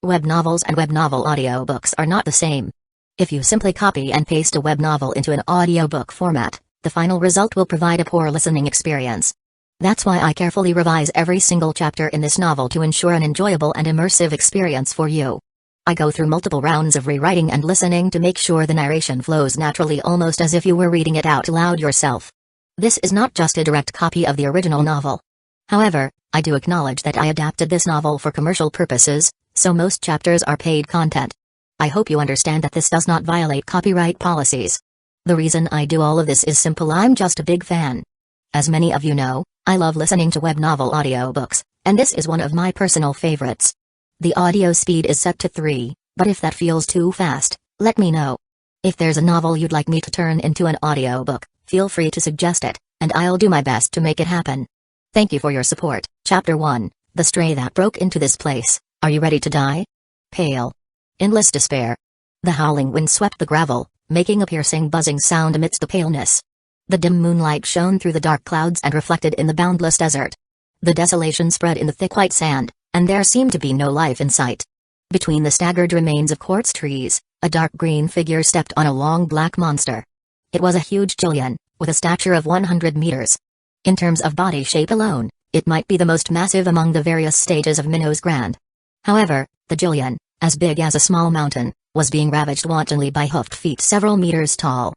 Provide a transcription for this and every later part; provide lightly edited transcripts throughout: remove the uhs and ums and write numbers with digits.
Web novels and web novel audiobooks are not the same. If you simply copy and paste a web novel into an audiobook format, the final result will provide a poor listening experience. That's why I carefully revise every single chapter in this novel to ensure an enjoyable and immersive experience for you. I go through multiple rounds of rewriting and listening to make sure the narration flows naturally, almost as if you were reading it out loud yourself. This is not just a direct copy of the original novel. However, I do acknowledge that I adapted this novel for commercial purposes, so most chapters are paid content. I hope you understand that this does not violate copyright policies. The reason I do all of this is simple: I'm just a big fan. As many of you know, I love listening to web novel audiobooks, and this is one of my personal favorites. The audio speed is set to 3, but if that feels too fast, let me know. If there's a novel you'd like me to turn into an audiobook, feel free to suggest it, and I'll do my best to make it happen. Thank you for your support. Chapter 1, The Stray That Broke Into This Place. Are you ready to die? Pale. Endless despair. The howling wind swept the gravel, making a piercing buzzing sound amidst the paleness. The dim moonlight shone through the dark clouds and reflected in the boundless desert. The desolation spread in the thick white sand, and there seemed to be no life in sight. Between the staggered remains of quartz trees, a dark green figure stepped on a long black monster. It was a huge Jillian, with a stature of 100 meters. In terms of body shape alone, it might be the most massive among the various stages of Minno's Grand. However, the Jillian, as big as a small mountain, was being ravaged wantonly by hoofed feet several meters tall.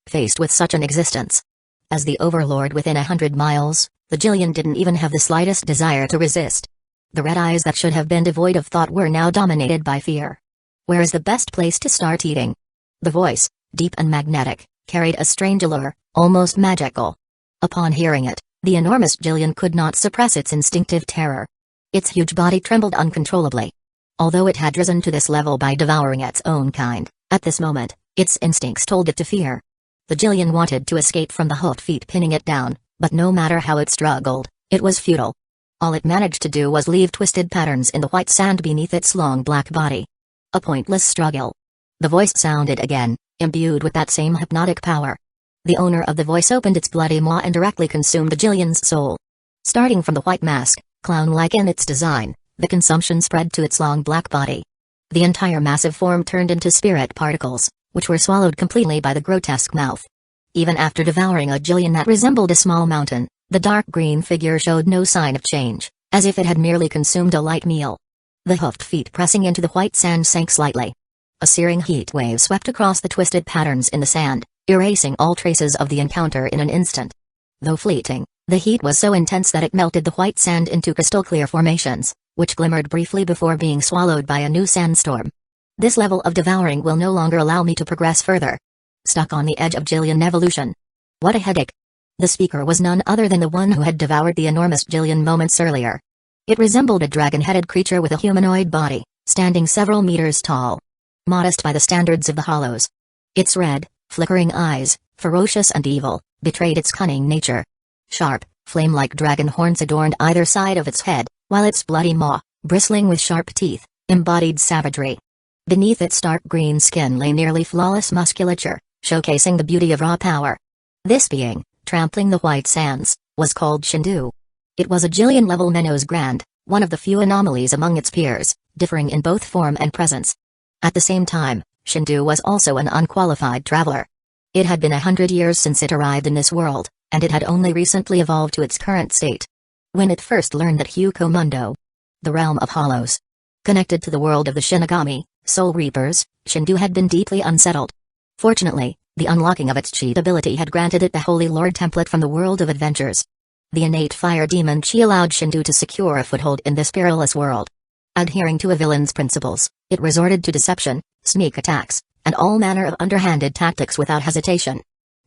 Faced with such an existence, as the overlord within 100 miles, the Jillian didn't even have the slightest desire to resist. The red eyes that should have been devoid of thought were now dominated by fear. Where is the best place to start eating? The voice, deep and magnetic, carried a strange allure, almost magical. Upon hearing it, the enormous Jillian could not suppress its instinctive terror. Its huge body trembled uncontrollably. Although it had risen to this level by devouring its own kind, at this moment, its instincts told it to fear. The Jillian wanted to escape from the hoofed feet pinning it down, but no matter how it struggled, it was futile. All it managed to do was leave twisted patterns in the white sand beneath its long black body. A pointless struggle. The voice sounded again, imbued with that same hypnotic power. The owner of the voice opened its bloody maw and directly consumed the Jillian's soul. Starting from the white mask, clown-like in its design, the consumption spread to its long black body. The entire massive form turned into spirit particles, which were swallowed completely by the grotesque mouth. Even after devouring a Jillian that resembled a small mountain, the dark green figure showed no sign of change, as if it had merely consumed a light meal. The hoofed feet pressing into the white sand sank slightly. A searing heat wave swept across the twisted patterns in the sand, erasing all traces of the encounter in an instant. Though fleeting, the heat was so intense that it melted the white sand into crystal-clear formations, which glimmered briefly before being swallowed by a new sandstorm. This level of devouring will no longer allow me to progress further. Stuck on the edge of Jillian evolution. What a headache. The speaker was none other than the one who had devoured the enormous Jillian moments earlier. It resembled a dragon-headed creature with a humanoid body, standing several meters tall. Modest by the standards of the Hollows. Its red, flickering eyes, ferocious and evil, betrayed its cunning nature. Sharp, flame-like dragon horns adorned either side of its head, while its bloody maw, bristling with sharp teeth, embodied savagery. Beneath its dark green skin lay nearly flawless musculature, showcasing the beauty of raw power. This being, trampling the white sands, was called shendu. It was a Jillian-level Minno's Grand, one of the few anomalies among its peers, differing in both form and presence. At the same time, shendu was also an unqualified traveler. It had been 100 years since it arrived in this world, and it had only recently evolved to its current state. When it first learned that Hueco Mundo, the realm of hollows, connected to the world of the Shinigami, Soul Reapers, shendu had been deeply unsettled. Fortunately, the unlocking of its chi ability had granted it the Holy Lord template from the world of adventures. The innate fire demon chi allowed shendu to secure a foothold in this perilous world. Adhering to a villain's principles, it resorted to deception, sneak attacks, and all manner of underhanded tactics without hesitation.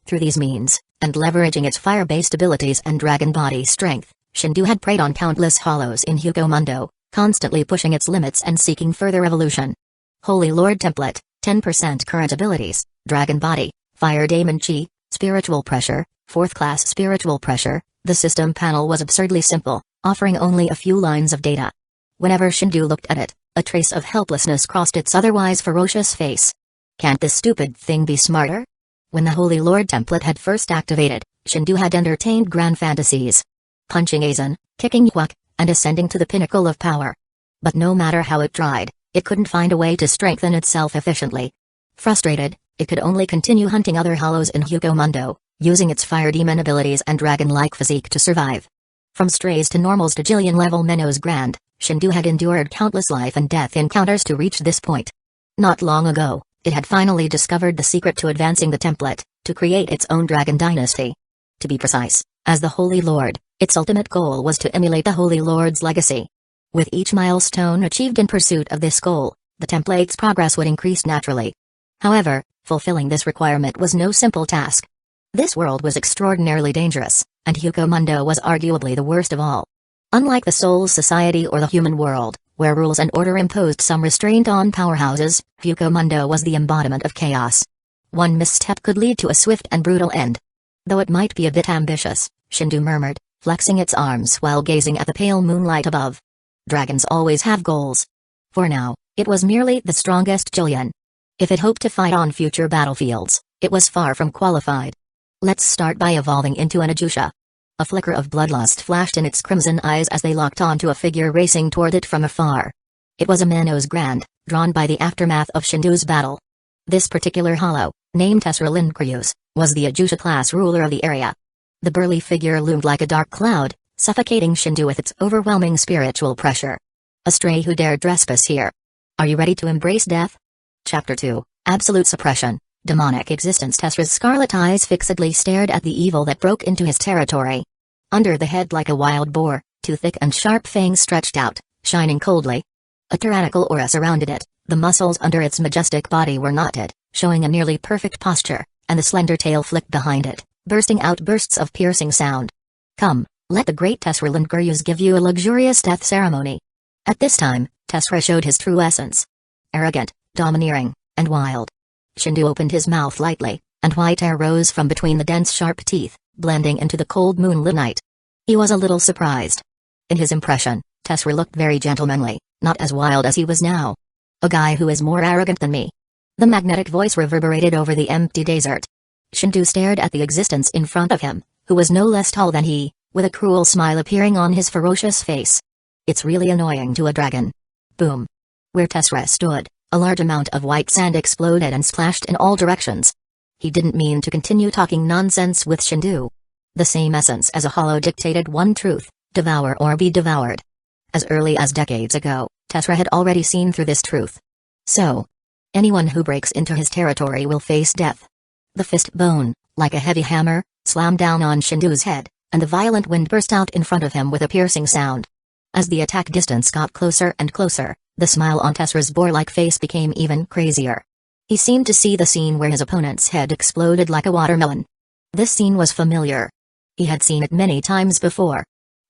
Through these means, and leveraging its fire-based abilities and dragon body strength, shendu had preyed on countless hollows in Hueco Mundo, constantly pushing its limits and seeking further evolution. Holy Lord template, 10% current abilities, dragon body, fire demon chi, spiritual pressure, 4th class spiritual pressure. The system panel was absurdly simple, offering only a few lines of data. Whenever shendu looked at it, a trace of helplessness crossed its otherwise ferocious face. Can't this stupid thing be smarter? When the Holy Lord template had first activated, shendu had entertained grand fantasies. Punching Aizen, kicking Hueco, and ascending to the pinnacle of power. But no matter how it tried, It couldn't find a way to strengthen itself efficiently. Frustrated, it could only continue hunting other hollows in Hueco Mundo, using its fire demon abilities and dragon-like physique to survive. From strays to normals to Jillian-level minnows grand, Shendu had endured countless life and death encounters to reach this point. Not long ago, it had finally discovered the secret to advancing the template, to create its own dragon dynasty. To be precise, as the Holy Lord, its ultimate goal was to emulate the Holy Lord's legacy. With each milestone achieved in pursuit of this goal, the template's progress would increase naturally. However, fulfilling this requirement was no simple task. This world was extraordinarily dangerous, and Hueco Mundo was arguably the worst of all. Unlike the Soul's Society or the human world, where rules and order imposed some restraint on powerhouses, Hueco Mundo was the embodiment of chaos. One misstep could lead to a swift and brutal end. Though it might be a bit ambitious, Shendu murmured, flexing its arms while gazing at the pale moonlight above. Dragons always have goals. For now, it was merely the strongest Jillian. If it hoped to fight on future battlefields, it was far from qualified. Let's start by evolving into an Uchiha. A flicker of bloodlust flashed in its crimson eyes as they locked onto a figure racing toward it from afar. It was a Minnows Grand, drawn by the aftermath of Shendu's battle. This particular hollow, named Tesralindrius, was the Uchiha class ruler of the area. The burly figure loomed like a dark cloud, suffocating Shendu with its overwhelming spiritual pressure. A stray who dared trespass here. Are you ready to embrace death? Chapter 2, Absolute Suppression, Demonic Existence. Tesra's scarlet eyes fixedly stared at the evil that broke into his territory. Under the head like a wild boar, two thick and sharp fangs stretched out, shining coldly. A tyrannical aura surrounded it, the muscles under its majestic body were knotted, showing a nearly perfect posture, and the slender tail flicked behind it, bursting out bursts of piercing sound. Come, let the great Tesralindrius give you a luxurious death ceremony. At this time, Tesra showed his true essence. Arrogant, domineering, and wild. Shendu opened his mouth lightly, and white air rose from between the dense sharp teeth, blending into the cold moonlit night. He was a little surprised. In his impression, Tesra looked very gentlemanly, not as wild as he was now. A guy who is more arrogant than me. The magnetic voice reverberated over the empty desert. Shendu stared at the existence in front of him, who was no less tall than he, with a cruel smile appearing on his ferocious face. It's really annoying to a dragon. Boom. Where Tesra stood, a large amount of white sand exploded and splashed in all directions. He didn't mean to continue talking nonsense with Shendu. The same essence as a hollow dictated one truth: devour or be devoured. As early as decades ago, Tesra had already seen through this truth. So, anyone who breaks into his territory will face death. The fist bone, like a heavy hammer, slammed down on Shendu's head, and the violent wind burst out in front of him with a piercing sound. As the attack distance got closer and closer, the smile on Tesra's boar-like face became even crazier. He seemed to see the scene where his opponent's head exploded like a watermelon. This scene was familiar. He had seen it many times before.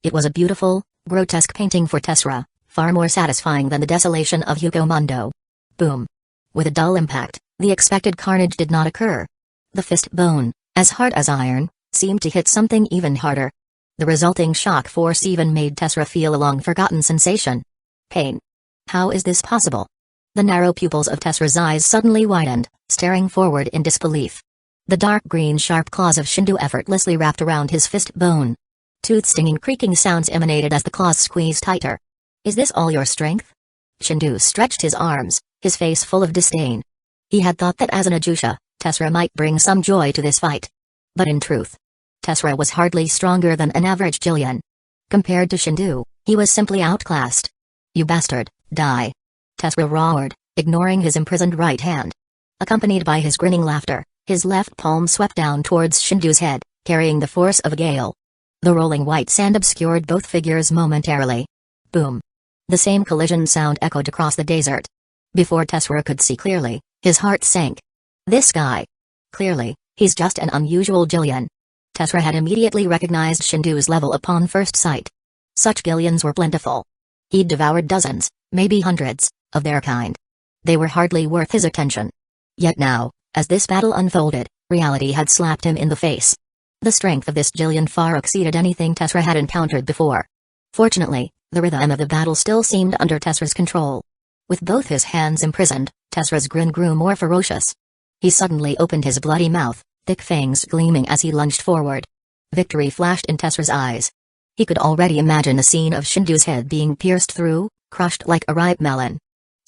It was a beautiful, grotesque painting for Tesra, far more satisfying than the desolation of Hueco Mundo. Boom. With a dull impact, the expected carnage did not occur. The fist bone, as hard as iron, seemed to hit something even harder. The resulting shock force even made Tesra feel a long-forgotten sensation. Pain. How is this possible? The narrow pupils of Tesra's eyes suddenly widened, staring forward in disbelief. The dark green sharp claws of Shendu effortlessly wrapped around his fist bone. Tooth-stinging creaking sounds emanated as the claws squeezed tighter. Is this all your strength? Shendu stretched his arms, his face full of disdain. He had thought that as an Uchiha, Tesra might bring some joy to this fight. But in truth, Tesra was hardly stronger than an average Jillian. Compared to Shendu, he was simply outclassed. You bastard, die. Tesra roared, ignoring his imprisoned right hand. Accompanied by his grinning laughter, his left palm swept down towards Shendu's head, carrying the force of a gale. The rolling white sand obscured both figures momentarily. Boom. The same collision sound echoed across the desert. Before Tesra could see clearly, his heart sank. This guy. Clearly, he's just an unusual Jillian. Tesra had immediately recognized Shendu's level upon first sight. Such Jillians were plentiful. He'd devoured dozens, maybe hundreds, of their kind. They were hardly worth his attention. Yet now, as this battle unfolded, reality had slapped him in the face. The strength of this Jillian far exceeded anything Tesra had encountered before. Fortunately, the rhythm of the battle still seemed under Tesra's control. With both his hands imprisoned, Tesra's grin grew more ferocious. He suddenly opened his bloody mouth, thick fangs gleaming as he lunged forward. Victory flashed in Tesra's eyes. He could already imagine the scene of Shendu's head being pierced through, crushed like a ripe melon.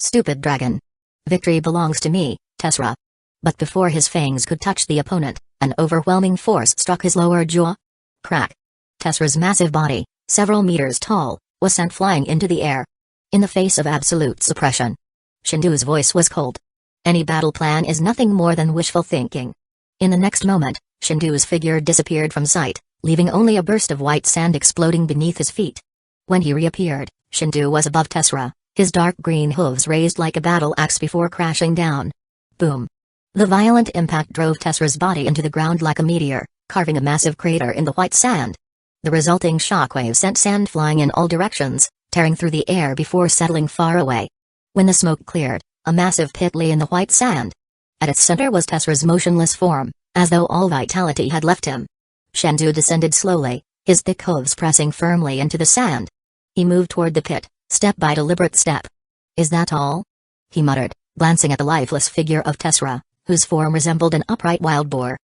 Stupid dragon. Victory belongs to me, Tessera. But before his fangs could touch the opponent, an overwhelming force struck his lower jaw. Crack. Tessera's massive body, several meters tall, was sent flying into the air. In the face of absolute suppression, Shendu's voice was cold. Any battle plan is nothing more than wishful thinking. In the next moment, Shendu's figure disappeared from sight, leaving only a burst of white sand exploding beneath his feet. When he reappeared, Shendu was above Tessera, his dark green hooves raised like a battle axe before crashing down. Boom. The violent impact drove Tessera's body into the ground like a meteor, carving a massive crater in the white sand. The resulting shockwave sent sand flying in all directions, tearing through the air before settling far away. When the smoke cleared, a massive pit lay in the white sand. At its center was Tessera's motionless form, as though all vitality had left him. Shendu descended slowly, his thick hooves pressing firmly into the sand. He moved toward the pit, step by deliberate step. "Is that all?" he muttered, glancing at the lifeless figure of Tessera, whose form resembled an upright wild boar.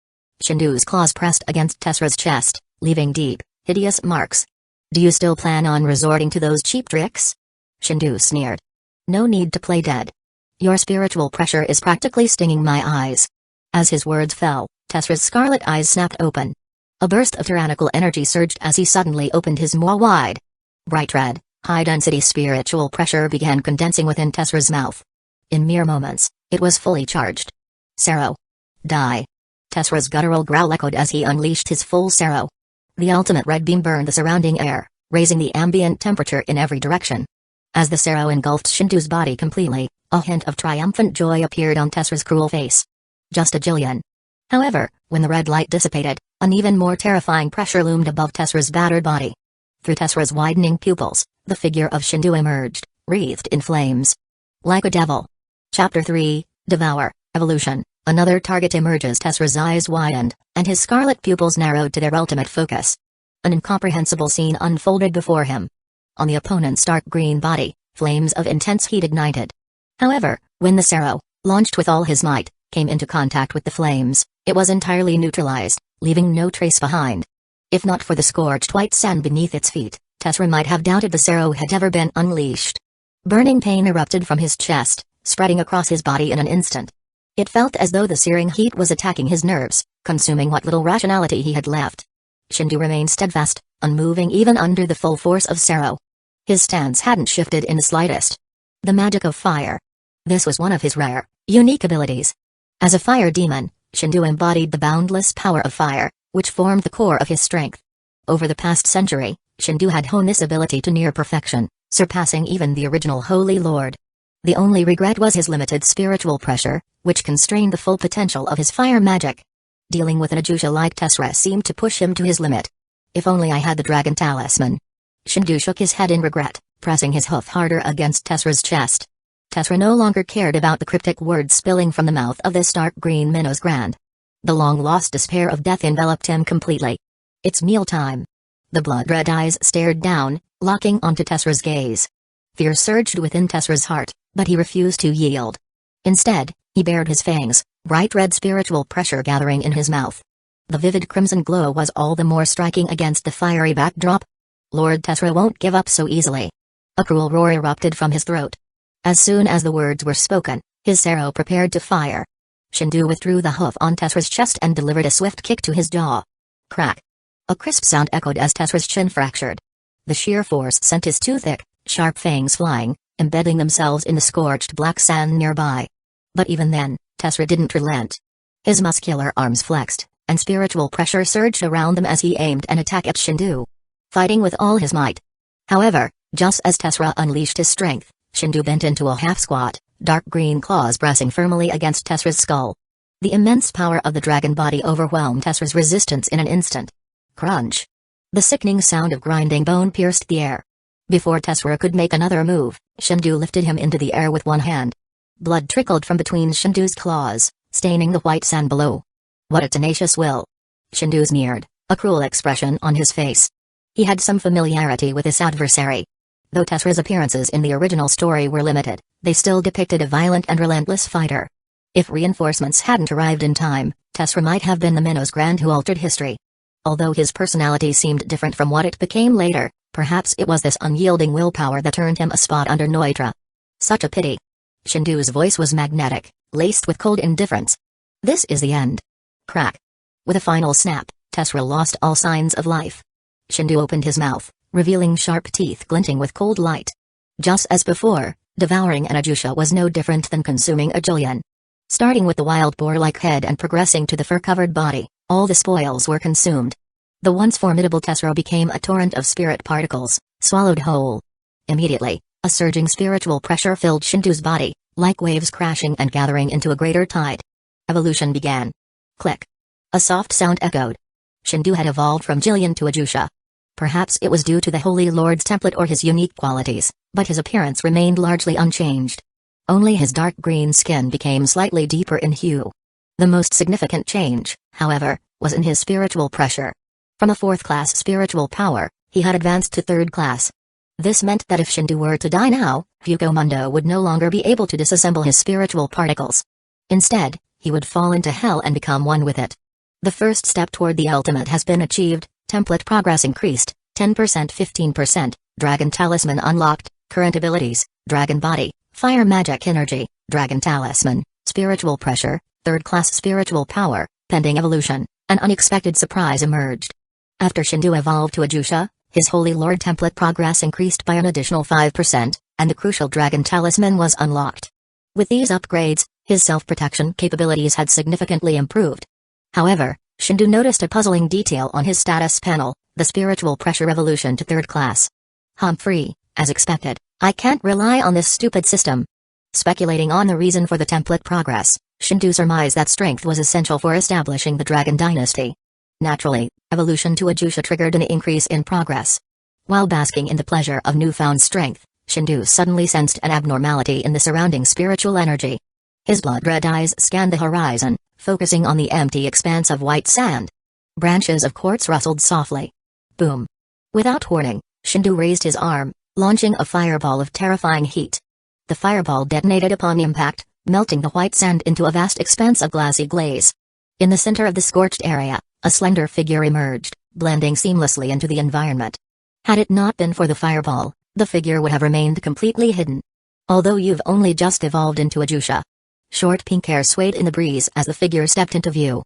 Shendu's claws pressed against Tessera's chest, leaving deep, hideous marks. "Do you still plan on resorting to those cheap tricks?" Shendu sneered. "No need to play dead. Your spiritual pressure is practically stinging my eyes." As his words fell, Tessera's scarlet eyes snapped open. A burst of tyrannical energy surged as he suddenly opened his maw wide. Bright red, high-density spiritual pressure began condensing within Tessera's mouth. In mere moments, it was fully charged. "Sero. Die." Tessera's guttural growl echoed as he unleashed his full Sero. The ultimate red beam burned the surrounding air, raising the ambient temperature in every direction. As the Sero engulfed Shendu's body completely, a hint of triumphant joy appeared on Tessera's cruel face. Just a Jillian. However, when the red light dissipated, an even more terrifying pressure loomed above Tessera's battered body. Through Tessera's widening pupils, the figure of Shendu emerged, wreathed in flames. Like a devil. Chapter 3, Devour, Evolution. Another target emerges. Tessera's eyes widened, and his scarlet pupils narrowed to their ultimate focus. An incomprehensible scene unfolded before him. On the opponent's dark green body, flames of intense heat ignited. However, when the Sero, launched with all his might, came into contact with the flames, it was entirely neutralized, leaving no trace behind. If not for the scorched white sand beneath its feet, Tessera might have doubted the Sero had ever been unleashed. Burning pain erupted from his chest, spreading across his body in an instant. It felt as though the searing heat was attacking his nerves, consuming what little rationality he had left. Shendu remained steadfast, unmoving even under the full force of Sero. His stance hadn't shifted in the slightest. The magic of fire. This was one of his rare, unique abilities. As a fire demon, Shendu embodied the boundless power of fire, which formed the core of his strength. Over the past century, Shendu had honed this ability to near perfection, surpassing even the original Holy Lord. The only regret was his limited spiritual pressure, which constrained the full potential of his fire magic. Dealing with an Uchiha like Tessera seemed to push him to his limit. If only I had the dragon talisman. Shendu shook his head in regret, pressing his hoof harder against Tessera's chest. Tessera no longer cared about the cryptic words spilling from the mouth of this dark green Minos Grand. The long-lost despair of death enveloped him completely. "It's mealtime." The blood-red eyes stared down, locking onto Tessera's gaze. Fear surged within Tessera's heart, but he refused to yield. Instead, he bared his fangs, bright red spiritual pressure gathering in his mouth. The vivid crimson glow was all the more striking against the fiery backdrop. "Lord Tessera won't give up so easily." A cruel roar erupted from his throat. As soon as the words were spoken, his Sero prepared to fire. Shendu withdrew the hoof on Tessera's chest and delivered a swift kick to his jaw. Crack. A crisp sound echoed as Tessera's chin fractured. The sheer force sent his two thick, sharp fangs flying, embedding themselves in the scorched black sand nearby. But even then, Tessera didn't relent. His muscular arms flexed, and spiritual pressure surged around them as he aimed an attack at Shendu. Fighting with all his might. However, just as Tessera unleashed his strength, Shendu bent into a half-squat, dark green claws pressing firmly against Tessera's skull. The immense power of the dragon body overwhelmed Tessera's resistance in an instant. Crunch. The sickening sound of grinding bone pierced the air. Before Tessera could make another move, Shendu lifted him into the air with one hand. Blood trickled from between Shendu's claws, staining the white sand below. What a tenacious will. Shendu sneered, a cruel expression on his face. He had some familiarity with his adversary. Though Tessera's appearances in the original story were limited, they still depicted a violent and relentless fighter. If reinforcements hadn't arrived in time, Tessera might have been the Minos Grand who altered history. Although his personality seemed different from what it became later, perhaps it was this unyielding willpower that turned him a spot under Neutra. Such a pity. Shendu's voice was magnetic, laced with cold indifference. This is the end. Crack. With a final snap, Tessera lost all signs of life. Shendu opened his mouth, revealing sharp teeth glinting with cold light. Just as before, devouring an Uchiha was no different than consuming a Julian. Starting with the wild boar-like head and progressing to the fur-covered body, all the spoils were consumed. The once formidable Tessera became a torrent of spirit particles, swallowed whole. Immediately, a surging spiritual pressure filled Shendu's body, like waves crashing and gathering into a greater tide. Evolution began. Click. A soft sound echoed. Shendu had evolved from Jillian to Uchiha. Perhaps it was due to the Holy Lord's template or his unique qualities, but his appearance remained largely unchanged. Only his dark green skin became slightly deeper in hue. The most significant change, however, was in his spiritual pressure. From a 4th-class spiritual power, he had advanced to 3rd class. This meant that if Shendu were to die now, Mundo would no longer be able to disassemble his spiritual particles. Instead, he would fall into hell and become one with it. The first step toward the ultimate has been achieved, template progress increased, 10% 15%, Dragon Talisman unlocked, current abilities, Dragon Body, Fire Magic Energy, Dragon Talisman, Spiritual Pressure, 3rd class Spiritual Power, pending evolution, an unexpected surprise emerged. After Shendu evolved to Uchiha, his Holy Lord template progress increased by an additional 5%, and the crucial Dragon Talisman was unlocked. With these upgrades, his self-protection capabilities had significantly improved. However, Shendu noticed a puzzling detail on his status panel, the spiritual pressure evolution to 3rd class. Humphrey, as expected, I can't rely on this stupid system. Speculating on the reason for the template progress, Shendu surmised that strength was essential for establishing the Dragon Dynasty. Naturally, evolution to Uchiha triggered an increase in progress. While basking in the pleasure of newfound strength, Shendu suddenly sensed an abnormality in the surrounding spiritual energy. His blood-red eyes scanned the horizon, focusing on the empty expanse of white sand. Branches of quartz rustled softly. Boom. Without warning, Shendu raised his arm, launching a fireball of terrifying heat. The fireball detonated upon impact, melting the white sand into a vast expanse of glassy glaze. In the center of the scorched area, a slender figure emerged, blending seamlessly into the environment. Had it not been for the fireball, the figure would have remained completely hidden. Although you've only just evolved into Uchiha. Short pink hair swayed in the breeze as the figure stepped into view.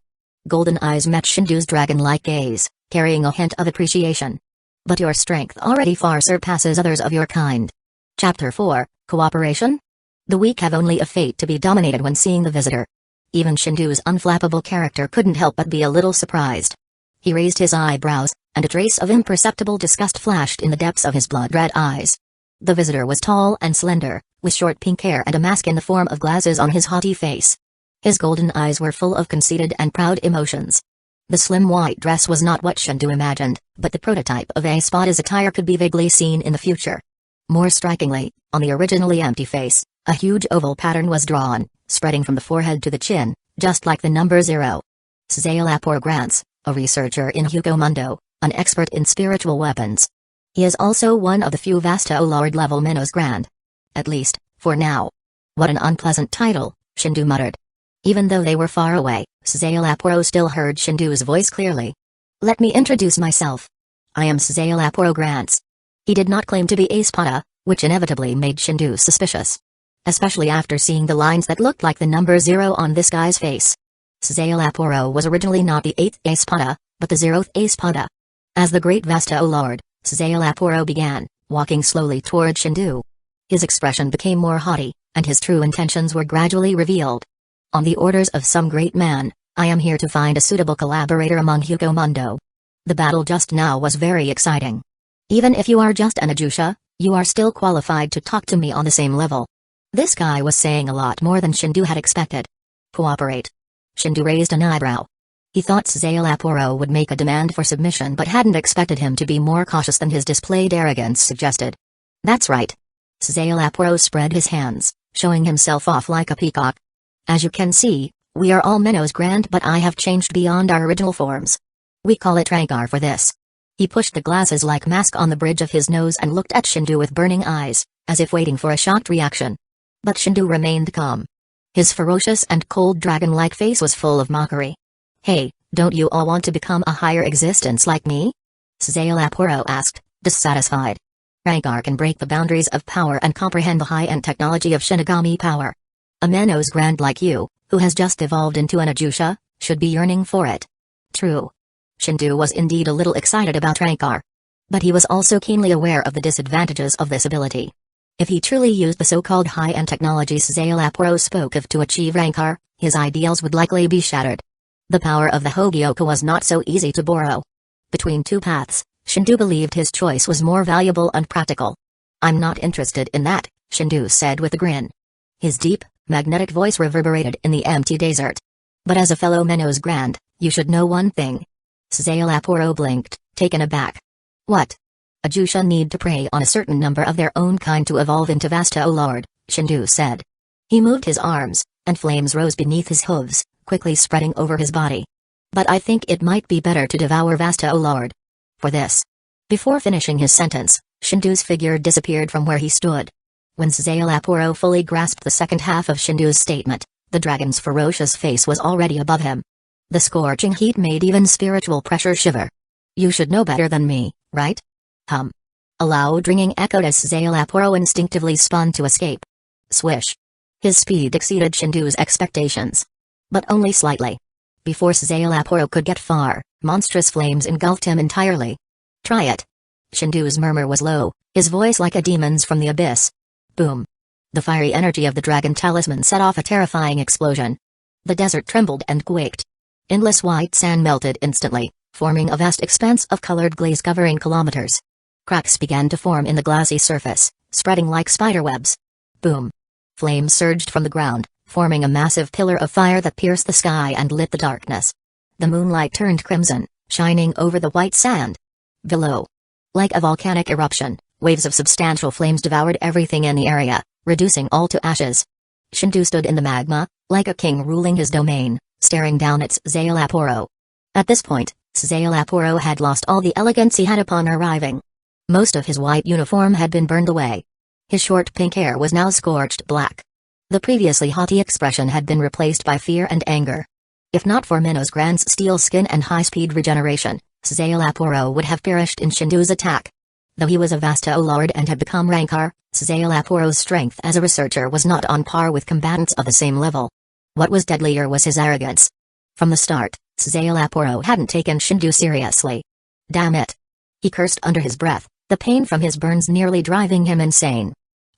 Golden eyes met Shendu's dragon-like gaze, carrying a hint of appreciation. But your strength already far surpasses others of your kind. Chapter 4, Cooperation? The weak have only a fate to be dominated when seeing the visitor. Even Shendu's unflappable character couldn't help but be a little surprised. He raised his eyebrows, and a trace of imperceptible disgust flashed in the depths of his blood-red eyes. The visitor was tall and slender, with short pink hair and a mask in the form of glasses on his haughty face. His golden eyes were full of conceited and proud emotions. The slim white dress was not what Shendu imagined, but the prototype of a Spada's attire could be vaguely seen in the future. More strikingly, on the originally empty face, a huge oval pattern was drawn, spreading from the forehead to the chin, just like the number 0. Calamity Grants, a researcher in Mundo, an expert in spiritual weapons. He is also one of the few Vasto Lord-level minnows grand. At least, for now. What an unpleasant title, Shendu muttered. Even though they were far away, Calamity still heard Shendu's voice clearly. Let me introduce myself. I am Calamity Grants. He did not claim to be a Spada, which inevitably made Shendu suspicious. Especially after seeing the lines that looked like the number 0 on this guy's face. Calamity was originally not the 8th Espada, but the 0th Espada. As the great Vasto Lord, Calamity began, walking slowly toward Shendu. His expression became more haughty, and his true intentions were gradually revealed. On the orders of some great man, I am here to find a suitable collaborator among Mundo. The battle just now was very exciting. Even if you are just an Uchiha, you are still qualified to talk to me on the same level. This guy was saying a lot more than Shendu had expected. Cooperate. Shendu raised an eyebrow. He thought Calamity would make a demand for submission but hadn't expected him to be more cautious than his displayed arrogance suggested. That's right. Calamity spread his hands, showing himself off like a peacock. As you can see, we are all minnows grand, but I have changed beyond our original forms. We call it Rankar for this. He pushed the glasses-like mask on the bridge of his nose and looked at Shendu with burning eyes, as if waiting for a shocked reaction. But Shendu remained calm. His ferocious and cold dragon-like face was full of mockery. Hey, don't you all want to become a higher existence like me? Calamity asked, dissatisfied. Rankar can break the boundaries of power and comprehend the high-end technology of Shinigami power. A Menos Grand like you, who has just evolved into an Uchiha, should be yearning for it. True. Shendu was indeed a little excited about Rancor. But he was also keenly aware of the disadvantages of this ability. If he truly used the so-called high-end technologies Zalaporo spoke of to achieve Rancor, his ideals would likely be shattered. The power of the Hueco was not so easy to borrow. Between two paths, Shendu believed his choice was more valuable and practical. I'm not interested in that, Shendu said with a grin. His deep, magnetic voice reverberated in the empty desert. But as a fellow Menos Grand, you should know one thing. Zalaporo blinked, taken aback. What? Uchiha need to prey on a certain number of their own kind to evolve into Vasta, O Lord, Shendu said. He moved his arms, and flames rose beneath his hooves, quickly spreading over his body. But I think it might be better to devour Vasta, O Lord. For this. Before finishing his sentence, Shendu's figure disappeared from where he stood. When Zalaporo fully grasped the second half of Shendu's statement, the dragon's ferocious face was already above him. The scorching heat made even spiritual pressure shiver. You should know better than me, right? Hum. A loud ringing echoed as Zalaporo instinctively spun to escape. Swish. His speed exceeded Shendu's expectations. But only slightly. Before Zalaporo could get far, monstrous flames engulfed him entirely. Try it. Shendu's murmur was low, his voice like a demon's from the abyss. Boom. The fiery energy of the dragon talisman set off a terrifying explosion. The desert trembled and quaked. Endless white sand melted instantly, forming a vast expanse of colored glaze covering kilometers. Cracks began to form in the glassy surface, spreading like spiderwebs. Boom. Flames surged from the ground, forming a massive pillar of fire that pierced the sky and lit the darkness. The moonlight turned crimson, shining over the white sand. Below. Like a volcanic eruption, waves of substantial flames devoured everything in the area, reducing all to ashes. Shendu stood in the magma, like a king ruling his domain, staring down at Zalaporo. At this point, Zalaporo had lost all the elegance he had upon arriving. Most of his white uniform had been burned away. His short pink hair was now scorched black. The previously haughty expression had been replaced by fear and anger. If not for Menos Grand's steel skin and high-speed regeneration, Zalaporo would have perished in Shendu's attack. Though he was a Vasta Lord and had become Rancor, Zalaporo's strength as a researcher was not on par with combatants of the same level. What was deadlier was his arrogance. From the start, Zalaporo hadn't taken Shendu seriously. Damn it. He cursed under his breath, the pain from his burns nearly driving him insane.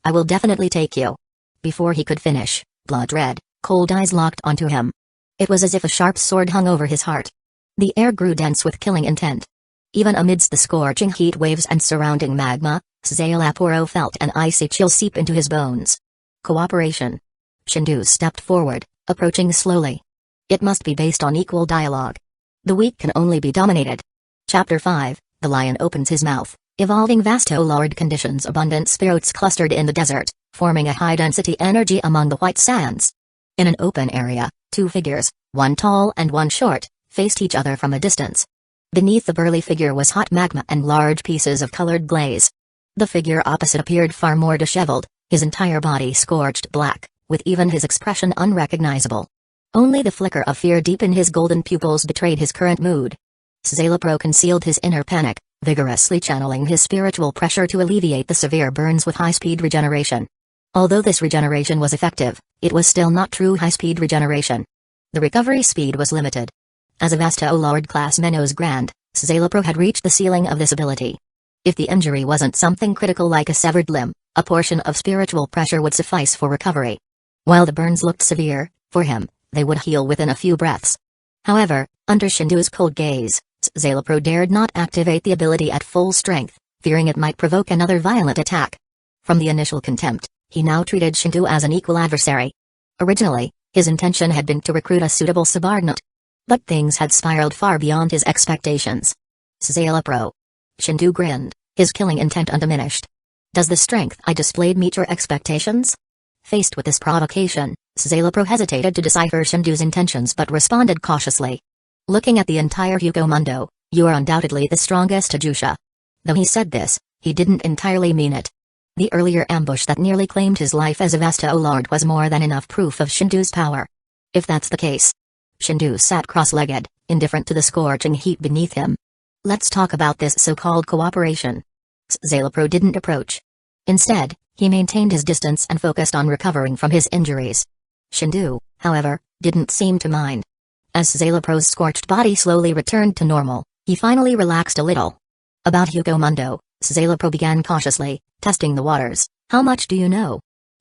I will definitely take you. Before he could finish, blood-red, cold eyes locked onto him. It was as if a sharp sword hung over his heart. The air grew dense with killing intent. Even amidst the scorching heat waves and surrounding magma, Zalaporo felt an icy chill seep into his bones. Cooperation. Shendu stepped forward, approaching slowly. It must be based on equal dialogue. The weak can only be dominated. Chapter 5, The Lion Opens His Mouth. Evolving Vasto Lord conditions abundant spirits clustered in the desert, forming a high-density energy among the white sands. In an open area, two figures, one tall and one short, faced each other from a distance. Beneath the burly figure was hot magma and large pieces of colored glaze. The figure opposite appeared far more disheveled, his entire body scorched black, with even his expression unrecognizable. Only the flicker of fear deep in his golden pupils betrayed his current mood. Zalaporo concealed his inner panic, vigorously channeling his spiritual pressure to alleviate the severe burns with high-speed regeneration. Although this regeneration was effective, it was still not true high-speed regeneration. The recovery speed was limited. As a Vasta Lord class Menos Grand, Zalaporo had reached the ceiling of this ability. If the injury wasn't something critical like a severed limb, a portion of spiritual pressure would suffice for recovery. While the burns looked severe, for him, they would heal within a few breaths. However, under Shendu's cold gaze, Zalaporo dared not activate the ability at full strength, fearing it might provoke another violent attack. From the initial contempt, he now treated Shendu as an equal adversary. Originally, his intention had been to recruit a suitable subordinate. But things had spiraled far beyond his expectations. Zalaporo. Shendu grinned, his killing intent undiminished. Does the strength I displayed meet your expectations? Faced with this provocation, Zalaporo hesitated to decipher Shendu's intentions but responded cautiously. Looking at the entire Hueco Mundo, you are undoubtedly the strongest Uchiha. Though he said this, he didn't entirely mean it. The earlier ambush that nearly claimed his life as a Vasta Lord was more than enough proof of Shendu's power. If that's the case. Shendu sat cross-legged, indifferent to the scorching heat beneath him. Let's talk about this so-called cooperation. Zalaporo didn't approach. Instead, he maintained his distance and focused on recovering from his injuries. Shendu, however, didn't seem to mind. As Zalapro's scorched body slowly returned to normal, he finally relaxed a little. About Hueco Mundo, Zalapro began cautiously, testing the waters. How much do you know?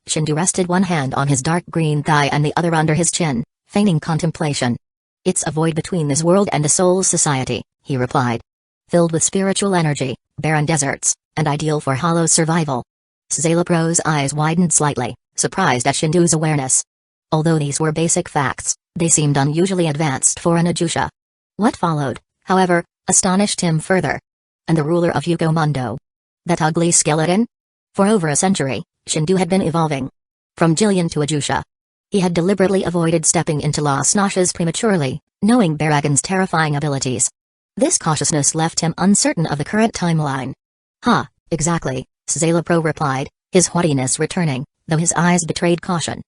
Shendu rested one hand on his dark green thigh and the other under his chin, feigning contemplation. It's a void between this world and the Soul Society, he replied. Filled with spiritual energy, barren deserts, and ideal for hollow survival. Zalapro's eyes widened slightly, surprised at Shendu's awareness. Although these were basic facts, they seemed unusually advanced for an Uchiha. What followed, however, astonished him further. And the ruler of Hueco Mundo? That ugly skeleton? For over a century, Shendu had been evolving. From Jillian to Uchiha. He had deliberately avoided stepping into Las Noshes prematurely, knowing Baragon's terrifying abilities. This cautiousness left him uncertain of the current timeline. Exactly, Zalapro replied, his haughtiness returning, though his eyes betrayed caution.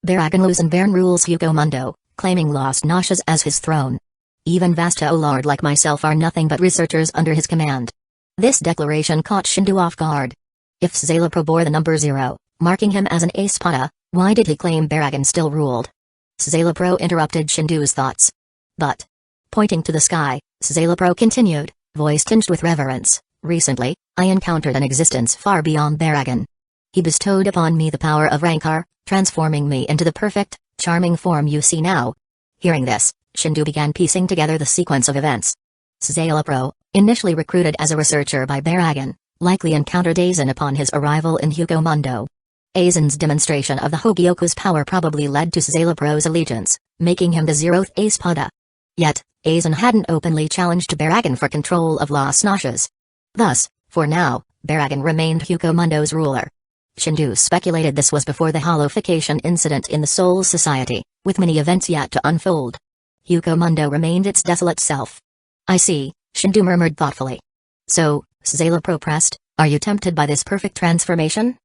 Baragon Lusenbairn rules Hueco Mundo, claiming Las Noshes as his throne. Even Vasta Lord like myself are nothing but researchers under his command. This declaration caught Shendu off guard. If Zalapro bore the number 0, marking him as an Espada, why did he claim Baragon still ruled? Zalapro interrupted Shendu's thoughts. But, pointing to the sky, Zalapro continued, voice tinged with reverence, recently, I encountered an existence far beyond Baragon. He bestowed upon me the power of Rancor, transforming me into the perfect, charming form you see now. Hearing this, Shendu began piecing together the sequence of events. Zalapro, initially recruited as a researcher by Baragon, likely encountered Aizen upon his arrival in Hueco Mundo. Aizen's demonstration of the Hogyoku's power probably led to Zalapro's allegiance, making him the 0th Espada. Yet, Aizen hadn't openly challenged Baragon for control of Las Noshes. Thus, for now, Baragon remained Hueco Mundo's ruler. Shendu speculated this was before the holification incident in the Soul Society, with many events yet to unfold. Hueco Mundo remained its desolate self. I see, Shendu murmured thoughtfully. So, Zalapro pressed, are you tempted by this perfect transformation?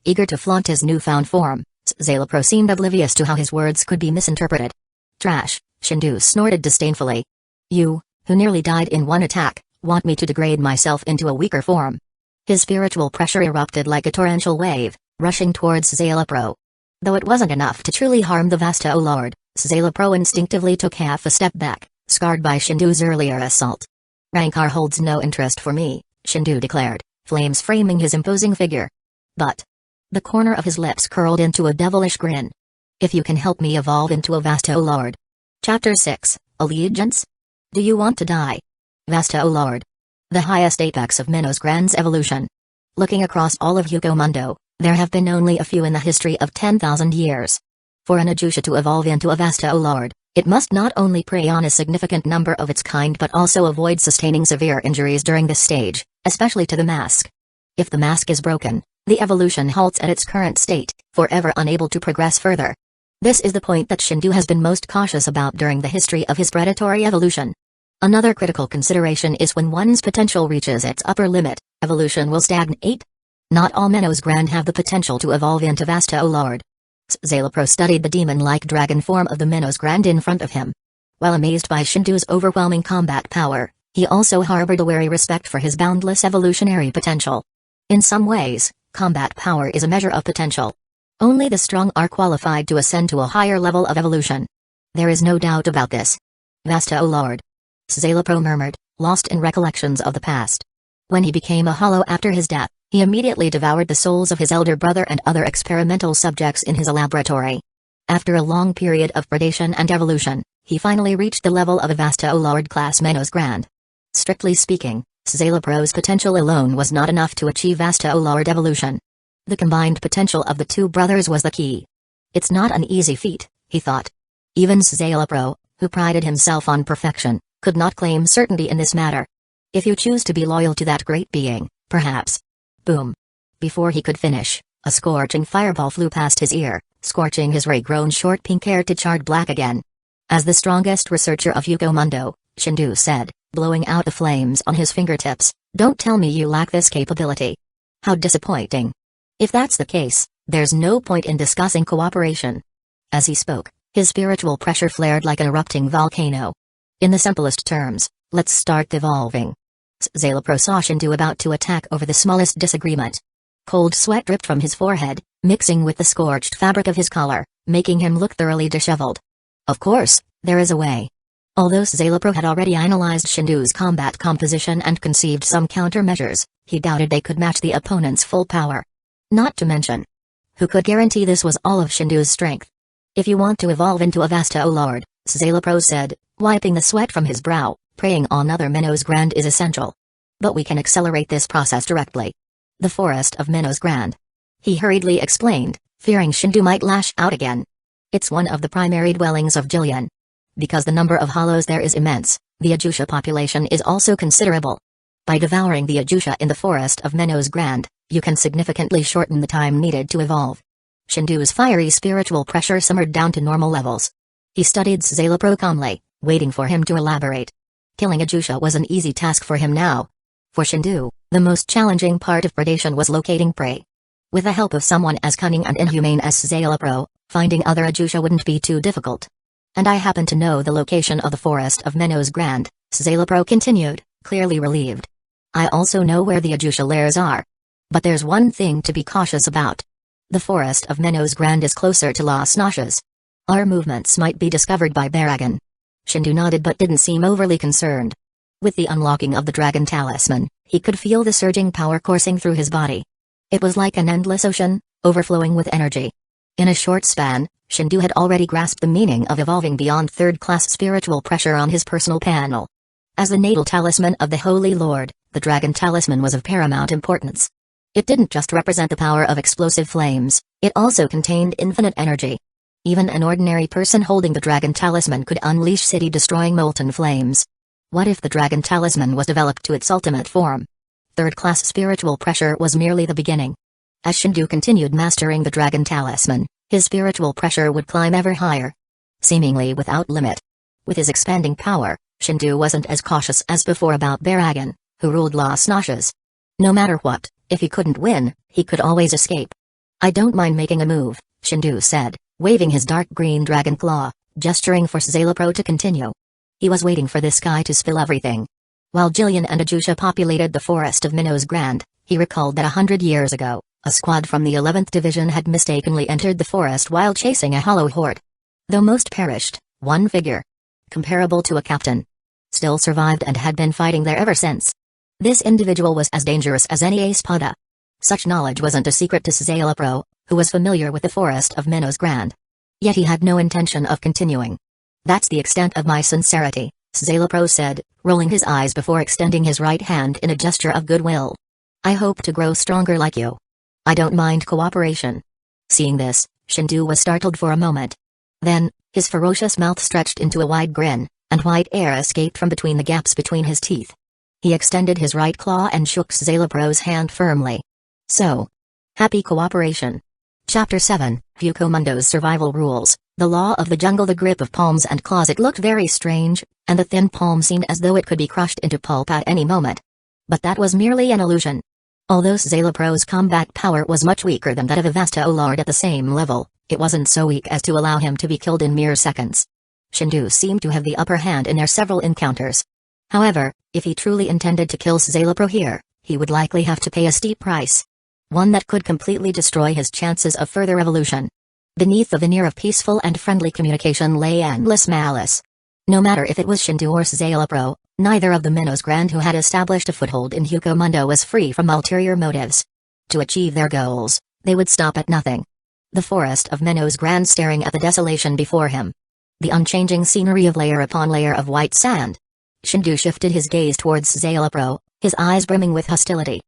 Eager to flaunt his newfound form, Zalapro seemed oblivious to how his words could be misinterpreted. Trash, Shendu snorted disdainfully. You, who nearly died in one attack, want me to degrade myself into a weaker form. His spiritual pressure erupted like a torrential wave, rushing towards Zalapro. Though it wasn't enough to truly harm the Vasta Lord, Zalapro instinctively took half a step back, scarred by Shendu's earlier assault. Rancor holds no interest for me, Shendu declared, flames framing his imposing figure. But the corner of his lips curled into a devilish grin. If you can help me evolve into a Vasta Lord. Chapter 6, Allegiance? Do you want to die? Vasta Lord. The highest apex of Minos Grand's evolution. Looking across all of Hueco Mundo, there have been only a few in the history of 10,000 years. For an Uchiha to evolve into a Vasta Lord, it must not only prey on a significant number of its kind but also avoid sustaining severe injuries during this stage, especially to the mask. If the mask is broken, the evolution halts at its current state, forever unable to progress further. This is the point that Shendu has been most cautious about during the history of his predatory evolution. Another critical consideration is when one's potential reaches its upper limit, evolution will stagnate. Not all Minos Grand have the potential to evolve into Vasta Lord. Zalapro studied the demon-like dragon form of the Minos Grand in front of him. While amazed by Shendu's overwhelming combat power, he also harbored a wary respect for his boundless evolutionary potential. In some ways, combat power is a measure of potential. Only the strong are qualified to ascend to a higher level of evolution. There is no doubt about this. Vasta Lord. Zalapro murmured, lost in recollections of the past. When he became a hollow after his death, he immediately devoured the souls of his elder brother and other experimental subjects in his laboratory. After a long period of predation and evolution, he finally reached the level of a Vasta Lord class Minos Grand. Strictly speaking, Zalapro's potential alone was not enough to achieve Vasta Lord evolution. The combined potential of the two brothers was the key. It's not an easy feat, he thought. Even Zalapro, who prided himself on perfection, could not claim certainty in this matter. If you choose to be loyal to that great being, perhaps. Boom. Before he could finish, a scorching fireball flew past his ear, scorching his ray-grown short pink hair to charred black again. As the strongest researcher of Hueco Mundo, Shendu said, blowing out the flames on his fingertips, don't tell me you lack this capability. How disappointing. If that's the case, there's no point in discussing cooperation. As he spoke, his spiritual pressure flared like an erupting volcano. In the simplest terms, let's start evolving. Zalapro saw Shendu about to attack over the smallest disagreement. Cold sweat dripped from his forehead, mixing with the scorched fabric of his collar, making him look thoroughly disheveled. Of course, there is a way. Although Szayelopro had already analyzed Shendu's combat composition and conceived some countermeasures, he doubted they could match the opponent's full power. Not to mention, who could guarantee this was all of Shendu's strength? If you want to evolve into a Vasta, O Lord, Szayelopro said, wiping the sweat from his brow, preying on other Minnows Grand is essential. But we can accelerate this process directly. The forest of Minnows Grand. He hurriedly explained, fearing Shendu might lash out again. It's one of the primary dwellings of Jillian. Because the number of hollows there is immense, the Ajusha population is also considerable. By devouring the Ajusha in the forest of Minnows Grand, you can significantly shorten the time needed to evolve. Shendu's fiery spiritual pressure simmered down to normal levels. He studied Szayelopro calmly, waiting for him to elaborate. Killing Ajusha was an easy task for him now. For Shendu, the most challenging part of predation was locating prey. With the help of someone as cunning and inhumane as Szayelopro, finding other Ajusha wouldn't be too difficult. And I happen to know the location of the forest of Minnows Grand, Szayelopro continued, clearly relieved. I also know where the Ajusha lairs are. But there's one thing to be cautious about. The forest of Minnows Grand is closer to Las Noxias. Our movements might be discovered by Baragon. Shendu nodded but didn't seem overly concerned. With the unlocking of the dragon talisman, he could feel the surging power coursing through his body. It was like an endless ocean, overflowing with energy. In a short span, Shendu had already grasped the meaning of evolving beyond third-class spiritual pressure on his personal panel. As the natal talisman of the Holy Lord, the dragon talisman was of paramount importance. It didn't just represent the power of explosive flames, it also contained infinite energy. Even an ordinary person holding the dragon talisman could unleash city-destroying molten flames. What if the dragon talisman was developed to its ultimate form? Third-class spiritual pressure was merely the beginning. As Shendu continued mastering the dragon talisman, his spiritual pressure would climb ever higher. Seemingly without limit. With his expanding power, Shendu wasn't as cautious as before about Baragon, who ruled Las Noxias. No matter what, if he couldn't win, he could always escape. I don't mind making a move, Shendu said, waving his dark green dragon claw, gesturing for Szayelopro to continue. He was waiting for this guy to spill everything. While Jillian and Ajusha populated the forest of Minnows Grand, he recalled that 100 years ago, a squad from the 11th Division had mistakenly entered the forest while chasing a hollow horde. Though most perished, one figure, comparable to a captain, still survived and had been fighting there ever since. This individual was as dangerous as any espada. Such knowledge wasn't a secret to Szayelopro, who was familiar with the forest of Minnows Grand. Yet he had no intention of continuing. That's the extent of my sincerity, Szayelopro said, rolling his eyes before extending his right hand in a gesture of goodwill. I hope to grow stronger like you. I don't mind cooperation. Seeing this, Shendu was startled for a moment. Then, his ferocious mouth stretched into a wide grin, and white air escaped from between the gaps between his teeth. He extended his right claw and shook Szayelepro's hand firmly. So. Happy cooperation. Chapter 7, Hueco Mundo's Survival Rules. The Law of the Jungle. The grip of palms and claws. It looked very strange, and the thin palm seemed as though it could be crushed into pulp at any moment. But that was merely an illusion. Although Szayelepro's combat power was much weaker than that of a Vasta Lord at the same level, it wasn't so weak as to allow him to be killed in mere seconds. Shendu seemed to have the upper hand in their several encounters. However, if he truly intended to kill Szayelopro here, he would likely have to pay a steep price. One that could completely destroy his chances of further evolution. Beneath the veneer of peaceful and friendly communication lay endless malice. No matter if it was Shendu or Szayelopro, neither of the Minnows Grand who had established a foothold in Hueco Mundo was free from ulterior motives. To achieve their goals, they would stop at nothing. The forest of Minnows Grand staring at the desolation before him. The unchanging scenery of layer upon layer of white sand. Shendu shifted his gaze towards Szayelopro, his eyes brimming with hostility.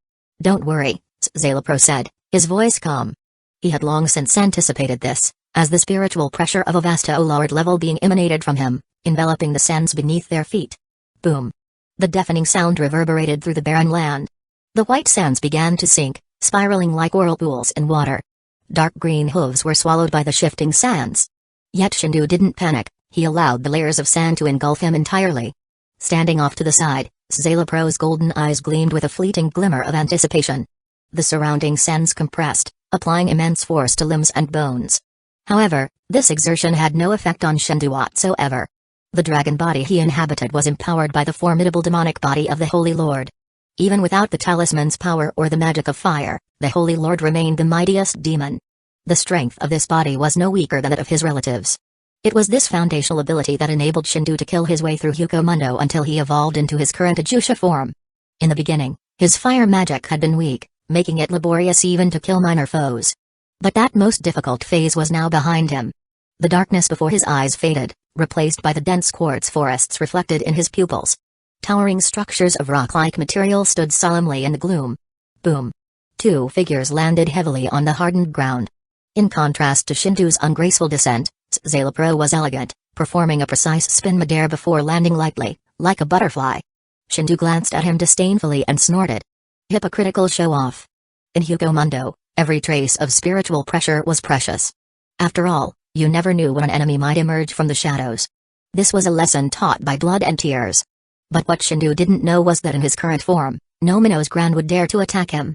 Don't worry, Szayelopro said, his voice calm. He had long since anticipated this, as the spiritual pressure of a Vasta Lord level being emanated from him, enveloping the sands beneath their feet. Boom. The deafening sound reverberated through the barren land. The white sands began to sink, spiraling like whirlpools in water. Dark green hooves were swallowed by the shifting sands. Yet Shendu didn't panic, he allowed the layers of sand to engulf him entirely. Standing off to the side, Szayelepro's golden eyes gleamed with a fleeting glimmer of anticipation. The surrounding sands compressed, applying immense force to limbs and bones. However, this exertion had no effect on Shendu whatsoever. The dragon body he inhabited was empowered by the formidable demonic body of the Holy Lord. Even without the talisman's power or the magic of fire, the Holy Lord remained the mightiest demon. The strength of this body was no weaker than that of his relatives. It was this foundational ability that enabled Shendu to kill his way through Hueco Mundo until he evolved into his current Uchiha form. In the beginning, his fire magic had been weak, making it laborious even to kill minor foes. But that most difficult phase was now behind him. The darkness before his eyes faded, replaced by the dense quartz forests reflected in his pupils. Towering structures of rock-like material stood solemnly in the gloom. Boom. Two figures landed heavily on the hardened ground. In contrast to Shendu's ungraceful descent, Szayelopro was elegant, performing a precise spin midair before landing lightly, like a butterfly. Shendu glanced at him disdainfully and snorted. Hypocritical show-off. In Hueco Mundo, every trace of spiritual pressure was precious. After all, you never knew when an enemy might emerge from the shadows. This was a lesson taught by blood and tears. But what Shendu didn't know was that in his current form, no Minnows Grand would dare to attack him.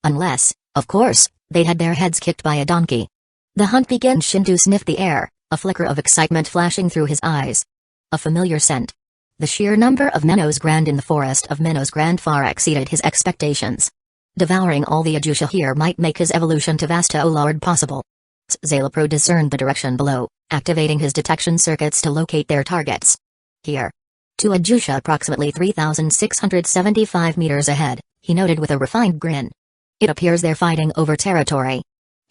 Unless, of course, they'd had their heads kicked by a donkey. The hunt began. Shendu sniffed the air, a flicker of excitement flashing through his eyes. A familiar scent. The sheer number of Minnows Grand in the forest of Minnows Grand far exceeded his expectations. Devouring all the Uchiha here might make his evolution to Vasto Lord possible. Szayelopro discerned the direction below, activating his detection circuits to locate their targets. Here. To Uchiha approximately 3,675 meters ahead, he noted with a refined grin. It appears they're fighting over territory.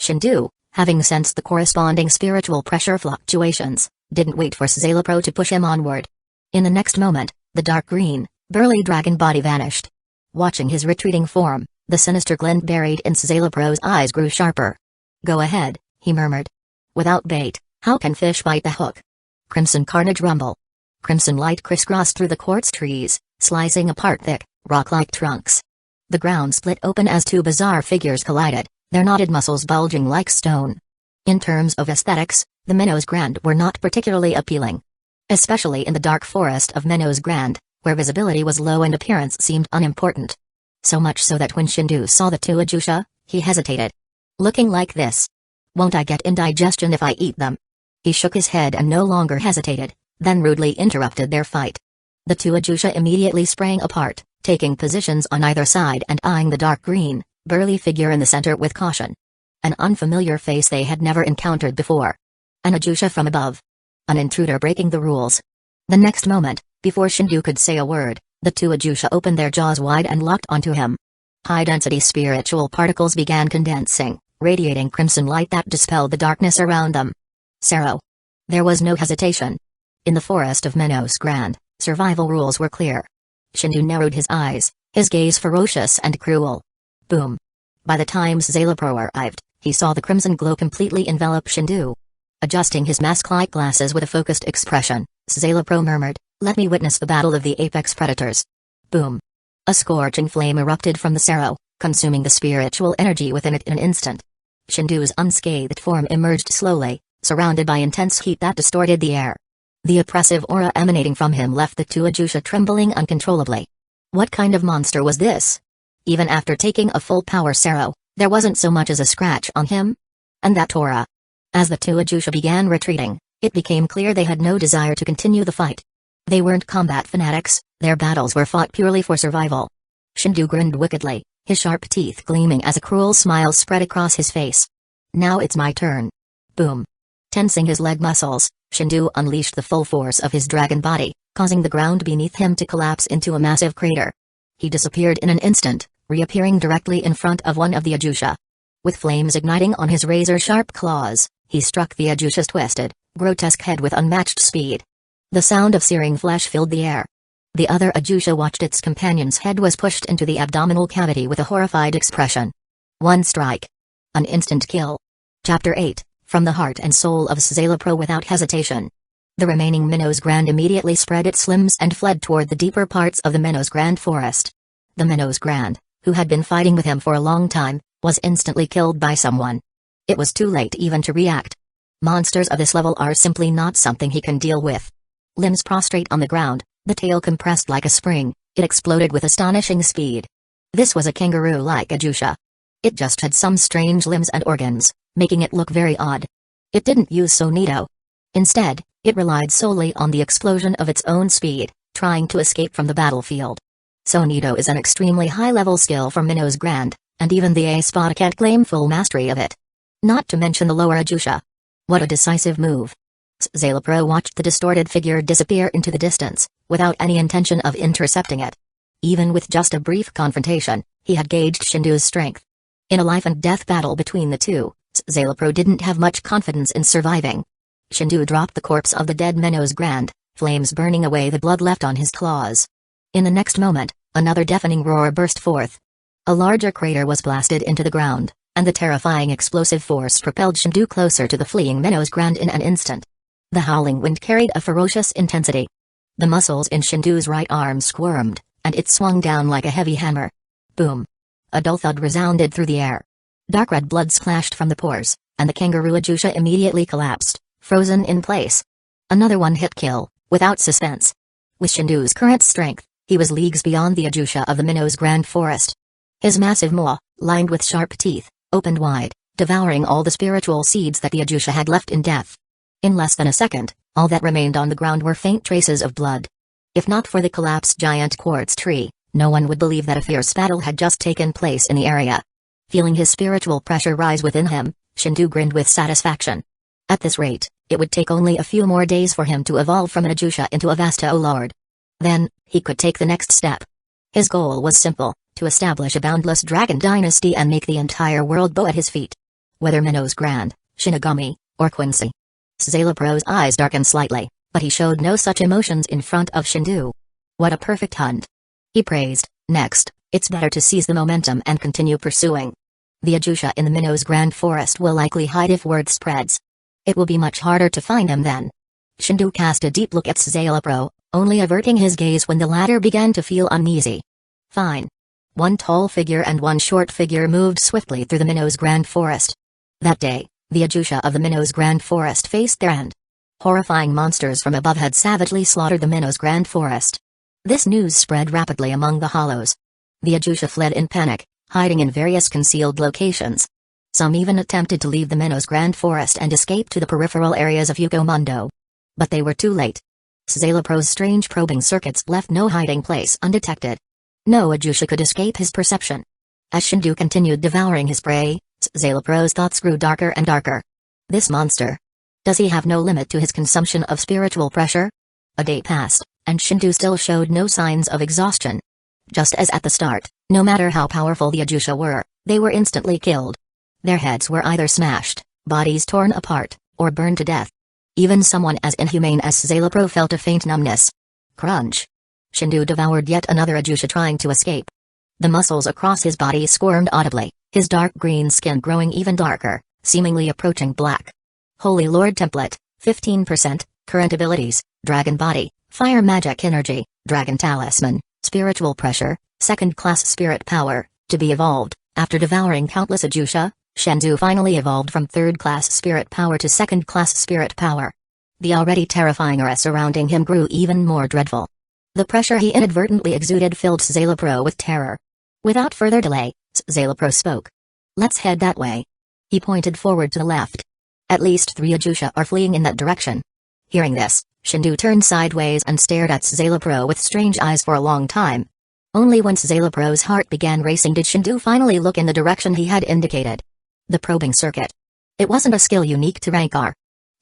Shendu, having sensed the corresponding spiritual pressure fluctuations, didn't wait for Szayelopro to push him onward. In the next moment, the dark green, burly dragon body vanished. Watching his retreating form, the sinister glint buried in Szayelepro's eyes grew sharper. Go ahead, he murmured. Without bait, how can fish bite the hook? Crimson carnage rumble. Crimson light crisscrossed through the quartz trees, slicing apart thick, rock-like trunks. The ground split open as two bizarre figures collided, their knotted muscles bulging like stone. In terms of aesthetics, the Minnows Grand were not particularly appealing. Especially in the dark forest of Minnows Grand, where visibility was low and appearance seemed unimportant. So much so that when Shendu saw the two Uchiha, he hesitated. Looking like this. Won't I get indigestion if I eat them? He shook his head and no longer hesitated, then rudely interrupted their fight. The two Uchiha immediately sprang apart, taking positions on either side and eyeing the dark green, burly figure in the center with caution. An unfamiliar face they had never encountered before. An Uchiha from above. An intruder breaking the rules. The next moment, before Shendu could say a word, the two Uchiha opened their jaws wide and locked onto him. High-density spiritual particles began condensing, radiating crimson light that dispelled the darkness around them. Sero. There was no hesitation. In the forest of Minnows Grand, survival rules were clear. Shendu narrowed his eyes, his gaze ferocious and cruel. Boom. By the time Szayelopro arrived, he saw the crimson glow completely envelop Shendu. Adjusting his mask-like glasses with a focused expression, Szayelopro murmured, "Let me witness the battle of the apex predators." Boom. A scorching flame erupted from the Sero, consuming the spiritual energy within it in an instant. Shendu's unscathed form emerged slowly, surrounded by intense heat that distorted the air. The oppressive aura emanating from him left the two Uchiha trembling uncontrollably. What kind of monster was this? Even after taking a full-power Sero, there wasn't so much as a scratch on him. And that aura. As the two Uchiha began retreating, it became clear they had no desire to continue the fight. They weren't combat fanatics, their battles were fought purely for survival. Shendu grinned wickedly, his sharp teeth gleaming as a cruel smile spread across his face. Now it's my turn. Boom. Tensing his leg muscles, Shendu unleashed the full force of his dragon body, causing the ground beneath him to collapse into a massive crater. He disappeared in an instant, reappearing directly in front of one of the Uchiha. With flames igniting on his razor-sharp claws, he struck the Uchiha's twisted, grotesque head with unmatched speed. The sound of searing flesh filled the air. The other Uchiha watched its companion's head was pushed into the abdominal cavity with a horrified expression. One strike. An instant kill. Chapter 8, From the Heart and Soul of Szayelopro. Without hesitation, the remaining Minnows Grand immediately spread its limbs and fled toward the deeper parts of the Minnows Grand forest. The Minnows Grand, who had been fighting with him for a long time, was instantly killed by someone. It was too late even to react. Monsters of this level are simply not something he can deal with. Limbs prostrate on the ground, the tail compressed like a spring, it exploded with astonishing speed. This was a kangaroo-like Uchiha. It just had some strange limbs and organs, making it look very odd. It didn't use Sonito. Instead, it relied solely on the explosion of its own speed, trying to escape from the battlefield. Sonido is an extremely high-level skill from Minnows Grand, and even the A-Spot can't claim full mastery of it. Not to mention the lower Uchiha. What a decisive move. Szayelopro watched the distorted figure disappear into the distance, without any intention of intercepting it. Even with just a brief confrontation, he had gauged Shendu's strength. In a life-and-death battle between the two, Szayelopro didn't have much confidence in surviving. Shendu dropped the corpse of the dead Minnows Grand, flames burning away the blood left on his claws. In the next moment, another deafening roar burst forth. A larger crater was blasted into the ground, and the terrifying explosive force propelled Shendu closer to the fleeing Minnows Grand in an instant. The howling wind carried a ferocious intensity. The muscles in Shendu's right arm squirmed, and it swung down like a heavy hammer. Boom! A dull thud resounded through the air. Dark red blood splashed from the pores, and the kangaroo Uchiha immediately collapsed, frozen in place. Another one-hit kill, without suspense. With Shendu's current strength, he was leagues beyond the Uchiha of the Minnows Grand Forest. His massive maw, lined with sharp teeth, opened wide, devouring all the spiritual seeds that the Uchiha had left in death. In less than a second, all that remained on the ground were faint traces of blood. If not for the collapsed giant quartz tree, no one would believe that a fierce battle had just taken place in the area. Feeling his spiritual pressure rise within him, Shendu grinned with satisfaction. At this rate, it would take only a few more days for him to evolve from an Uchiha into a Vasto Lord. Then, he could take the next step. His goal was simple, to establish a boundless dragon dynasty and make the entire world bow at his feet. Whether Minnows Grand, Shinigami, or Quincy. Szayelepro's eyes darkened slightly, but he showed no such emotions in front of Shendu. What a perfect hunt. He praised. Next, it's better to seize the momentum and continue pursuing. The Uchiha in the Minnows Grand Forest will likely hide if word spreads. It will be much harder to find him then. Shendu cast a deep look at Szayelopro, only averting his gaze when the latter began to feel uneasy. Fine. One tall figure and one short figure moved swiftly through the Minnows Grand Forest. That day, the Uchiha of the Minnows Grand Forest faced their end. Horrifying monsters from above had savagely slaughtered the Minnows Grand Forest. This news spread rapidly among the hollows. The Uchiha fled in panic, hiding in various concealed locations. Some even attempted to leave the Minnows Grand Forest and escape to the peripheral areas of Hueco Mundo. But they were too late. Szayelepro's strange probing circuits left no hiding place undetected. No Uchiha could escape his perception. As Shendu continued devouring his prey, Szayelepro's thoughts grew darker and darker. This monster. Does he have no limit to his consumption of spiritual pressure? A day passed, and Shendu still showed no signs of exhaustion. Just as at the start, no matter how powerful the Uchiha were, they were instantly killed. Their heads were either smashed, bodies torn apart, or burned to death. Even someone as inhumane as Szayelopro felt a faint numbness. Crunch. Shendu devoured yet another Uchiha trying to escape. The muscles across his body squirmed audibly, his dark green skin growing even darker, seemingly approaching black. Holy Lord Template, 15%, current abilities, Dragon Body, Fire Magic Energy, Dragon Talisman, Spiritual Pressure, Second Class Spirit Power, to be evolved. After devouring countless Uchiha, Shendu finally evolved from Third Class Spirit Power to Second Class Spirit Power. The already terrifying aura surrounding him grew even more dreadful. The pressure he inadvertently exuded filled Szayelopro with terror. Without further delay, Szayelopro spoke. Let's head that way. He pointed forward to the left. At least 3 Uchiha are fleeing in that direction. Hearing this, Shendu turned sideways and stared at Szayelopro with strange eyes for a long time. Only when Szayelepro's heart began racing did Shendu finally look in the direction he had indicated. The probing circuit. It wasn't a skill unique to rank R.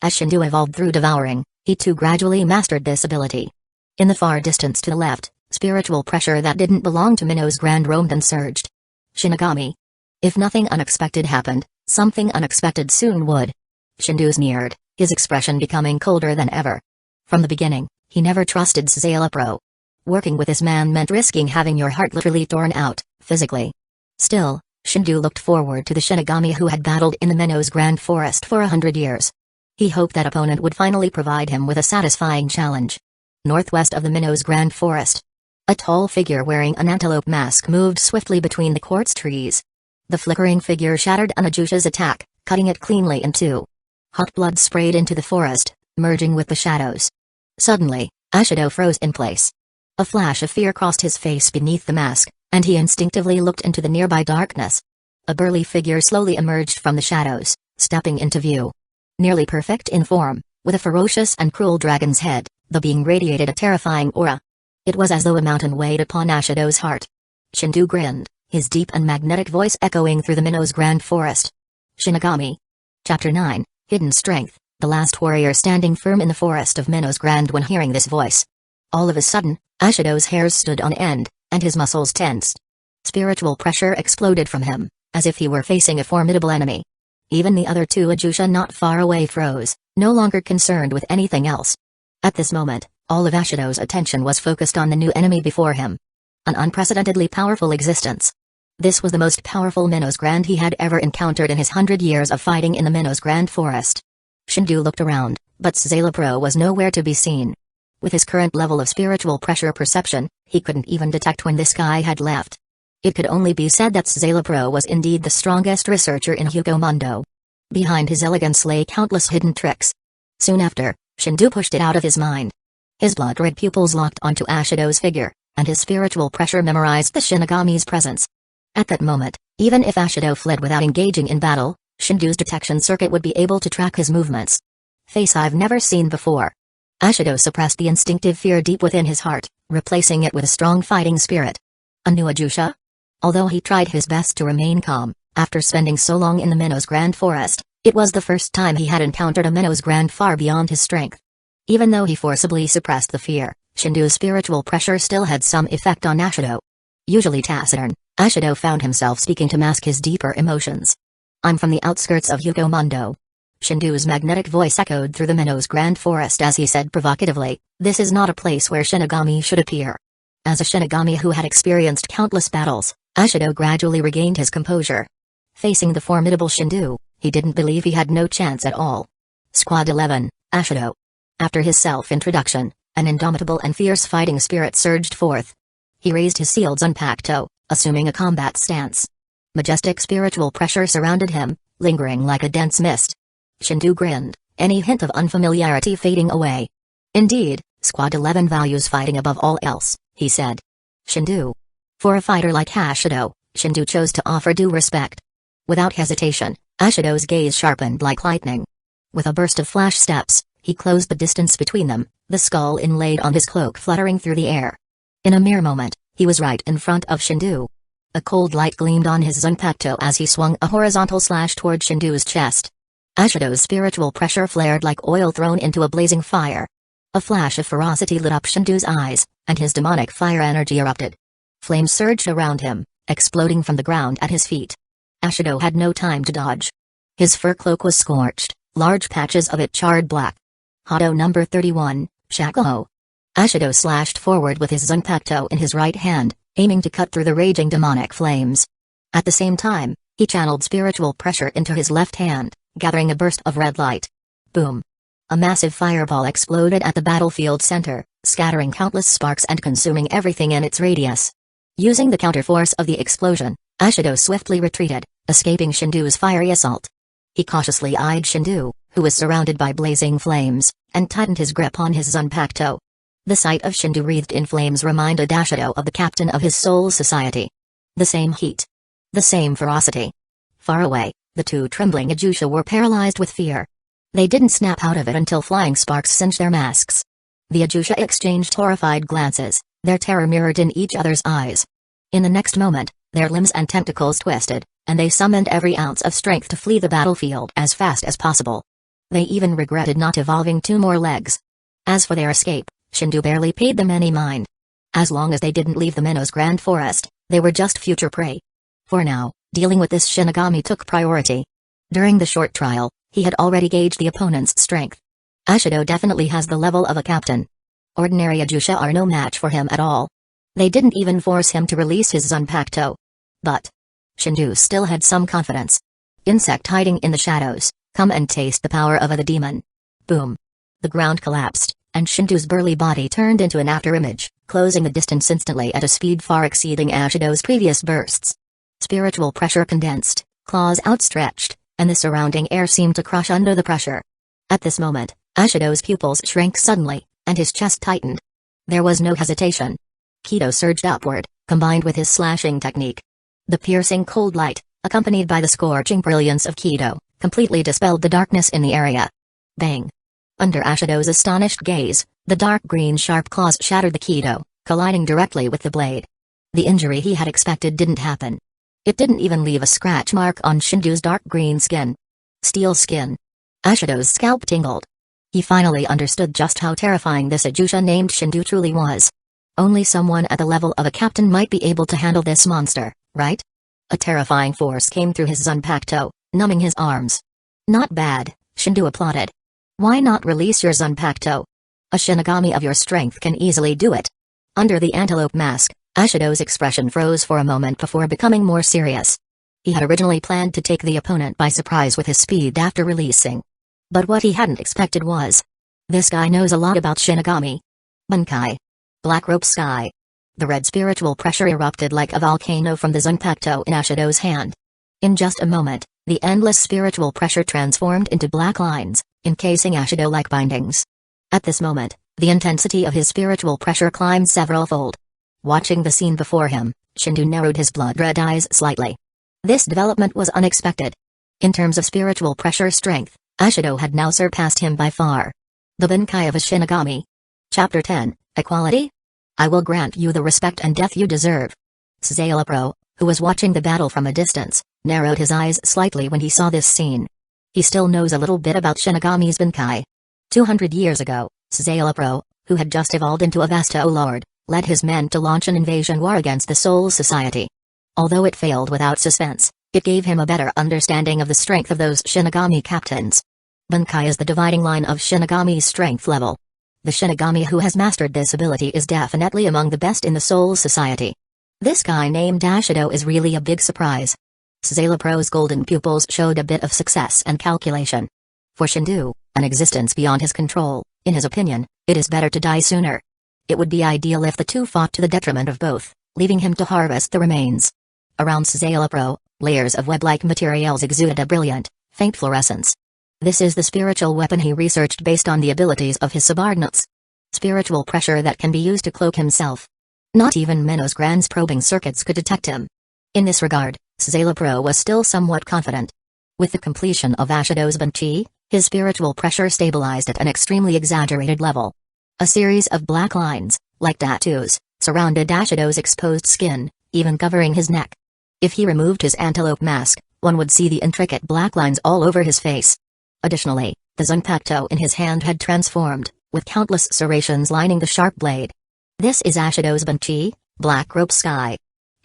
As Shendu evolved through devouring, he too gradually mastered this ability. In the far distance to the left, spiritual pressure that didn't belong to Minnows Grand roamed and surged. Shinigami. If nothing unexpected happened, something unexpected soon would. Shendu sneered, his expression becoming colder than ever. From the beginning, he never trusted Szayelopro. Working with this man meant risking having your heart literally torn out, physically. Still, Shendu looked forward to the Shinigami who had battled in the Minnows Grand Forest for 100 years. He hoped that opponent would finally provide him with a satisfying challenge. Northwest of the Minnows Grand Forest. A tall figure wearing an antelope mask moved swiftly between the quartz trees. The flickering figure shattered an Uchiha's attack, cutting it cleanly in two. Hot blood sprayed into the forest, merging with the shadows. Suddenly, Ashido froze in place. A flash of fear crossed his face beneath the mask, and he instinctively looked into the nearby darkness. A burly figure slowly emerged from the shadows, stepping into view. Nearly perfect in form, with a ferocious and cruel dragon's head, the being radiated a terrifying aura. It was as though a mountain weighed upon Ashido's heart. Shendu grinned, his deep and magnetic voice echoing through the Minnow's grand forest. Shinigami. Chapter 9, Hidden Strength, the last warrior standing firm in the forest of Minnow's Grand when hearing this voice. All of a sudden, Ashido's hairs stood on end, and his muscles tensed. Spiritual pressure exploded from him, as if he were facing a formidable enemy. Even the other two Uchiha not far away froze, no longer concerned with anything else. At this moment, all of Ashido's attention was focused on the new enemy before him. An unprecedentedly powerful existence. This was the most powerful Minnow's Grand he had ever encountered in his 100 years of fighting in the Minnow's Grand Forest. Shendu looked around, but Szayelapro was nowhere to be seen. With his current level of spiritual pressure perception, he couldn't even detect when this guy had left. It could only be said that Szayelapro was indeed the strongest researcher in Hueco Mundo. Behind his elegance lay countless hidden tricks. Soon after, Shendu pushed it out of his mind. His blood-red pupils locked onto Ashido's figure, and his spiritual pressure memorized the Shinigami's presence. At that moment, even if Ashido fled without engaging in battle, Shendu's detection circuit would be able to track his movements. Face I've never seen before. Ashido suppressed the instinctive fear deep within his heart, replacing it with a strong fighting spirit. A new Uchiha? Although he tried his best to remain calm, after spending so long in the Minnow's Grand Forest, it was the first time he had encountered a Minnow's Grand far beyond his strength. Even though he forcibly suppressed the fear, Shendu's spiritual pressure still had some effect on Ashido. Usually taciturn, Ashido found himself speaking to mask his deeper emotions. I'm from the outskirts of Hueco Mundo. Shendu's magnetic voice echoed through the Minnow's Grand Forest as he said provocatively, this is not a place where Shinigami should appear. As a Shinigami who had experienced countless battles, Ashido gradually regained his composure. Facing the formidable Shendu, he didn't believe he had no chance at all. Squad 11, Ashido. After his self-introduction, an indomitable and fierce fighting spirit surged forth. He raised his sealed Zanpakuto, assuming a combat stance. Majestic spiritual pressure surrounded him, lingering like a dense mist. Shendu grinned, any hint of unfamiliarity fading away. Indeed, Squad 11 values fighting above all else, he said. Shendu. For a fighter like Ashido, Shendu chose to offer due respect. Without hesitation, Ashido's gaze sharpened like lightning. With a burst of flash steps, he closed the distance between them, the skull inlaid on his cloak fluttering through the air. In a mere moment, he was right in front of Shendu. A cold light gleamed on his Zanpakuto as he swung a horizontal slash toward Shendu's chest. Ashido's spiritual pressure flared like oil thrown into a blazing fire. A flash of ferocity lit up Shendu's eyes, and his demonic fire energy erupted. Flames surged around him, exploding from the ground at his feet. Ashido had no time to dodge. His fur cloak was scorched, large patches of it charred black. Hado number 31, Shakuho. Ashido slashed forward with his Zanpakuto in his right hand, aiming to cut through the raging demonic flames. At the same time, he channeled spiritual pressure into his left hand, gathering a burst of red light. Boom! A massive fireball exploded at the battlefield center, scattering countless sparks and consuming everything in its radius. Using the counterforce of the explosion, Ashido swiftly retreated, escaping Shendu's fiery assault. He cautiously eyed Shendu, who was surrounded by blazing flames, and tightened his grip on his Zanpakuto. The sight of Shendu wreathed in flames reminded Ashido of the captain of his soul society. The same heat. The same ferocity. Far away, the two trembling Uchiha were paralyzed with fear. They didn't snap out of it until flying sparks singed their masks. The Uchiha exchanged horrified glances, their terror mirrored in each other's eyes. In the next moment, their limbs and tentacles twisted, and they summoned every ounce of strength to flee the battlefield as fast as possible. They even regretted not evolving 2 more legs. As for their escape, Shendu barely paid them any mind. As long as they didn't leave the Minnow's Grand Forest, they were just future prey. For now, dealing with this Shinigami took priority. During the short trial, he had already gauged the opponent's strength. Ashido definitely has the level of a captain. Ordinary Uchiha are no match for him at all. They didn't even force him to release his Zanpakuto. But Shendu still had some confidence. Insect hiding in the shadows, come and taste the power of the demon. Boom. The ground collapsed, and Shendu's burly body turned into an afterimage, closing the distance instantly at a speed far exceeding Ashido's previous bursts. Spiritual pressure condensed, claws outstretched, and the surrounding air seemed to crush under the pressure. At this moment, Ashido's pupils shrank suddenly, and his chest tightened. There was no hesitation. Kido surged upward, combined with his slashing technique. The piercing cold light, accompanied by the scorching brilliance of Kido, completely dispelled the darkness in the area. Bang! Under Ashido's astonished gaze, the dark green sharp claws shattered the Kido, colliding directly with the blade. The injury he had expected didn't happen. It didn't even leave a scratch mark on Shendu's dark green skin. Steel skin. Ashido's scalp tingled. He finally understood just how terrifying this Uchiha named Shendu truly was. Only someone at the level of a captain might be able to handle this monster, right? A terrifying force came through his Zanpakuto, numbing his arms. Not bad, Shendu applauded. Why not release your Zanpakuto? A Shinigami of your strength can easily do it. Under the antelope mask, Ashido's expression froze for a moment before becoming more serious. He had originally planned to take the opponent by surprise with his speed after releasing. But what he hadn't expected was, this guy knows a lot about Shinigami. Bankai. Black rope sky. The red spiritual pressure erupted like a volcano from the Zanpakuto in Ashido's hand. In just a moment, the endless spiritual pressure transformed into black lines, encasing Ashido like bindings. At this moment, the intensity of his spiritual pressure climbed several-fold. Watching the scene before him, Shendu narrowed his blood-red eyes slightly. This development was unexpected. In terms of spiritual pressure strength, Ashido had now surpassed him by far. The Bankai of a Shinigami. Chapter 10, Equality? I will grant you the respect and death you deserve. Saga, who was watching the battle from a distance, narrowed his eyes slightly when he saw this scene. He still knows a little bit about Shinigami's Bankai. 200 years ago, Saga, who had just evolved into a Vasto Lord, led his men to launch an invasion war against the Soul Society. Although it failed without suspense, it gave him a better understanding of the strength of those Shinigami captains. Bankai is the dividing line of Shinigami's strength level. The Shinigami who has mastered this ability is definitely among the best in the Soul Society. This guy named Ashido is really a big surprise. Saza's golden pupils showed a bit of success and calculation. For Shendu, an existence beyond his control, in his opinion, it is better to die sooner. It would be ideal if the two fought to the detriment of both, leaving him to harvest the remains. Around Saga, layers of web-like materials exuded a brilliant, faint fluorescence. This is the spiritual weapon he researched based on the abilities of his subordinates. Spiritual pressure that can be used to cloak himself. Not even Minos Grand's probing circuits could detect him. In this regard, Saga was still somewhat confident. With the completion of Ashido's Bankai, his spiritual pressure stabilized at an extremely exaggerated level. A series of black lines, like tattoos, surrounded Ashido's exposed skin, even covering his neck. If he removed his antelope mask, one would see the intricate black lines all over his face. Additionally, the Zanpakuto in his hand had transformed, with countless serrations lining the sharp blade. This is Ashido's Bankai, Black Rope Sky.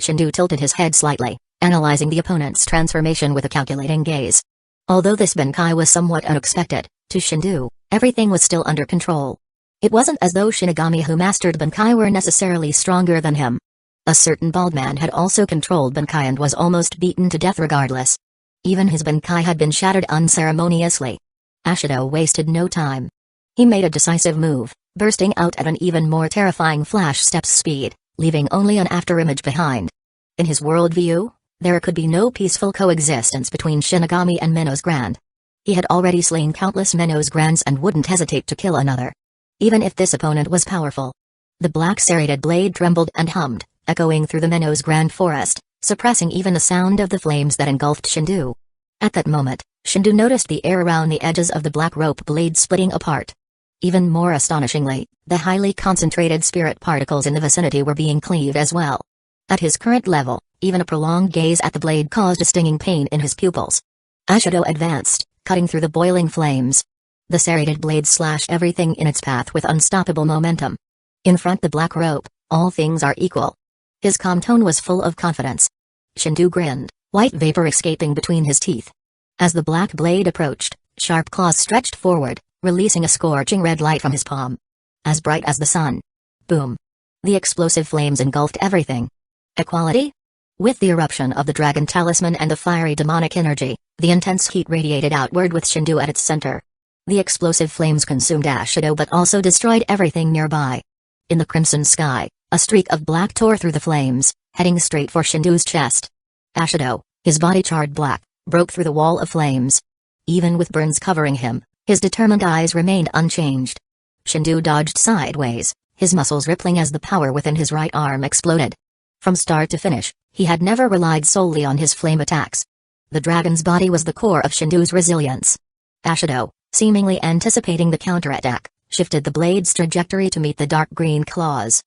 Shendu tilted his head slightly, analyzing the opponent's transformation with a calculating gaze. Although this Bankai was somewhat unexpected, to Shendu, everything was still under control. It wasn't as though Shinigami who mastered Bankai were necessarily stronger than him. A certain bald man had also controlled Bankai and was almost beaten to death regardless. Even his Bankai had been shattered unceremoniously. Ashido wasted no time. He made a decisive move, bursting out at an even more terrifying flash step speed, leaving only an afterimage behind. In his worldview, there could be no peaceful coexistence between Shinigami and Minos Grand. He had already slain countless Minos Grands and wouldn't hesitate to kill another. Even if this opponent was powerful. The black serrated blade trembled and hummed, echoing through the Minos Grand forest, suppressing even the sound of the flames that engulfed Shendu. At that moment, Shendu noticed the air around the edges of the black rope blade splitting apart. Even more astonishingly, the highly concentrated spirit particles in the vicinity were being cleaved as well. At his current level, even a prolonged gaze at the blade caused a stinging pain in his pupils. Ashido advanced, cutting through the boiling flames. The serrated blade slashed everything in its path with unstoppable momentum. In front the black rope, all things are equal. His calm tone was full of confidence. Shendu grinned, white vapor escaping between his teeth. As the black blade approached, sharp claws stretched forward, releasing a scorching red light from his palm. As bright as the sun. Boom. The explosive flames engulfed everything. Equality? With the eruption of the dragon talisman and the fiery demonic energy, the intense heat radiated outward with Shendu at its center. The explosive flames consumed Ashido but also destroyed everything nearby. In the crimson sky, a streak of black tore through the flames, heading straight for Shendu's chest. Ashido, his body charred black, broke through the wall of flames. Even with burns covering him, his determined eyes remained unchanged. Shendu dodged sideways, his muscles rippling as the power within his right arm exploded. From start to finish, he had never relied solely on his flame attacks. The dragon's body was the core of Shendu's resilience. Ashido, seemingly anticipating the counterattack, shifted the blade's trajectory to meet the dark green claws.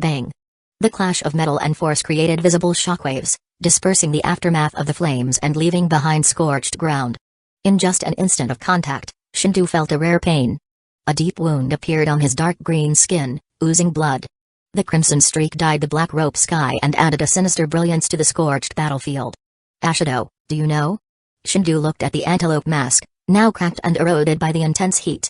Bang! The clash of metal and force created visible shockwaves, dispersing the aftermath of the flames and leaving behind scorched ground. In just an instant of contact, Shendu felt a rare pain. A deep wound appeared on his dark green skin, oozing blood. The crimson streak dyed the black rope sky and added a sinister brilliance to the scorched battlefield. Ashido, do you know? Shendu looked at the antelope mask, now cracked and eroded by the intense heat.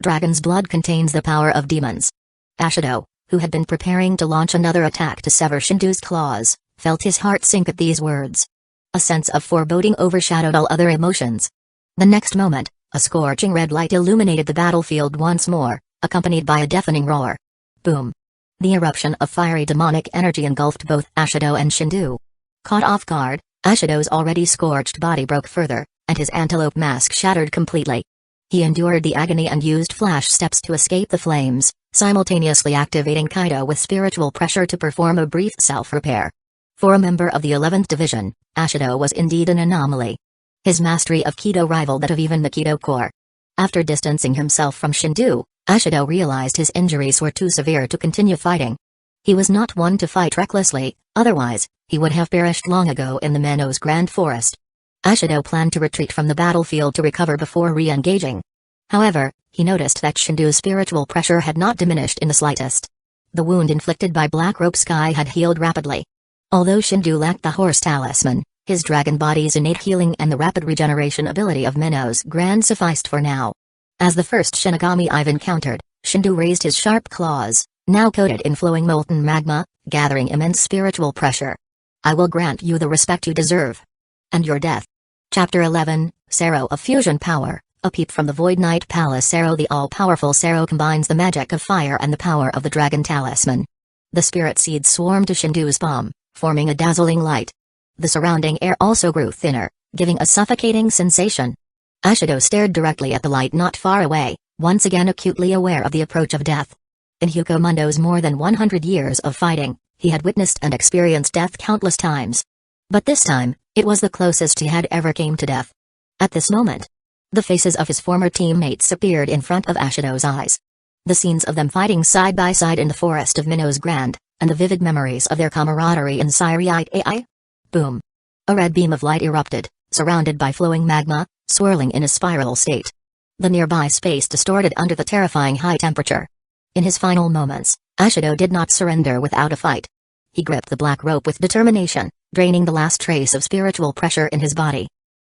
Dragon's blood contains the power of demons. Ashido, who had been preparing to launch another attack to sever Shendu's claws, felt his heart sink at these words. A sense of foreboding overshadowed all other emotions. The next moment, a scorching red light illuminated the battlefield once more, accompanied by a deafening roar. Boom! The eruption of fiery demonic energy engulfed both Ashido and Shendu. Caught off guard, Ashido's already scorched body broke further, and his antelope mask shattered completely. He endured the agony and used flash steps to escape the flames, simultaneously activating Kaido with spiritual pressure to perform a brief self-repair. For a member of the 11th Division, Ashido was indeed an anomaly. His mastery of Kido rivaled that of even the Kido Corps. After distancing himself from Shendu, Ashido realized his injuries were too severe to continue fighting. He was not one to fight recklessly, otherwise, he would have perished long ago in the Menos Grand Forest. Ashido planned to retreat from the battlefield to recover before re-engaging. However, he noticed that Shendu's spiritual pressure had not diminished in the slightest. The wound inflicted by Black Rope Sky had healed rapidly. Although Shendu lacked the horse talisman, his dragon body's innate healing and the rapid regeneration ability of Menos Grand sufficed for now. As the first Shinigami I've encountered, Shendu raised his sharp claws, now coated in flowing molten magma, gathering immense spiritual pressure. I will grant you the respect you deserve. And your death. Chapter 11, Sero of Fusion Power. A peep from the Void Knight Palace. Sero, the all-powerful Sero, combines the magic of fire and the power of the dragon talisman. The spirit seeds swarmed to Shendu's palm, forming a dazzling light. The surrounding air also grew thinner, giving a suffocating sensation. Ashido stared directly at the light not far away, once again acutely aware of the approach of death. In Hueco Mundo's more than 100 years of fighting, he had witnessed and experienced death countless times. But this time, it was the closest he had ever came to death. At this moment, the faces of his former teammates appeared in front of Ashido's eyes. The scenes of them fighting side by side in the forest of Menos Grand, and the vivid memories of their camaraderie in Syriite AI. Boom! A red beam of light erupted, surrounded by flowing magma, swirling in a spiral state. The nearby space distorted under the terrifying high temperature. In his final moments, Ashido did not surrender without a fight. He gripped the black rope with determination, draining the last trace of spiritual pressure in his body.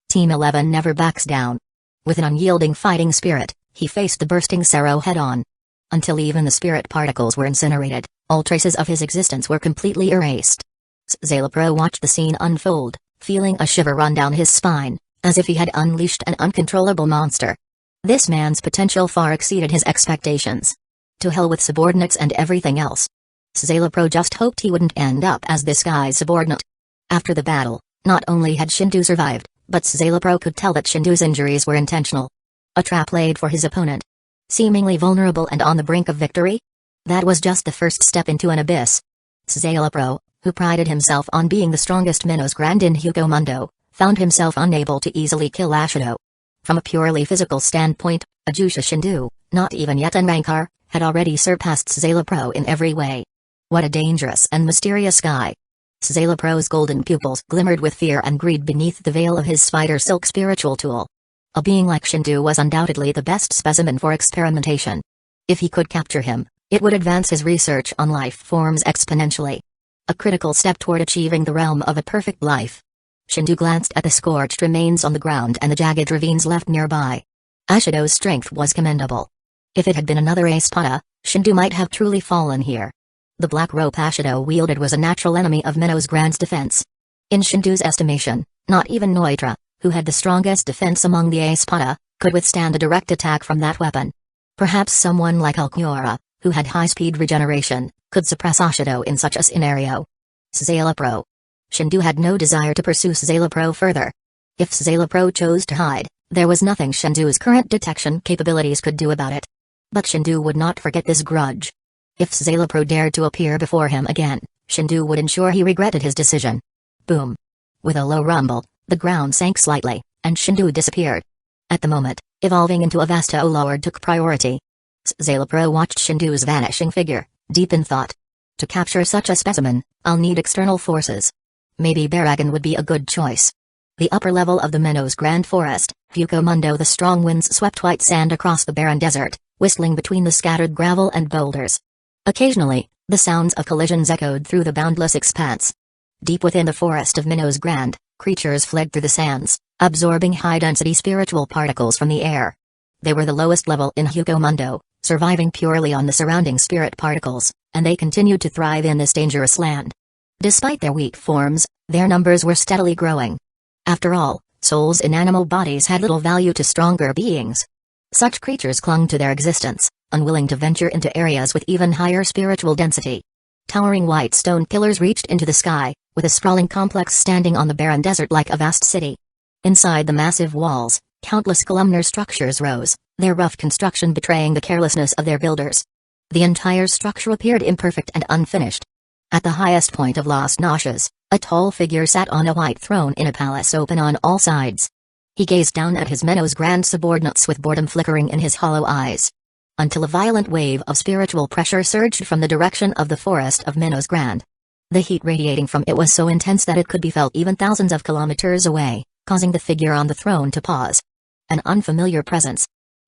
Team 11 never backs down. With an unyielding fighting spirit, he faced the bursting Sero head-on. Until even the spirit particles were incinerated, all traces of his existence were completely erased. Szayelopro watched the scene unfold, feeling a shiver run down his spine, as if he had unleashed an uncontrollable monster. This man's potential far exceeded his expectations. To hell with subordinates and everything else. Szayelopro just hoped he wouldn't end up as this guy's subordinate. After the battle, not only had Shendu survived, but Szayelopro could tell that Shendu's injuries were intentional. A trap laid for his opponent. Seemingly vulnerable and on the brink of victory? That was just the first step into an abyss. Szayelopro, who prided himself on being the strongest Menos Grand in Hueco Mundo, found himself unable to easily kill Ashido. From a purely physical standpoint, Ajusha Shendu, not even yet an Rancor, had already surpassed Szayelopro in every way. What a dangerous and mysterious guy. Szayelepro's golden pupils glimmered with fear and greed beneath the veil of his spider silk spiritual tool. A being like Shendu was undoubtedly the best specimen for experimentation. If he could capture him, it would advance his research on life forms exponentially. A critical step toward achieving the realm of a perfect life. Shendu glanced at the scorched remains on the ground and the jagged ravines left nearby. Ashido's strength was commendable. If it had been another Espada, Shendu might have truly fallen here. The black rope Ashido wielded was a natural enemy of Menos Grand's defense. In Shendu's estimation, not even Noitra, who had the strongest defense among the Espada, could withstand a direct attack from that weapon. Perhaps someone like Ulquiorra, who had high-speed regeneration, could suppress Ashido in such a scenario. Szayelopro. Shendu had no desire to pursue Szayelopro further. If Szayelopro chose to hide, there was nothing Shendu's current detection capabilities could do about it. But Shendu would not forget this grudge. If Szayelopro dared to appear before him again, Shendu would ensure he regretted his decision. Boom. With a low rumble, the ground sank slightly, and Shendu disappeared. At the moment, evolving into a Vasto Lord took priority. Szayelopro watched Shendu's vanishing figure, deep in thought. To capture such a specimen, I'll need external forces. Maybe Baragon would be a good choice. The upper level of the Minnow's Grand Forest, Hueco Mundo. The strong winds swept white sand across the barren desert, whistling between the scattered gravel and boulders. Occasionally, the sounds of collisions echoed through the boundless expanse. Deep within the forest of Minnow's Grand, creatures fled through the sands, absorbing high-density spiritual particles from the air. They were the lowest level in Hueco Mundo, surviving purely on the surrounding spirit particles, and they continued to thrive in this dangerous land. Despite their weak forms, their numbers were steadily growing. After all, souls in animal bodies had little value to stronger beings. Such creatures clung to their existence, unwilling to venture into areas with even higher spiritual density. Towering white stone pillars reached into the sky, with a sprawling complex standing on the barren desert like a vast city. Inside the massive walls, countless columnar structures rose, their rough construction betraying the carelessness of their builders. The entire structure appeared imperfect and unfinished. At the highest point of Las Noches, a tall figure sat on a white throne in a palace open on all sides. He gazed down at his Minnow's Grand subordinates with boredom flickering in his hollow eyes. Until a violent wave of spiritual pressure surged from the direction of the forest of Minnow's Grand. The heat radiating from it was so intense that it could be felt even thousands of kilometers away, causing the figure on the throne to pause. An unfamiliar presence.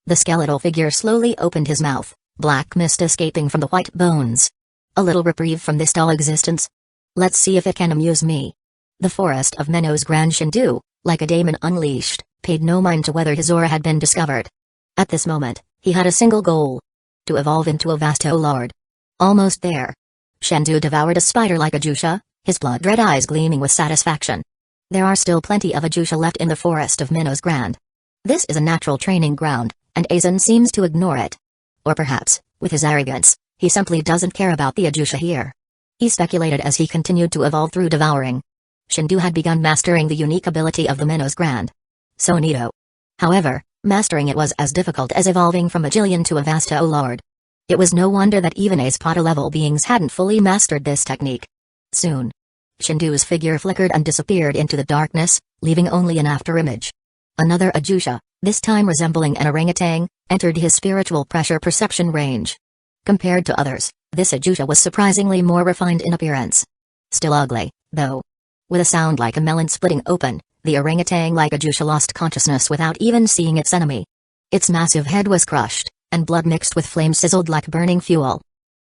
The skeletal figure slowly opened his mouth, black mist escaping from the white bones. A little reprieve from this dull existence? Let's see if it can amuse me. The forest of Minnow's Grand Shendu, like a daemon unleashed, paid no mind to whether his aura had been discovered. At this moment, he had a single goal. To evolve into a vast lord. Almost there. Shendu devoured a spider like Uchiha, his blood-red eyes gleaming with satisfaction. There are still plenty of Uchiha left in the forest of Minnow's Grand. This is a natural training ground, and Aizen seems to ignore it. Or perhaps, with his arrogance, he simply doesn't care about the Uchiha here. He speculated as he continued to evolve through devouring. Shendu had begun mastering the unique ability of the Minnow's Grand. So neato. However, mastering it was as difficult as evolving from a Jillian to a Vasto Lord. It was no wonder that even Espada-level beings hadn't fully mastered this technique. Soon, Shendu's figure flickered and disappeared into the darkness, leaving only an afterimage. Another Uchiha, this time resembling an orangutan, entered his spiritual pressure perception range. Compared to others, this Uchiha was surprisingly more refined in appearance. Still ugly, though. With a sound like a melon splitting open, the orangutan-like Uchiha lost consciousness without even seeing its enemy. Its massive head was crushed, and blood mixed with flame sizzled like burning fuel.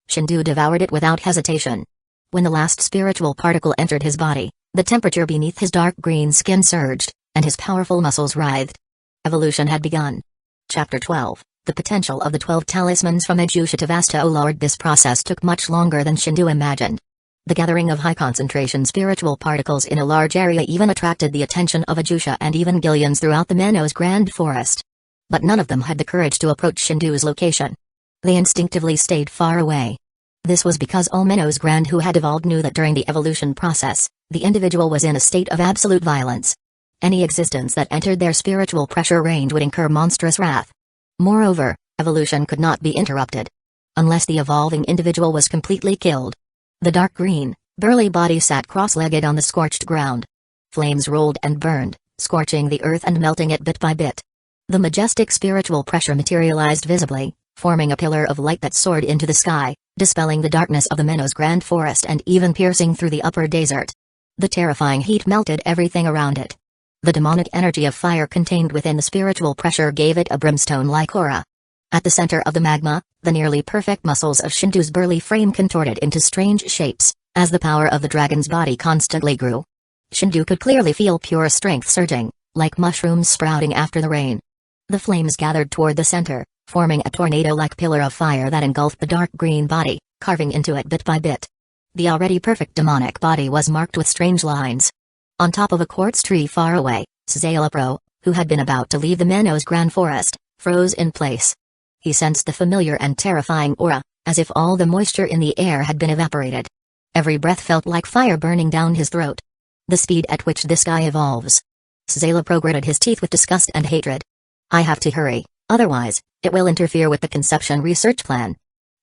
Shendu devoured it without hesitation. When the last spiritual particle entered his body, the temperature beneath his dark green skin surged, and his powerful muscles writhed. Evolution had begun. Chapter 12, The Potential of the 12 Talismans from Uchiha to Vasto Lord. This process took much longer than Shendu imagined. The gathering of high-concentration spiritual particles in a large area even attracted the attention of Uchiha and even Gillians throughout the Minnow's Grand Forest. But none of them had the courage to approach Shendu's location. They instinctively stayed far away. This was because all Minnow's Grand who had evolved knew that during the evolution process, the individual was in a state of absolute violence. Any existence that entered their spiritual pressure range would incur monstrous wrath. Moreover, evolution could not be interrupted. Unless the evolving individual was completely killed. The dark green, burly body sat cross-legged on the scorched ground. Flames rolled and burned, scorching the earth and melting it bit by bit. The majestic spiritual pressure materialized visibly, forming a pillar of light that soared into the sky, dispelling the darkness of the Minnow's Grand Forest and even piercing through the upper desert. The terrifying heat melted everything around it. The demonic energy of fire contained within the spiritual pressure gave it a brimstone-like aura. At the center of the magma, the nearly perfect muscles of Shendu's burly frame contorted into strange shapes, as the power of the dragon's body constantly grew. Shendu could clearly feel pure strength surging, like mushrooms sprouting after the rain. The flames gathered toward the center, forming a tornado-like pillar of fire that engulfed the dark green body, carving into it bit by bit. The already perfect demonic body was marked with strange lines. On top of a quartz tree far away, Szayelapro, who had been about to leave the Minnow's Grand Forest, froze in place. He sensed the familiar and terrifying aura, as if all the moisture in the air had been evaporated. Every breath felt like fire burning down his throat. The speed at which this guy evolves. Szayelapro gritted his teeth with disgust and hatred. I have to hurry, otherwise, it will interfere with the conception research plan.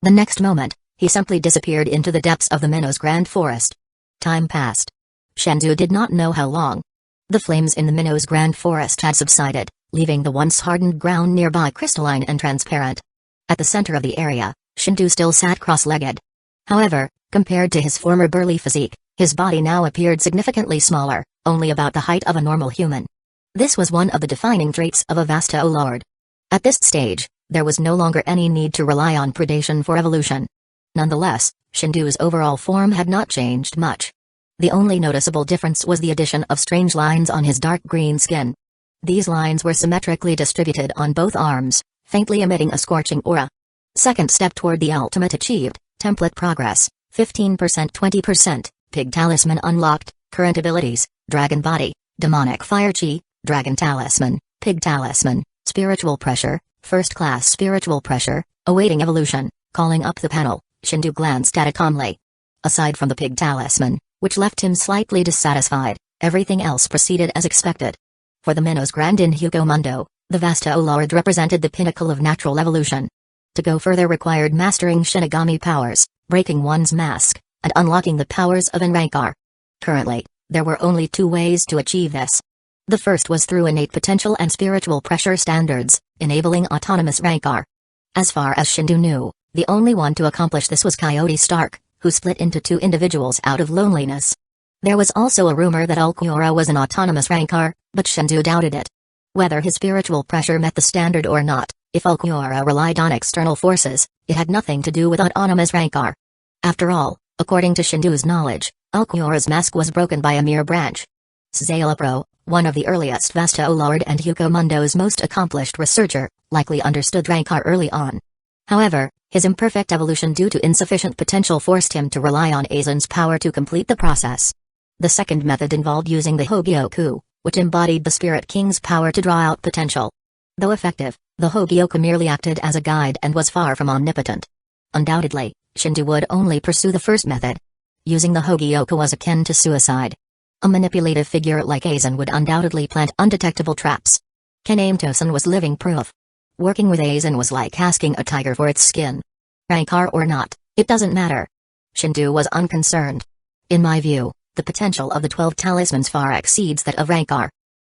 The next moment, he simply disappeared into the depths of the Minnow's Grand Forest. Time passed. Shendu did not know how long. The flames in the Minnow's Grand Forest had subsided, leaving the once hardened ground nearby crystalline and transparent. At the center of the area, Shendu still sat cross-legged. However, Compared to his former burly physique, his body now appeared significantly smaller, only about the height of a normal human. This was one of the defining traits of a Vasto Lord. At this stage, there was no longer any need to rely on predation for evolution. Nonetheless, Shendu's overall form had not changed much. The only noticeable difference was the addition of strange lines on his dark green skin. These lines were symmetrically distributed on both arms, faintly emitting a scorching aura. Second step toward the ultimate achieved, template progress, 15% 20%, Pig Talisman unlocked, current abilities, Dragon Body, Demonic Fire Chi, Dragon Talisman, Pig Talisman, Spiritual Pressure, First Class Spiritual Pressure, awaiting evolution, calling up the panel. Shendu glanced at it calmly. Aside from the Pig Talisman, which left him slightly dissatisfied, everything else proceeded as expected. For the Minnows Grand in Hueco Mundo, the Vasto Lord represented the pinnacle of natural evolution. To go further required mastering Shinigami powers, breaking one's mask, and unlocking the powers of Enrankar. Currently, there were only two ways to achieve this. The first was through innate potential and spiritual pressure standards, enabling autonomous Rankar. As far as Shendu knew, the only one to accomplish this was Coyote Stark, who split into two individuals out of loneliness. There was also a rumor that Ulquiorra was an autonomous Rankar, but Shendu doubted it. Whether his spiritual pressure met the standard or not, if Ulquiorra relied on external forces, it had nothing to do with autonomous Rankar. After all, according to Shendu's knowledge, Ulquiorra's mask was broken by a mere branch. Szayelipro, one of the earliest Vasto Lord and Hueco Mundo's most accomplished researcher, likely understood Rankar early on. However, his imperfect evolution due to insufficient potential forced him to rely on Aizen's power to complete the process. The second method involved using the Hogyoku, which embodied the Spirit King's power to draw out potential. Though effective, the Hogyoku merely acted as a guide and was far from omnipotent. Undoubtedly, Shendu would only pursue the first method. Using the Hogyoku was akin to suicide. A manipulative figure like Aizen would undoubtedly plant undetectable traps. Kaname Tosen was living proof. Working with Aizen was like asking a tiger for its skin. Rankar or not, it doesn't matter. Shendu was unconcerned. In my view, the potential of the 12 talismans far exceeds that of Rankar.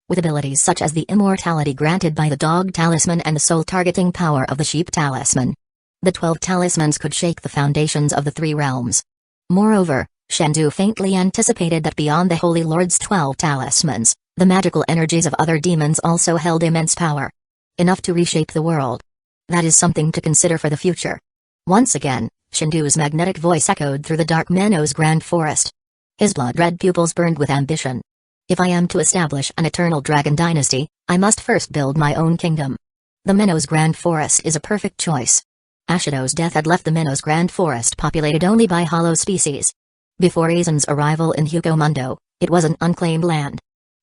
With abilities such as the immortality granted by the Dog Talisman and the soul-targeting power of the Sheep Talisman, the 12 talismans could shake the foundations of the three realms. Moreover, Shendu faintly anticipated that beyond the Holy Lord's 12 talismans, the magical energies of other demons also held immense power. Enough to reshape the world. That is something to consider for the future. Once again, Shendu's magnetic voice echoed through the dark Minnows Grand Forest. His blood-red pupils burned with ambition. If I am to establish an eternal dragon dynasty, I must first build my own kingdom. The Minnows Grand Forest is a perfect choice. Ashido's death had left the Minnows Grand Forest populated only by hollow species. Before Aizen's arrival in Hueco Mundo, it was an unclaimed land.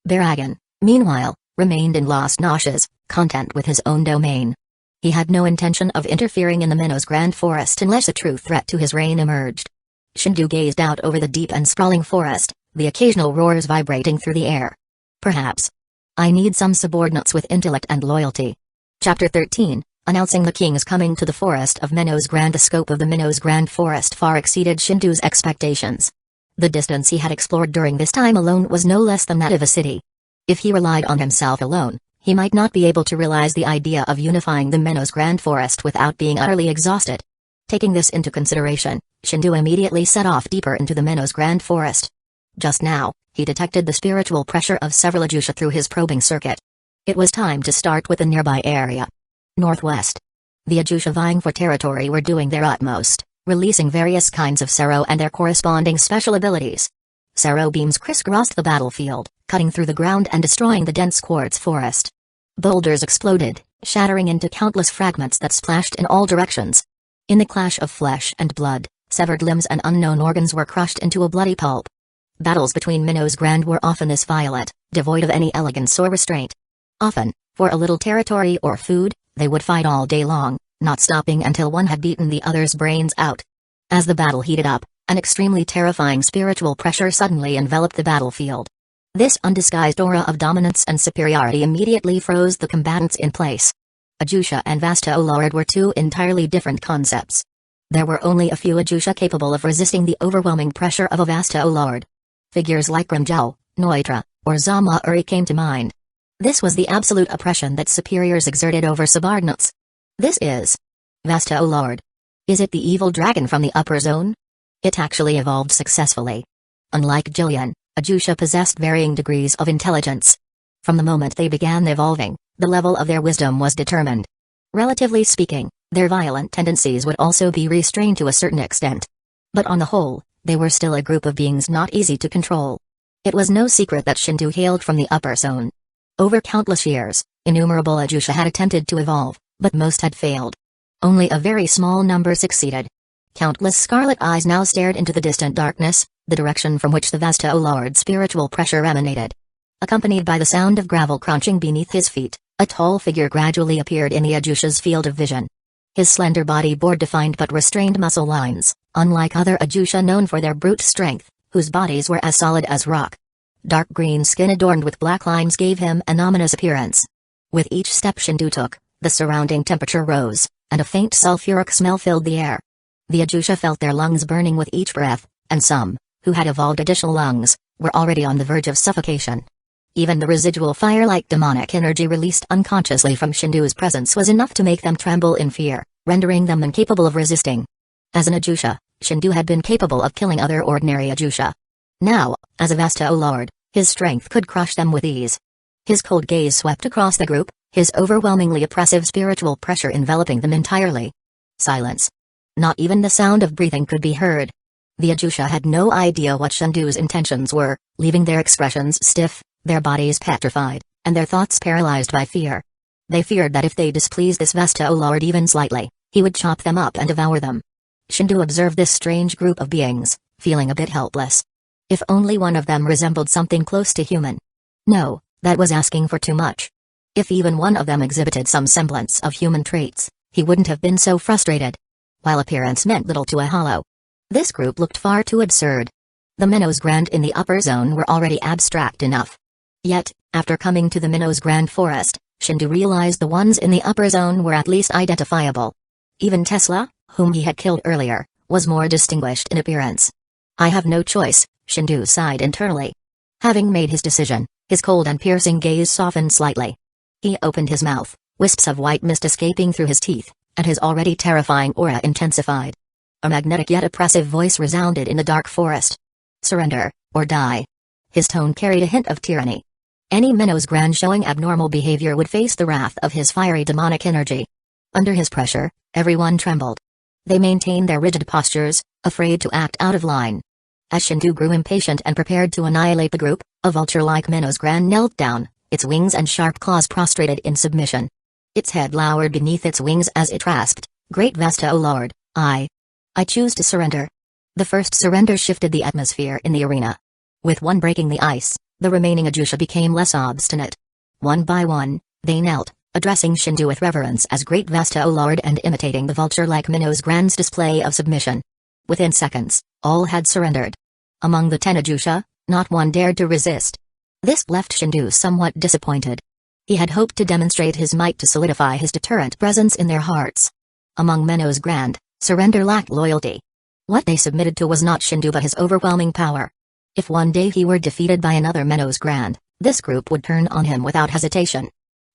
Baragon, meanwhile, remained in Lost Noshes, content with his own domain. He had no intention of interfering in the Minnows Grand Forest unless a true threat to his reign emerged. Shendu gazed out over the deep and sprawling forest, the occasional roars vibrating through the air. Perhaps. I need some subordinates with intellect and loyalty. Chapter 13, announcing the king's coming to the forest of Minnows Grand. The scope of the Minnows Grand Forest far exceeded Shendu's expectations. The distance he had explored during this time alone was no less than that of a city. If he relied on himself alone, he might not be able to realize the idea of unifying the Minnows Grand Forest without being utterly exhausted. Taking this into consideration, Shendu immediately set off deeper into the Minnows Grand Forest. Just now, he detected the spiritual pressure of several Uchiha through his probing circuit. It was time to start with the nearby area. Northwest. The Uchiha vying for territory were doing their utmost, releasing various kinds of Sero and their corresponding special abilities. Sero beams crisscrossed the battlefield, cutting through the ground and destroying the dense quartz forest. Boulders exploded, shattering into countless fragments that splashed in all directions. In the clash of flesh and blood, severed limbs and unknown organs were crushed into a bloody pulp. Battles between Minnows Grand were often this violent, devoid of any elegance or restraint. Often, for a little territory or food, they would fight all day long, not stopping until one had beaten the other's brains out. As the battle heated up, an extremely terrifying spiritual pressure suddenly enveloped the battlefield. This undisguised aura of dominance and superiority immediately froze the combatants in place. Uchiha and Vasto Lord were two entirely different concepts. There were only a few Uchiha capable of resisting the overwhelming pressure of a Vasto Lord. Figures like Grimjow, Noitra, or Zama Uri came to mind. This was the absolute oppression that superiors exerted over subordinates. This is Vasto Lord. Is it the evil dragon from the upper zone? It actually evolved successfully. Unlike Jillian, Ajusha possessed varying degrees of intelligence. From the moment they began evolving, the level of their wisdom was determined. Relatively speaking, their violent tendencies would also be restrained to a certain extent. But on the whole, they were still a group of beings not easy to control. It was no secret that Shendu hailed from the upper zone. Over countless years, innumerable Ajusha had attempted to evolve, but most had failed. Only a very small number succeeded. Countless scarlet eyes now stared into the distant darkness, the direction from which the Vesta Lord's spiritual pressure emanated. Accompanied by the sound of gravel crunching beneath his feet, a tall figure gradually appeared in the Ajusha's field of vision. His slender body bore defined but restrained muscle lines, unlike other Ajusha known for their brute strength, whose bodies were as solid as rock. Dark green skin adorned with black lines gave him an ominous appearance. With each step Shendu took, the surrounding temperature rose, and a faint sulfuric smell filled the air. The Ajusha felt their lungs burning with each breath, and some, who had evolved additional lungs, were already on the verge of suffocation. Even the residual fire-like demonic energy released unconsciously from Shendu's presence was enough to make them tremble in fear, rendering them incapable of resisting. As an Ajusha, Shendu had been capable of killing other ordinary Ajusha. Now, as a Vesta Lord, his strength could crush them with ease. His cold gaze swept across the group, his overwhelmingly oppressive spiritual pressure enveloping them entirely. Silence. Not even the sound of breathing could be heard. The Ajusha had no idea what Shendu's intentions were, leaving their expressions stiff, their bodies petrified, and their thoughts paralyzed by fear. They feared that if they displeased this Vesta Lord even slightly, he would chop them up and devour them. Shendu observed this strange group of beings, feeling a bit helpless. If only one of them resembled something close to human. No, that was asking for too much. If even one of them exhibited some semblance of human traits, he wouldn't have been so frustrated. While appearance meant little to a hollow. This group looked far too absurd. The minnows grand in the upper zone were already abstract enough. Yet, after coming to the Minnows Grand Forest, Shendu realized the ones in the upper zone were at least identifiable. Even Tesla, whom he had killed earlier, was more distinguished in appearance. I have no choice, Shendu sighed internally. Having made his decision, his cold and piercing gaze softened slightly. He opened his mouth, wisps of white mist escaping through his teeth, and his already terrifying aura intensified. A magnetic yet oppressive voice resounded in the dark forest. Surrender, or die. His tone carried a hint of tyranny. Any Minnows Grand showing abnormal behavior would face the wrath of his fiery demonic energy. Under his pressure, everyone trembled. They maintained their rigid postures, afraid to act out of line. As Shendu grew impatient and prepared to annihilate the group, a vulture-like Minnows Grand knelt down, its wings and sharp claws prostrated in submission. Its head lowered beneath its wings as it rasped, "Great Vesta, O Lord, I choose to surrender." The first surrender shifted the atmosphere in the arena. With one breaking the ice, the remaining Ajusha became less obstinate. One by one, they knelt, addressing Shendu with reverence as Great Vesta, O Lord, and imitating the vulture-like Minnows Grand's display of submission. Within seconds, all had surrendered. Among the 10 Ajusha, not one dared to resist. This left Shendu somewhat disappointed. He had hoped to demonstrate his might to solidify his deterrent presence in their hearts. Among Minnows Grand, surrender lacked loyalty. What they submitted to was not Shendu but his overwhelming power. If one day he were defeated by another Minnows Grand, this group would turn on him without hesitation.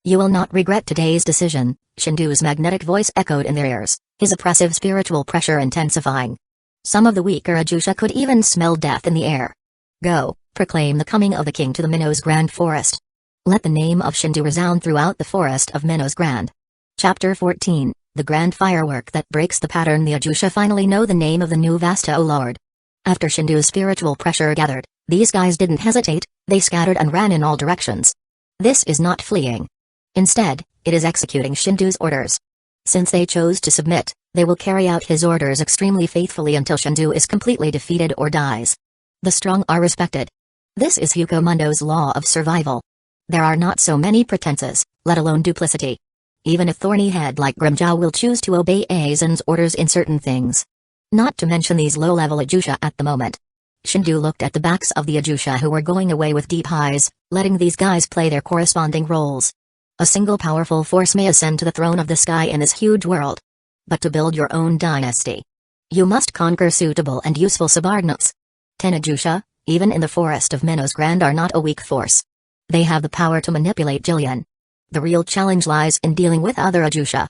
You will not regret today's decision, Shendu's magnetic voice echoed in their ears, his oppressive spiritual pressure intensifying. Some of the weaker Ajusha could even smell death in the air. Go, proclaim the coming of the king to the Minnows Grand Forest. Let the name of Shendu resound throughout the forest of Minnows Grand. Chapter 14, The Grand Firework That Breaks the Pattern. The Ajusha finally know the name of the new Vesta, O Lord. After Shendu's spiritual pressure gathered, these guys didn't hesitate, they scattered and ran in all directions. This is not fleeing. Instead, it is executing Shendu's orders. Since they chose to submit, they will carry out his orders extremely faithfully until Shendu is completely defeated or dies. The strong are respected. This is Hueco Mundo's law of survival. There are not so many pretenses, let alone duplicity. Even a thorny head like Grimjaw will choose to obey Aizen's orders in certain things. Not to mention these low-level Ajusha at the moment. Shendu looked at the backs of the Ajusha who were going away with deep highs, letting these guys play their corresponding roles. A single powerful force may ascend to the throne of the sky in this huge world. But to build your own dynasty, you must conquer suitable and useful subordinates. 10 Ajusha, even in the forest of Minnows Grand, are not a weak force. They have the power to manipulate Jillian. The real challenge lies in dealing with other Ajusha.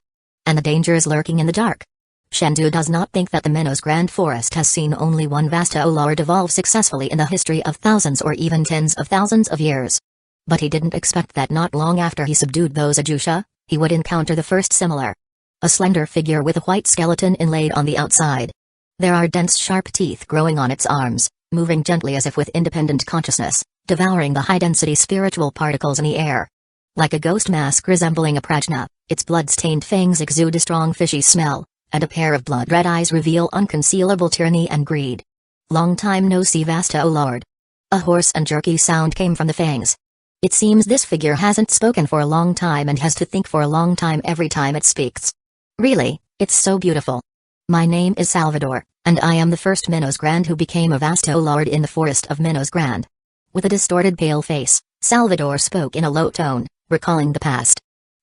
And the danger is lurking in the dark. Shendu does not think that the Minos Grand Forest has seen only one Vasta Lord evolve successfully in the history of thousands or even tens of thousands of years. But he didn't expect that not long after he subdued those Uchiha, he would encounter the first similar. A slender figure with a white skeleton inlaid on the outside. There are dense sharp teeth growing on its arms, moving gently as if with independent consciousness, devouring the high-density spiritual particles in the air. Like a ghost mask resembling a prajna, its blood-stained fangs exude a strong fishy smell, and a pair of blood-red eyes reveal unconcealable tyranny and greed. Long time no see, Vasta, O Lord. A hoarse and jerky sound came from the fangs. It seems this figure hasn't spoken for a long time and has to think for a long time every time it speaks. Really, it's so beautiful. My name is Salvador, and I am the first Minos Grand who became a Vasta Lord in the forest of Minos Grand. With a distorted pale face, Salvador spoke in a low tone, recalling the past.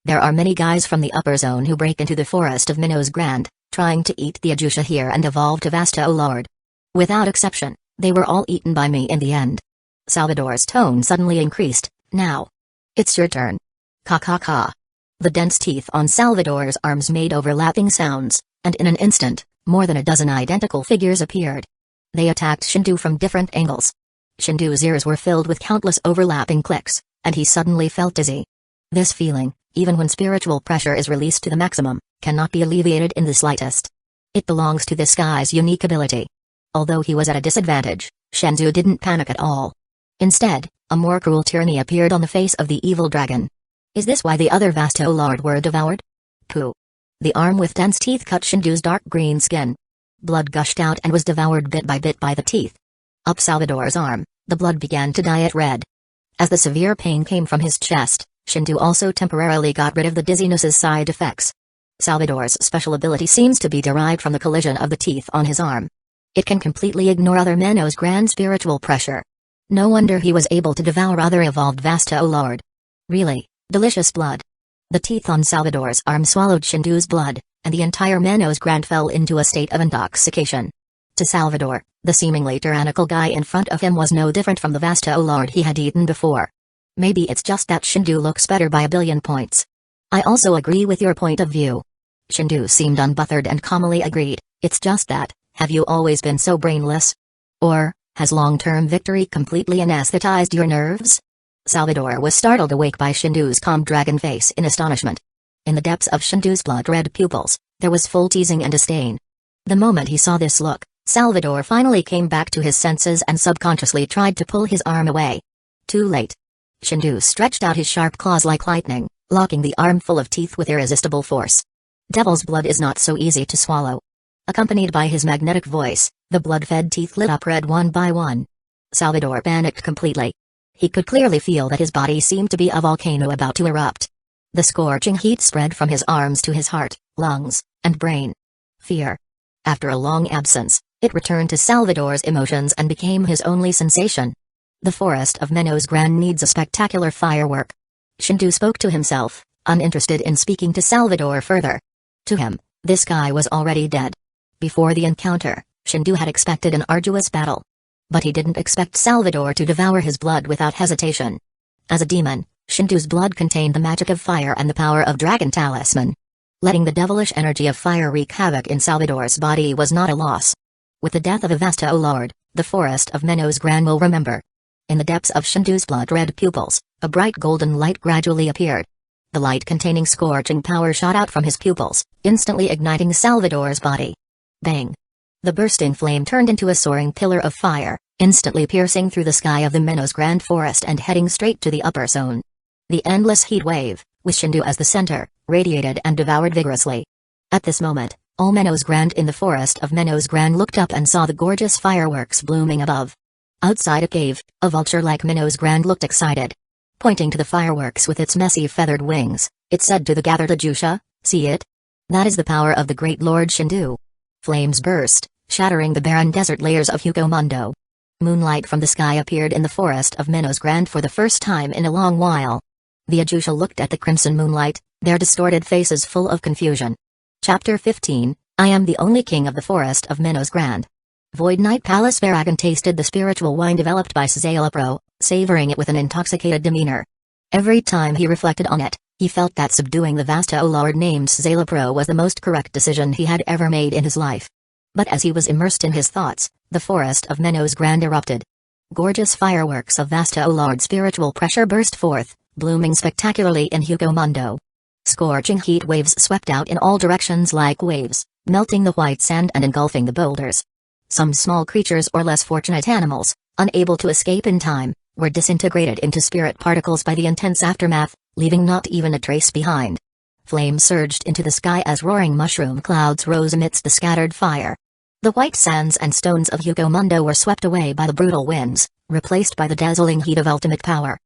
There are many guys from the upper zone who break into the forest of Minos Grand, trying to eat the Uchiha here and evolve to Vasta Lord. Without exception, they were all eaten by me in the end. Salvador's tone suddenly increased. Now. It's your turn. Ka. The dense teeth on Salvador's arms made overlapping sounds, and in an instant, more than a dozen identical figures appeared. They attacked Shendu from different angles. Shendu's ears were filled with countless overlapping clicks, and he suddenly felt dizzy. This feeling, even when spiritual pressure is released to the maximum, cannot be alleviated in the slightest. It belongs to this guy's unique ability. Although he was at a disadvantage, Shendu didn't panic at all. Instead, a more cruel tyranny appeared on the face of the evil dragon. Is this why the other Vasta Lord were devoured? Pooh. The arm with dense teeth cut Shendu's dark green skin. Blood gushed out and was devoured bit by the teeth. Up Salvador's arm, the blood began to dye it red. As the severe pain came from his chest, Shendu also temporarily got rid of the dizziness's side effects. Salvador's special ability seems to be derived from the collision of the teeth on his arm. It can completely ignore other Minos Grand spiritual pressure. No wonder he was able to devour other evolved Vasta Lord. Really, delicious blood. The teeth on Salvador's arm swallowed Shendu's blood, and the entire Minos Grand fell into a state of intoxication. To Salvador, the seemingly tyrannical guy in front of him was no different from the Vasta Lord he had eaten before. Maybe it's just that Shendu looks better by a billion points. I also agree with your point of view. Shendu seemed unbothered and calmly agreed, it's just that, have you always been so brainless? Or, has long-term victory completely anesthetized your nerves? Salvador was startled awake by Shendu's calm dragon face in astonishment. In the depths of Shendu's blood-red pupils, there was full teasing and disdain. The moment he saw this look, Salvador finally came back to his senses and subconsciously tried to pull his arm away. Too late. Shendu stretched out his sharp claws like lightning, locking the arm full of teeth with irresistible force. Devil's blood is not so easy to swallow. Accompanied by his magnetic voice, the blood-fed teeth lit up red one by one. Salvador panicked completely. He could clearly feel that his body seemed to be a volcano about to erupt. The scorching heat spread from his arms to his heart, lungs, and brain. Fear. After a long absence, it returned to Salvador's emotions and became his only sensation. The forest of Minos Grand needs a spectacular firework. Shendu spoke to himself, uninterested in speaking to Salvador further. To him, this guy was already dead. Before the encounter, Shendu had expected an arduous battle. But he didn't expect Salvador to devour his blood without hesitation. As a demon, Shendu's blood contained the magic of fire and the power of dragon talisman. Letting the devilish energy of fire wreak havoc in Salvador's body was not a loss. With the death of a Vasta Lord, the forest of Minos Grand will remember. In the depths of Shendu's blood-red pupils, a bright golden light gradually appeared. The light containing scorching power shot out from his pupils, instantly igniting Salvador's body. Bang! The bursting flame turned into a soaring pillar of fire, instantly piercing through the sky of the Minos Grand Forest and heading straight to the upper zone. The endless heat wave, with Shendu as the center, radiated and devoured vigorously. At this moment, all Minos Grand in the forest of Minos Grand looked up and saw the gorgeous fireworks blooming above. Outside a cave, a vulture like Minos Grand looked excited. Pointing to the fireworks with its messy feathered wings, it said to the gathered Uchiha, "See it? That is the power of the great Lord Shendu." Flames burst, shattering the barren desert layers of Hueco Mundo. Moonlight from the sky appeared in the forest of Minos Grand for the first time in a long while. The Uchiha looked at the crimson moonlight, their distorted faces full of confusion. Chapter 15, I am the only king of the forest of Minos Grand. Void Knight Palace Varagon tasted the spiritual wine developed by Pro, savoring it with an intoxicated demeanor. Every time he reflected on it, He felt that subduing the Vasto Lord named Szayelapro was the most correct decision he had ever made in his life. But as he was immersed in his thoughts, the forest of Menos Grand erupted. Gorgeous fireworks of Vasto Lord spiritual pressure burst forth, blooming spectacularly in Hueco Mundo. Scorching heat waves swept out in all directions like waves, melting the white sand and engulfing the boulders. Some small creatures or less fortunate animals, unable to escape in time, were disintegrated into spirit particles by the intense aftermath, leaving not even a trace behind. Flames surged into the sky as roaring mushroom clouds rose amidst the scattered fire. The white sands and stones of Hueco Mundo were swept away by the brutal winds, replaced by the dazzling heat of ultimate power.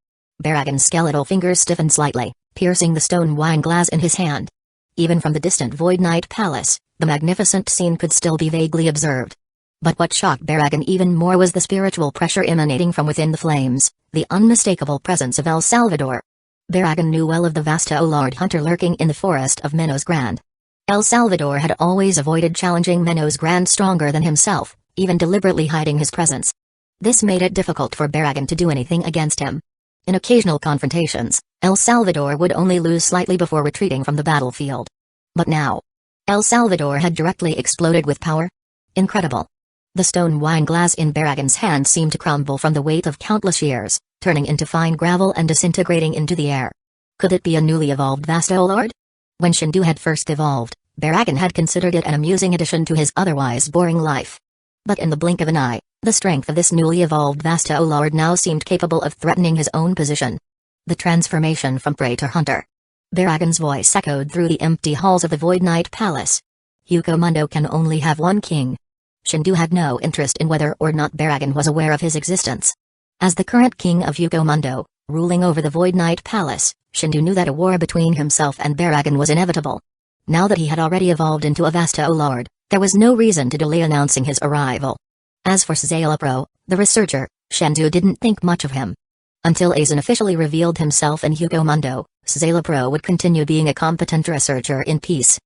Baragon's skeletal fingers stiffened slightly, piercing the stone wine glass in his hand. Even from the distant Void Knight Palace, the magnificent scene could still be vaguely observed. But what shocked Baragon even more was the spiritual pressure emanating from within the flames, the unmistakable presence of El Salvador. Baragon knew well of the Vasto Lord hunter lurking in the forest of Menos Grand. El Salvador had always avoided challenging Menos Grand stronger than himself, even deliberately hiding his presence. This made it difficult for Baragon to do anything against him. In occasional confrontations, El Salvador would only lose slightly before retreating from the battlefield. But now, El Salvador had directly exploded with power. Incredible. The stone wine glass in Baragon's hand seemed to crumble from the weight of countless years, turning into fine gravel and disintegrating into the air. Could it be a newly evolved Vasto Lord? When Shendu had first evolved, Baragon had considered it an amusing addition to his otherwise boring life. But in the blink of an eye, the strength of this newly evolved Vasto Lord now seemed capable of threatening his own position. The transformation from prey to hunter. Baragon's voice echoed through the empty halls of the Void Knight Palace. Hueco Mundo can only have one king. Shendu had no interest in whether or not Baragon was aware of his existence. As the current king of Hueco Mundo, ruling over the Void Knight Palace, Shendu knew that a war between himself and Baragon was inevitable. Now that he had already evolved into a Vasto Lord, there was no reason to delay announcing his arrival. As for Szayelapro, the researcher, Shendu didn't think much of him. Until Azan officially revealed himself in Hueco Mundo, Szayelapro would continue being a competent researcher in peace.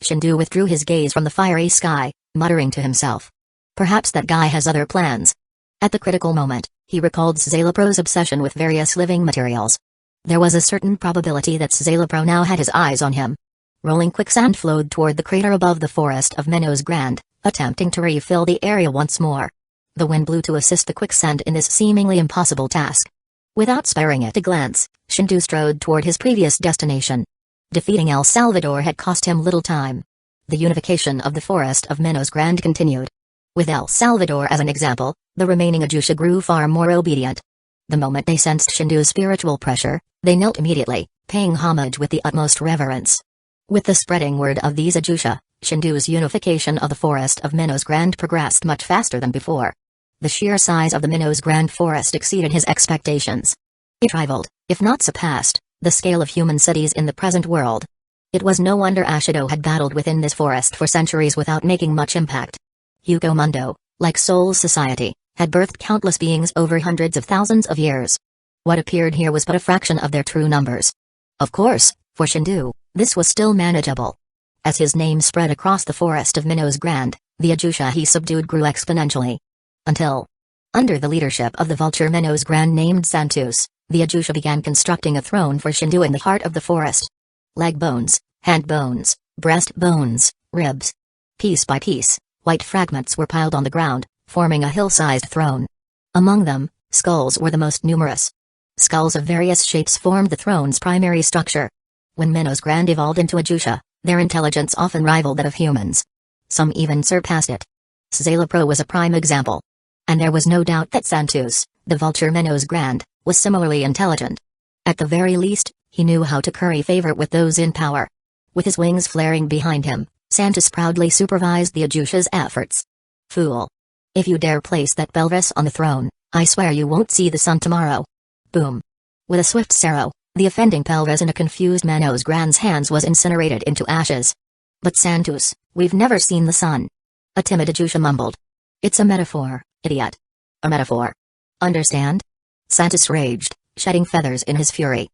Shendu withdrew his gaze from the fiery sky, muttering to himself. Perhaps that guy has other plans. At the critical moment, he recalled Szayelapro's obsession with various living materials. There was a certain probability that Szayelapro now had his eyes on him. Rolling quicksand flowed toward the crater above the forest of Menos Grand, attempting to refill the area once more. The wind blew to assist the quicksand in this seemingly impossible task. Without sparing it a glance, Shendu strode toward his previous destination. Defeating El Salvador had cost him little time. The unification of the forest of Menos Grand continued. With El Salvador as an example, the remaining Uchiha grew far more obedient. The moment they sensed Shendu's spiritual pressure, they knelt immediately, paying homage with the utmost reverence. With the spreading word of these Uchiha, Shendu's unification of the forest of Menos Grand progressed much faster than before. The sheer size of the Menos Grand forest exceeded his expectations. It rivaled, if not surpassed, the scale of human cities in the present world. It was no wonder Ashido had battled within this forest for centuries without making much impact. Hueco Mundo, like Soul's society, had birthed countless beings over hundreds of thousands of years. What appeared here was but a fraction of their true numbers. Of course, for Shendu, this was still manageable. As his name spread across the forest of Menos Grand, the Uchiha he subdued grew exponentially. Until, under the leadership of the vulture Menos Grand named Santus, the Uchiha began constructing a throne for Shendu in the heart of the forest. Leg bones, hand bones, breast bones, ribs. Piece by piece, white fragments were piled on the ground, forming a hill-sized throne. Among them, skulls were the most numerous. Skulls of various shapes formed the throne's primary structure. When Menos Grand evolved into Uchiha, their intelligence often rivaled that of humans. Some even surpassed it. Szayelapro was a prime example. And there was no doubt that Santus, the vulture Menos Grand, was similarly intelligent. At the very least, he knew how to curry favor with those in power. With his wings flaring behind him, Santus proudly supervised the Uchiha's efforts. Fool! If you dare place that pelvis on the throne, I swear you won't see the sun tomorrow. Boom! With a swift sarrow, the offending pelvis in a confused Menos Grand's hands was incinerated into ashes. But Santus, we've never seen the sun. A timid Uchiha mumbled. It's a metaphor, idiot. A metaphor. Understand? Santus raged, shedding feathers in his fury.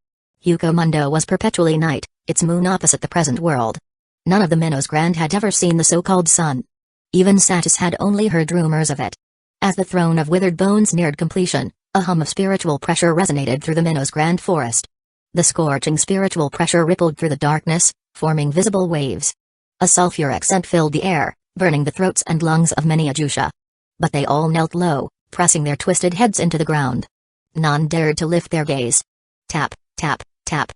Hueco Mundo was perpetually night, its moon opposite the present world. None of the Menos Grand had ever seen the so-called sun. Even Santus had only heard rumors of it. As the throne of withered bones neared completion, a hum of spiritual pressure resonated through the Menos Grand forest. The scorching spiritual pressure rippled through the darkness, forming visible waves. A sulfuric scent filled the air, burning the throats and lungs of many Uchiha. But they all knelt low, pressing their twisted heads into the ground. None dared to lift their gaze. Tap, tap, tap.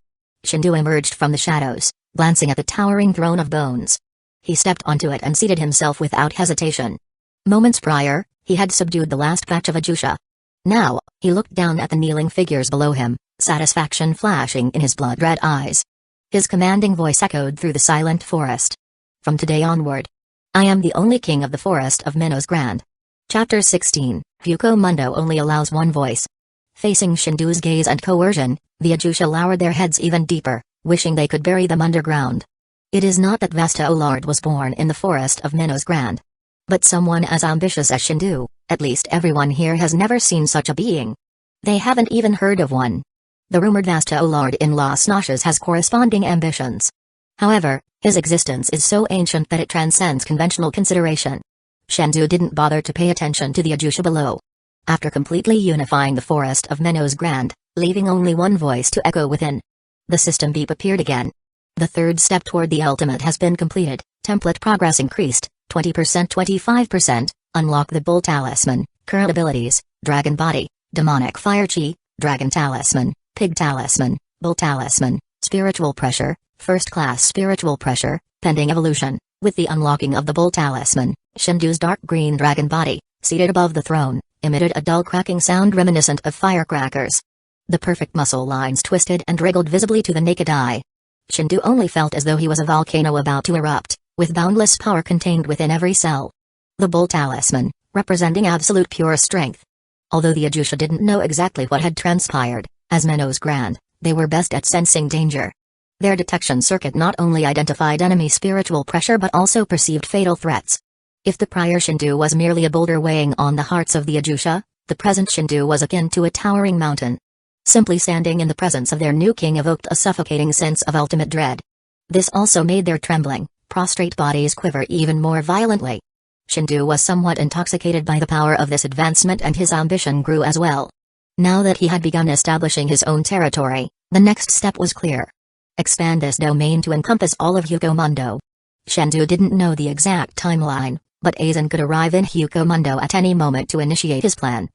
Shendu emerged from the shadows, glancing at the towering throne of bones. He stepped onto it and seated himself without hesitation. Moments prior, he had subdued the last batch of Uchiha. Now, he looked down at the kneeling figures below him, satisfaction flashing in his blood-red eyes. His commanding voice echoed through the silent forest. From today onward, I am the only king of the forest of Minnows Grand. Chapter 16, Hueco Mundo only allows one voice. Facing Shendu's gaze and coercion, the Uchiha lowered their heads even deeper, wishing they could bury them underground. It is not that Vasta Olard was born in the forest of Minnows Grand. But someone as ambitious as Shendu, at least everyone here has never seen such a being. They haven't even heard of one. The rumored Vasta Olard in Las Noches has corresponding ambitions. However, his existence is so ancient that it transcends conventional consideration. Shendu didn't bother to pay attention to the Uchiha below. After completely unifying the forest of Minnows Grand, leaving only one voice to echo within, the system beep appeared again. The third step toward the ultimate has been completed, template progress increased, 20% 25%, unlock the Bull Talisman, current abilities, Dragon Body, Demonic Fire Chi, Dragon Talisman, Pig Talisman, Bull Talisman, Spiritual Pressure, First Class Spiritual Pressure, pending evolution. With the unlocking of the Bull Talisman, Shendu's dark green dragon body, seated above the throne, emitted a dull cracking sound reminiscent of firecrackers. The perfect muscle lines twisted and wriggled visibly to the naked eye. Shendu only felt as though he was a volcano about to erupt, with boundless power contained within every cell. The Bull Talisman, representing absolute pure strength. Although the Uchiha didn't know exactly what had transpired, as Minnows Grand, they were best at sensing danger. Their detection circuit not only identified enemy spiritual pressure but also perceived fatal threats. If the prior Shendu was merely a boulder weighing on the hearts of the Uchiha, the present Shendu was akin to a towering mountain. Simply standing in the presence of their new king evoked a suffocating sense of ultimate dread. This also made their trembling, prostrate bodies quiver even more violently. Shendu was somewhat intoxicated by the power of this advancement and his ambition grew as well. Now that he had begun establishing his own territory, the next step was clear. Expand this domain to encompass all of Hueco Mundo. Shendu didn't know the exact timeline, but Aizen could arrive in Hueco Mundo at any moment to initiate his plan.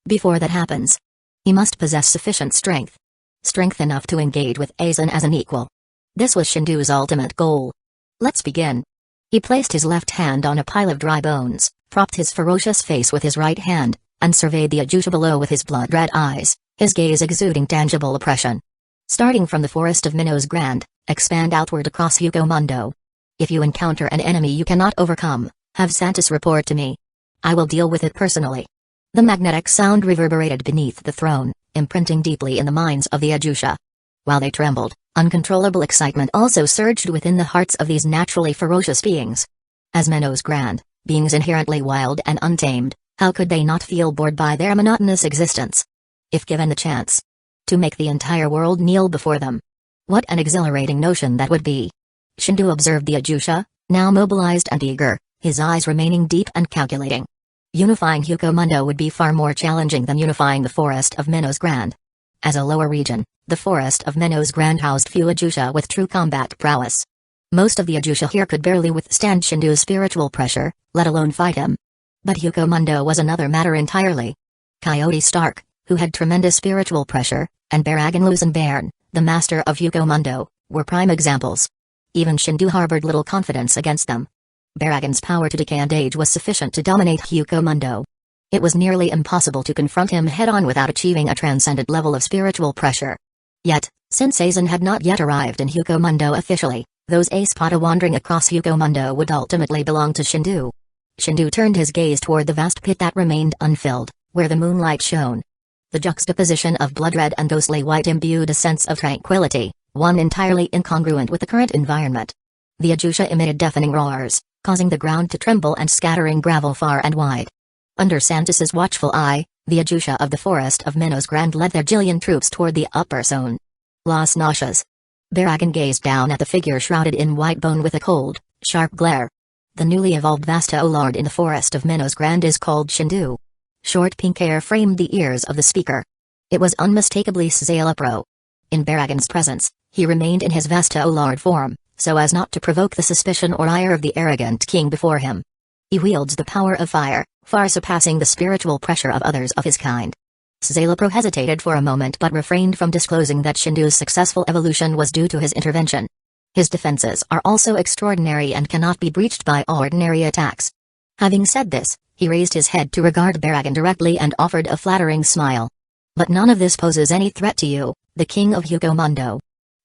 Before that happens, he must possess sufficient strength. Strength enough to engage with Aizen as an equal. This was Shendu's ultimate goal. Let's begin. He placed his left hand on a pile of dry bones, propped his ferocious face with his right hand, and surveyed the Uchiha below with his blood-red eyes, his gaze exuding tangible oppression. Starting from the forest of Minnows Grand, expand outward across Hueco Mundo. If you encounter an enemy you cannot overcome, have Santis report to me. I will deal with it personally. The magnetic sound reverberated beneath the throne, imprinting deeply in the minds of the Uchiha. While they trembled, uncontrollable excitement also surged within the hearts of these naturally ferocious beings. As Minnows Grand, beings inherently wild and untamed, how could they not feel bored by their monotonous existence? If given the chance to make the entire world kneel before them. What an exhilarating notion that would be. Shendu observed the Uchiha, now mobilized and eager, his eyes remaining deep and calculating. Unifying Hueco Mundo would be far more challenging than unifying the forest of Minnows Grand. As a lower region, the forest of Minnows Grand housed few Uchiha with true combat prowess. Most of the Uchiha here could barely withstand Shendu's spiritual pressure, let alone fight him. But Hueco Mundo was another matter entirely. Coyote Stark, who had tremendous spiritual pressure, and Baragan Lusenbairn, the master of Hueco Mundo, were prime examples. Even Shendu harbored little confidence against them. Baragan's power to decay and age was sufficient to dominate Hueco Mundo. It was nearly impossible to confront him head-on without achieving a transcendent level of spiritual pressure. Yet, since Aizen had not yet arrived in Hueco Mundo officially, those Espada wandering across Hueco Mundo would ultimately belong to Shendu. Shendu turned his gaze toward the vast pit that remained unfilled, where the moonlight shone. The juxtaposition of blood-red and ghostly white imbued a sense of tranquility, one entirely incongruent with the current environment. The Uchiha emitted deafening roars, causing the ground to tremble and scattering gravel far and wide. Under Santis's watchful eye, the Uchiha of the forest of Minnows Grand led their Jillian troops toward the upper zone. Las Noches. Baragan gazed down at the figure shrouded in white bone with a cold, sharp glare. The newly evolved Vasta Olard in the forest of Minnows Grand is called Shendu. Short pink hair framed the ears of the speaker. It was unmistakably Pro. In Baragon's presence, he remained in his Vasto-Lord form, so as not to provoke the suspicion or ire of the arrogant king before him. He wields the power of fire, far surpassing the spiritual pressure of others of his kind. Szayelaporro hesitated for a moment but refrained from disclosing that Shendu's successful evolution was due to his intervention. His defenses are also extraordinary and cannot be breached by ordinary attacks. Having said this, he raised his head to regard Baragon directly and offered a flattering smile. But none of this poses any threat to you, the king of Hueco Mundo.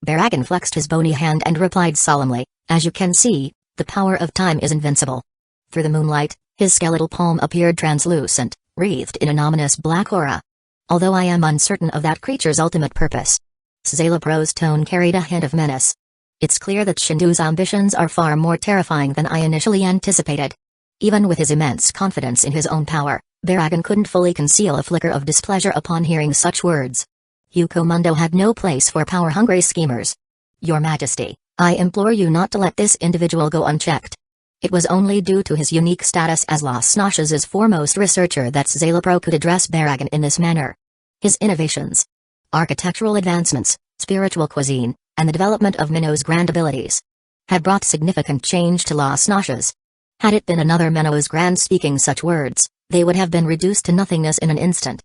Baragon flexed his bony hand and replied solemnly, as you can see, the power of time is invincible. Through the moonlight, his skeletal palm appeared translucent, wreathed in an ominous black aura. Although I am uncertain of that creature's ultimate purpose. Szayelaporro's tone carried a hint of menace. It's clear that Shendu's ambitions are far more terrifying than I initially anticipated. Even with his immense confidence in his own power, Baragon couldn't fully conceal a flicker of displeasure upon hearing such words. Hueco Mundo had no place for power-hungry schemers. Your Majesty, I implore you not to let this individual go unchecked. It was only due to his unique status as Las Noches' foremost researcher that Szayelaporro could address Baragon in this manner. His innovations, architectural advancements, spiritual cuisine, and the development of Minno's grand abilities had brought significant change to Las Noches. Had it been another Minno's grand speaking such words, they would have been reduced to nothingness in an instant.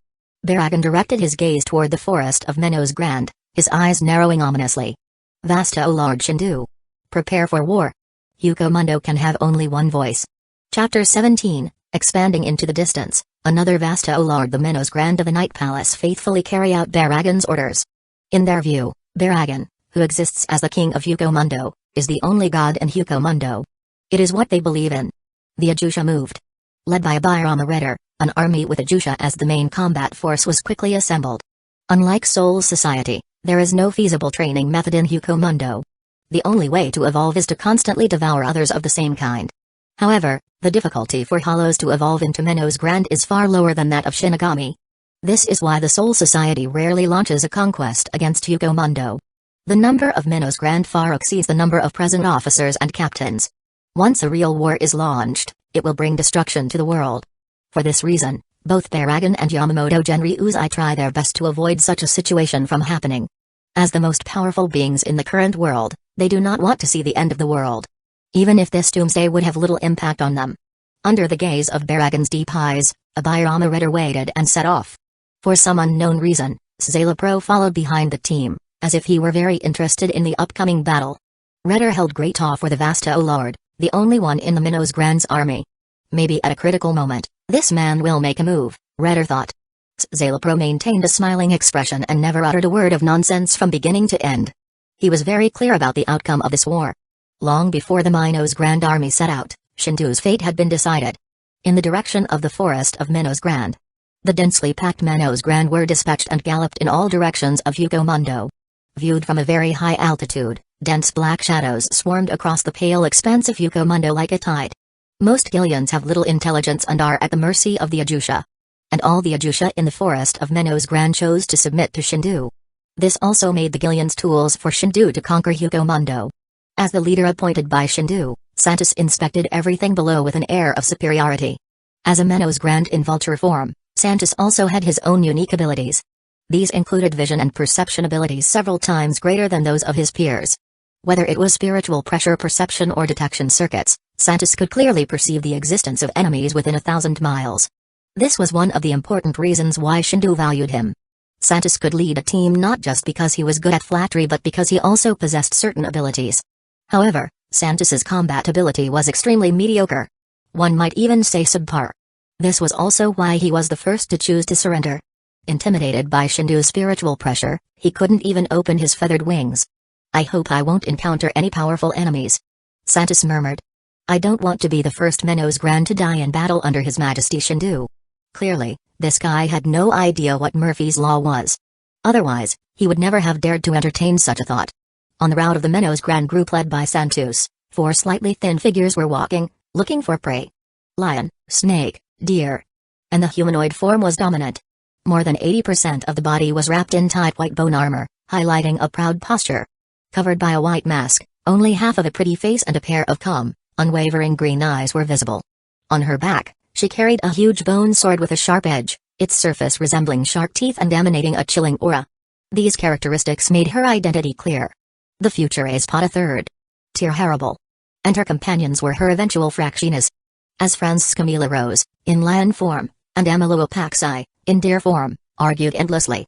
Baragon directed his gaze toward the forest of Minno's grand, his eyes narrowing ominously. Vasto-Lord Shendu. Prepare for war. Hueco Mundo can have only one voice. Chapter 17, expanding into the distance, another Vasto-Lord the Minno's Grand of the Night Palace faithfully carry out Baragon's orders. In their view, Baragon, who exists as the king of Hueco Mundo, is the only god in Hueco Mundo. It is what they believe in. The Uchiha moved. Led by a Birama Ritter, an army with Uchiha as the main combat force was quickly assembled. Unlike Soul Society, there is no feasible training method in Hueco Mundo. The only way to evolve is to constantly devour others of the same kind. However, the difficulty for Hollows to evolve into Minno's Grand is far lower than that of Shinigami. This is why the Soul Society rarely launches a conquest against Hueco Mundo. The number of Minno's Grand far exceeds the number of present officers and captains. Once a real war is launched, it will bring destruction to the world. For this reason, both Baragon and Yamamoto Genryusai try their best to avoid such a situation from happening. As the most powerful beings in the current world, they do not want to see the end of the world. Even if this doomsday would have little impact on them. Under the gaze of Baragon's deep eyes, a Birama Ritter waited and set off. For some unknown reason, Szayelaporro followed behind the team, as if he were very interested in the upcoming battle. Ritter held great awe for the Vasto-Lord, the only one in the Minno's Grand's army. Maybe at a critical moment, this man will make a move, Ritter thought. Szayelaporro maintained a smiling expression and never uttered a word of nonsense from beginning to end. He was very clear about the outcome of this war. Long before the Minno's Grand army set out, Shendu's fate had been decided. In the direction of the forest of Minno's Grand, the densely packed Minno's Grand were dispatched and galloped in all directions of Hueco Mundo. Viewed from a very high altitude, dense black shadows swarmed across the pale expanse of Hueco Mundo like a tide. Most Gillians have little intelligence and are at the mercy of the Uchiha. And all the Uchiha in the forest of Minno's Grand chose to submit to Shendu. This also made the Gillians tools for Shendu to conquer Hueco Mundo. As the leader appointed by Shendu, Santos inspected everything below with an air of superiority. As a Minno's Grand in vulture form, Santos also had his own unique abilities. These included vision and perception abilities several times greater than those of his peers. Whether it was spiritual pressure perception or detection circuits, Santos could clearly perceive the existence of enemies within 1,000 miles. This was one of the important reasons why Shendu valued him. Santos could lead a team not just because he was good at flattery but because he also possessed certain abilities. However, Santos's combat ability was extremely mediocre. One might even say subpar. This was also why he was the first to choose to surrender. Intimidated by Shendu's spiritual pressure, he couldn't even open his feathered wings. I hope I won't encounter any powerful enemies. Santos murmured. I don't want to be the first Minno's Grand to die in battle under His Majesty Shendu. Clearly, this guy had no idea what Murphy's Law was. Otherwise, he would never have dared to entertain such a thought. On the route of the Minno's Grand group led by Santos, 4 slightly thin figures were walking, looking for prey. Lion, snake, deer. And the humanoid form was dominant. More than 80% of the body was wrapped in tight white bone armor, highlighting a proud posture. Covered by a white mask, only half of a pretty face and a pair of calm, unwavering green eyes were visible. On her back, she carried a huge bone sword with a sharp edge, its surface resembling shark teeth and emanating a chilling aura. These characteristics made her identity clear. The future Aspot III. Tier Harable. And her companions were her eventual Fractionas. As Franz Camila Rose, in lion form, and Amalua Paxi, in deer form, argued endlessly.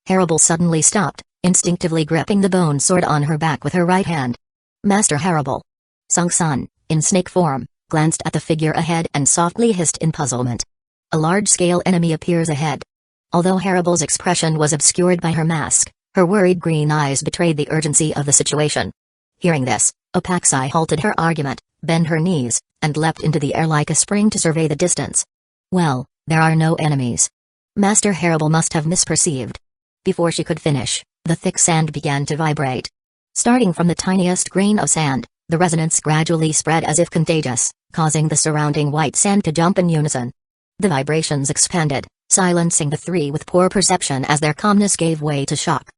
Harable suddenly stopped, instinctively gripping the bone sword on her back with her right hand. Master Harable. Sung Sun, in snake form, glanced at the figure ahead and softly hissed in puzzlement. A large-scale enemy appears ahead. Although Harable's expression was obscured by her mask, her worried green eyes betrayed the urgency of the situation. Hearing this, Apaxi halted her argument, bent her knees, and leapt into the air like a spring to survey the distance. Well, there are no enemies. Master Harable must have misperceived. Before she could finish, the thick sand began to vibrate. Starting from the tiniest grain of sand, the resonance gradually spread as if contagious, causing the surrounding white sand to jump in unison. The vibrations expanded, silencing the three with poor perception as their calmness gave way to shock.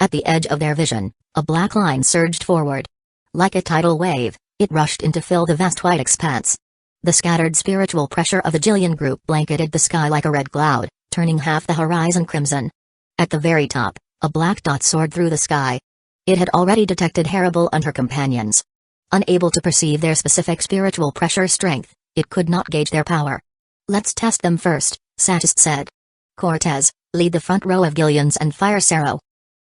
At the edge of their vision, a black line surged forward. Like a tidal wave, it rushed in to fill the vast white expanse. The scattered spiritual pressure of the Jillian group blanketed the sky like a red cloud, turning half the horizon crimson. At the very top, a black dot soared through the sky. It had already detected Harable and her companions. Unable to perceive their specific spiritual pressure strength, it could not gauge their power. Let's test them first, Satis said. Cortez, lead the front row of Gillians and fire Sero.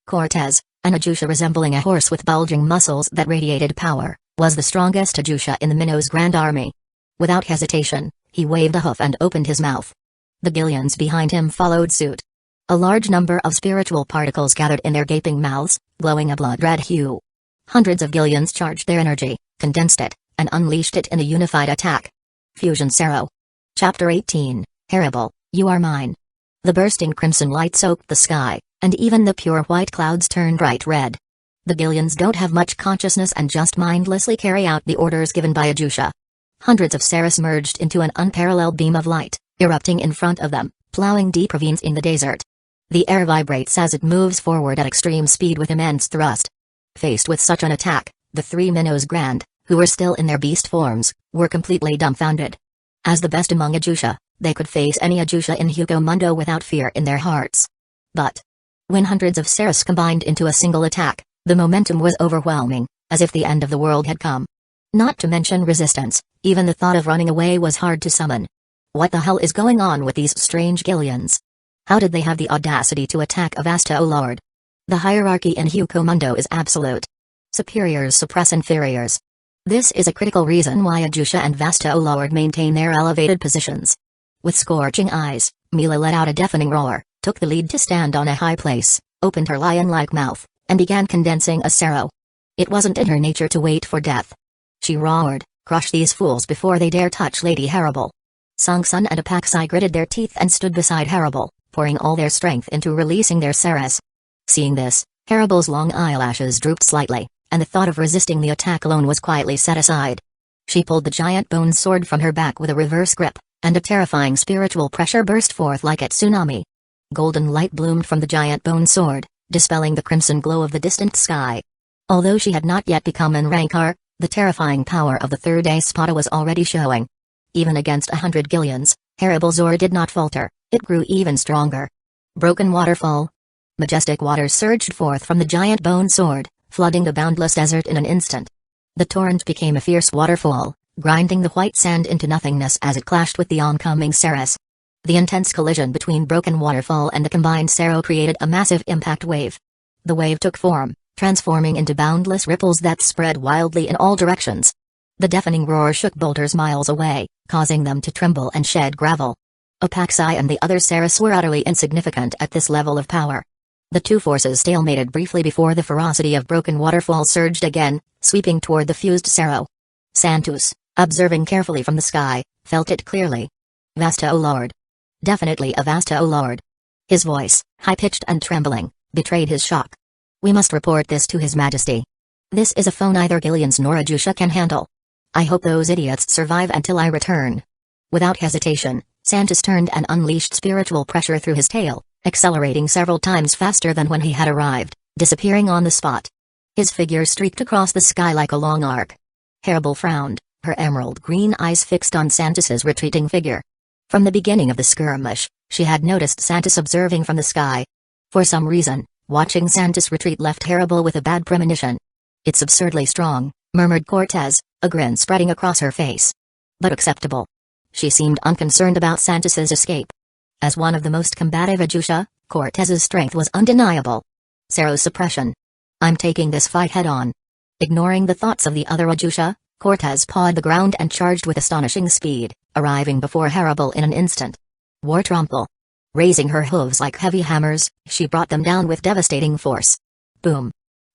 Cortez, an Ajusha resembling a horse with bulging muscles that radiated power, was the strongest Ajusha in the Minnow's Grand Army. Without hesitation, he waved a hoof and opened his mouth. The Gillians behind him followed suit. A large number of spiritual particles gathered in their gaping mouths, glowing a blood-red hue. Hundreds of Gillians charged their energy, condensed it, and unleashed it in a unified attack. Fusion Sero. Chapter 18, Harable, you are mine. The bursting crimson light soaked the sky, and even the pure white clouds turned bright red. The Gillians don't have much consciousness and just mindlessly carry out the orders given by Ajusha. Hundreds of Ceres merged into an unparalleled beam of light, erupting in front of them, plowing deep ravines in the desert. The air vibrates as it moves forward at extreme speed with immense thrust. Faced with such an attack, the three Minnows Grand, who were still in their beast forms, were completely dumbfounded. As the best among Ajusha, they could face any Ajusha in Hueco Mundo without fear in their hearts. But when hundreds of Ceres combined into a single attack, the momentum was overwhelming, as if the end of the world had come. Not to mention resistance, even the thought of running away was hard to summon. What the hell is going on with these strange Gillians? How did they have the audacity to attack a Vasta O Lord? The hierarchy in Hueco Mundo is absolute. Superiors suppress inferiors. This is a critical reason why Ajusha and Vasta O Lord maintain their elevated positions. With scorching eyes, Mila let out a deafening roar, took the lead to stand on a high place, opened her lion-like mouth, and began condensing a Sero. It wasn't in her nature to wait for death. She roared, crush these fools before they dare touch Lady Harable. Sung Sun and Apaxi gritted their teeth and stood beside Harable, pouring all their strength into releasing their Ceres. Seeing this, Harable's long eyelashes drooped slightly, and the thought of resisting the attack alone was quietly set aside. She pulled the giant bone sword from her back with a reverse grip, and a terrifying spiritual pressure burst forth like a tsunami. Golden light bloomed from the giant bone sword, dispelling the crimson glow of the distant sky. Although she had not yet become an Rancor, the terrifying power of the third Spada was already showing. Even against 100 Gillians, Harable's Zor did not falter, it grew even stronger. Broken waterfall. Majestic waters surged forth from the giant bone sword, flooding the boundless desert in an instant. The torrent became a fierce waterfall, grinding the white sand into nothingness as it clashed with the oncoming Ceres. The intense collision between Broken Waterfall and the combined Sero created a massive impact wave. The wave took form, transforming into boundless ripples that spread wildly in all directions. The deafening roar shook boulders miles away, causing them to tremble and shed gravel. Apaxi and the other Ceres were utterly insignificant at this level of power. The two forces stalemated briefly before the ferocity of Broken Waterfall surged again, sweeping toward the fused Sero. Santos, observing carefully from the sky, felt it clearly. Vasta O Lord. Definitely a Vasta O Lord. His voice, high-pitched and trembling, betrayed his shock. We must report this to His Majesty. This is a foe neither Gillians nor Ajusha can handle. I hope those idiots survive until I return. Without hesitation, Santos turned and unleashed spiritual pressure through his tail, accelerating several times faster than when he had arrived, disappearing on the spot. His figure streaked across the sky like a long arc. Harable frowned, her emerald green eyes fixed on Santos's retreating figure. From the beginning of the skirmish, she had noticed Santos observing from the sky. For some reason, Watching Santis retreat left Terrible with a bad premonition. "It's absurdly strong," murmured Cortez, a grin spreading across her face. "But acceptable." She seemed unconcerned about Santis's escape. As one of the most combative Uchiha, Cortez's strength was undeniable. Zero's suppression. "I'm taking this fight head-on." Ignoring the thoughts of the other Uchiha, Cortez pawed the ground and charged with astonishing speed, arriving before Terrible in an instant. War Trample. Raising her hooves like heavy hammers, she brought them down with devastating force. Boom.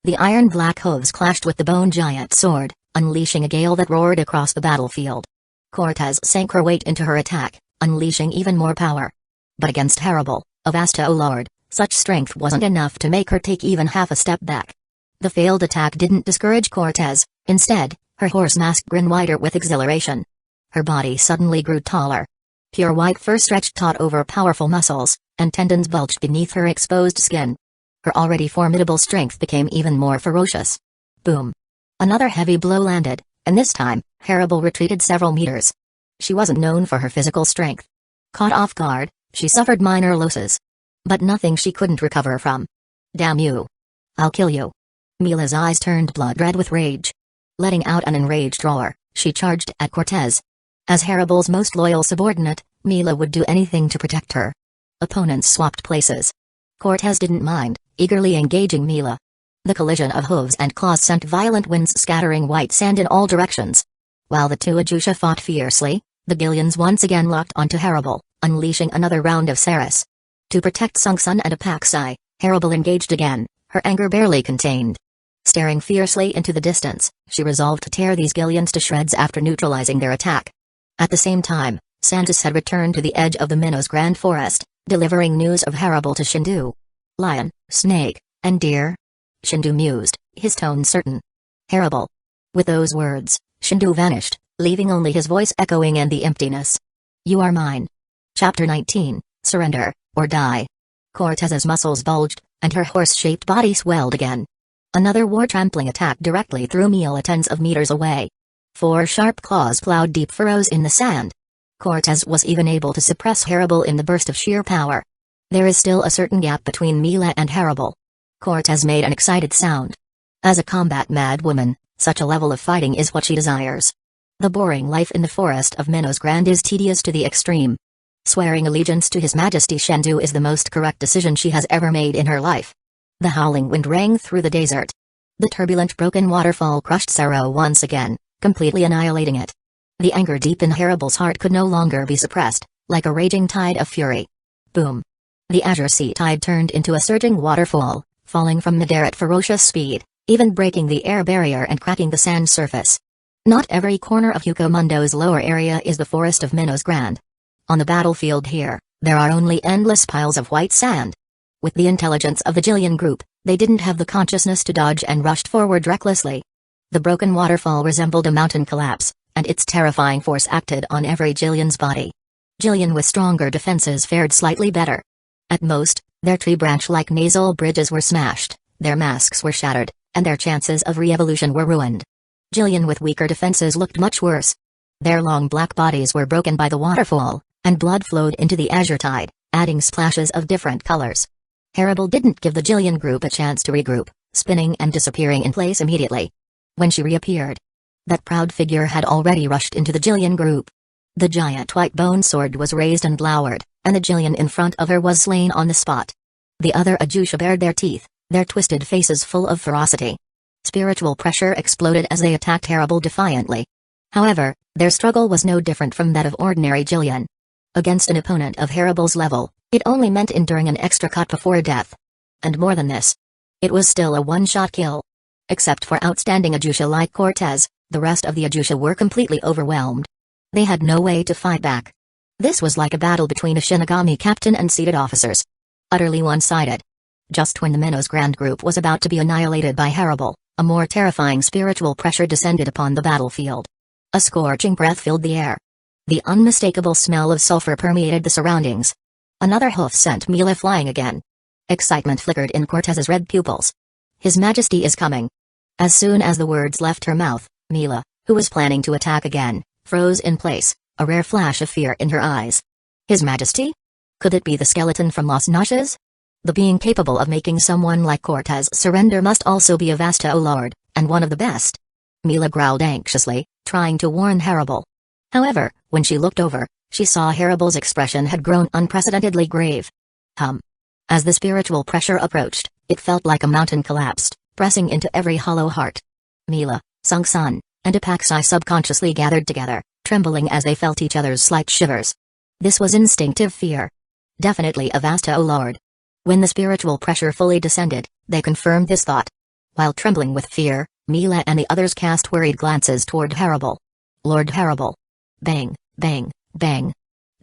The iron-black hooves clashed with the bone giant sword, unleashing a gale that roared across the battlefield. Cortez sank her weight into her attack, unleashing even more power. But against Terrible, a Vasta Lord, such strength wasn't enough to make her take even half a step back. The failed attack didn't discourage Cortez. Instead, her horse mask grinned wider with exhilaration. Her body suddenly grew taller. Pure white fur stretched taut over powerful muscles, and tendons bulged beneath her exposed skin. Her already formidable strength became even more ferocious. Boom. Another heavy blow landed, and this time, Terrible retreated several meters. She wasn't known for her physical strength. Caught off guard, she suffered minor losses. But nothing she couldn't recover from. "Damn you. I'll kill you." Mila's eyes turned blood red with rage. Letting out an enraged roar, she charged at Cortez. As Terrible's most loyal subordinate, Mila would do anything to protect her. Opponents swapped places. Cortez didn't mind, eagerly engaging Mila. The collision of hooves and claws sent violent winds scattering white sand in all directions. While the two Uchiha fought fiercely, the Gillians once again locked onto Terrible, unleashing another round of Saris. To protect Sungsun and Apaxi, Terrible engaged again, her anger barely contained. Staring fiercely into the distance, she resolved to tear these Gillians to shreds after neutralizing their attack. At the same time, Santis had returned to the edge of the Minnow's Grand Forest, delivering news of Terrible to Shendu. "Lion, snake, and deer?" Shendu mused, his tone certain. "Terrible." With those words, Shendu vanished, leaving only his voice echoing in the emptiness. "You are mine." Chapter 19, Surrender, or Die. Cortez's muscles bulged, and her horse-shaped body swelled again. Another war-trampling attack directly threw Mila tens of meters away. 4 sharp claws plowed deep furrows in the sand. Cortez was even able to suppress Terrible in the burst of sheer power. There is still a certain gap between Mila and Terrible. Cortez made an excited sound. As a combat-mad woman, such a level of fighting is what she desires. The boring life in the forest of Minnow's Grand is tedious to the extreme. Swearing allegiance to His Majesty Shendu is the most correct decision she has ever made in her life. The howling wind rang through the desert. The turbulent broken waterfall crushed Zero once again, completely annihilating it. The anger deep in Terrible's heart could no longer be suppressed, like a raging tide of fury. Boom. The azure sea tide turned into a surging waterfall, falling from midair at ferocious speed, even breaking the air barrier and cracking the sand surface. Not every corner of Hueco Mundo's lower area is the forest of Minnow's Grand. On the battlefield here, there are only endless piles of white sand. With the intelligence of the Gillian group, they didn't have the consciousness to dodge and rushed forward recklessly. The broken waterfall resembled a mountain collapse, and its terrifying force acted on every Gillian's body. Gillian with stronger defenses fared slightly better. At most, their tree branch-like nasal bridges were smashed, their masks were shattered, and their chances of re-evolution were ruined. Gillian with weaker defenses looked much worse. Their long black bodies were broken by the waterfall, and blood flowed into the azure tide, adding splashes of different colors. Terrible didn't give the Gillian group a chance to regroup, spinning and disappearing in place immediately. When she reappeared, that proud figure had already rushed into the Gillian group. The giant white bone sword was raised and glowered, and the Gillian in front of her was slain on the spot. The other Uchiha bared their teeth, their twisted faces full of ferocity. Spiritual pressure exploded as they attacked Terrible defiantly. However, their struggle was no different from that of ordinary Gillian. Against an opponent of Terrible's level, it only meant enduring an extra cut before death. And more than this, it was still a one-shot kill. Except for outstanding Uchiha like Cortez, the rest of the Uchiha were completely overwhelmed. They had no way to fight back. This was like a battle between a Shinigami captain and seated officers. Utterly one-sided. Just when the Minnow's Grand Group was about to be annihilated by Terrible, a more terrifying spiritual pressure descended upon the battlefield. A scorching breath filled the air. The unmistakable smell of sulfur permeated the surroundings. Another hoof sent Mila flying again. Excitement flickered in Cortez's red pupils. His Majesty is coming. As soon as the words left her mouth, Mila, who was planning to attack again, froze in place, a rare flash of fear in her eyes. His Majesty? Could it be the skeleton from Las Noches? The being capable of making someone like Cortez surrender must also be a Vasta Lord, and one of the best. Mila growled anxiously, trying to warn Haribal. However, when she looked over, she saw Haribal's expression had grown unprecedentedly grave. As the spiritual pressure approached, it felt like a mountain collapsed, pressing into every hollow heart. Mila, Sung Sun, and Apaxi subconsciously gathered together, trembling as they felt each other's slight shivers. This was instinctive fear. Definitely a Vasta Lord. When the spiritual pressure fully descended, they confirmed this thought. While trembling with fear, Mila and the others cast worried glances toward Haribal. Lord Haribal. Bang, bang, bang.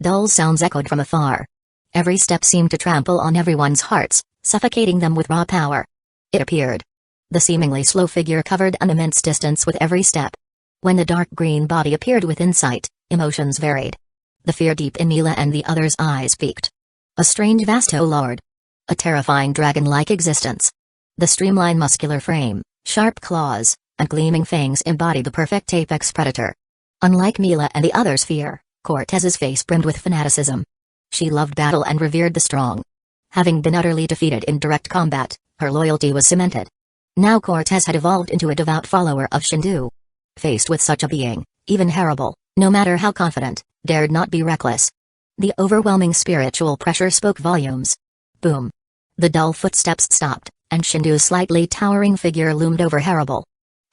Dull sounds echoed from afar. Every step seemed to trample on everyone's hearts, suffocating them with raw power. It appeared. The seemingly slow figure covered an immense distance with every step. When the dark green body appeared within sight, emotions varied. The fear deep in Mila and the others' eyes peaked. A strange Vasto Lord. A terrifying dragon-like existence. The streamlined muscular frame, sharp claws, and gleaming fangs embodied the perfect apex predator. Unlike Mila and the others' fear, Cortez's face brimmed with fanaticism. She loved battle and revered the strong. Having been utterly defeated in direct combat, her loyalty was cemented. Now Cortez had evolved into a devout follower of Shendu. Faced with such a being, even Haribal, no matter how confident, dared not be reckless. The overwhelming spiritual pressure spoke volumes. Boom. The dull footsteps stopped, and Shendu's slightly towering figure loomed over Haribal.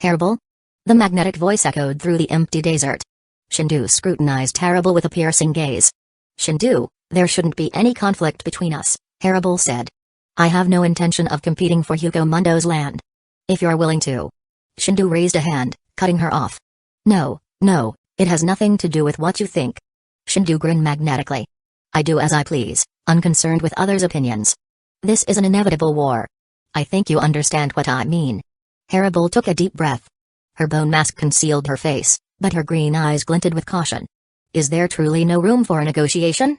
Haribal? The magnetic voice echoed through the empty desert. Shendu scrutinized Haribal with a piercing gaze. Shendu, there shouldn't be any conflict between us, Haribal said. I have no intention of competing for Hueco Mundo's land. If you're willing to. Shendu raised a hand, cutting her off. No, it has nothing to do with what you think. Shendu grinned magnetically. I do as I please, unconcerned with others' opinions. This is an inevitable war. I think you understand what I mean. Haribal took a deep breath. Her bone mask concealed her face, but her green eyes glinted with caution. Is there truly no room for a negotiation?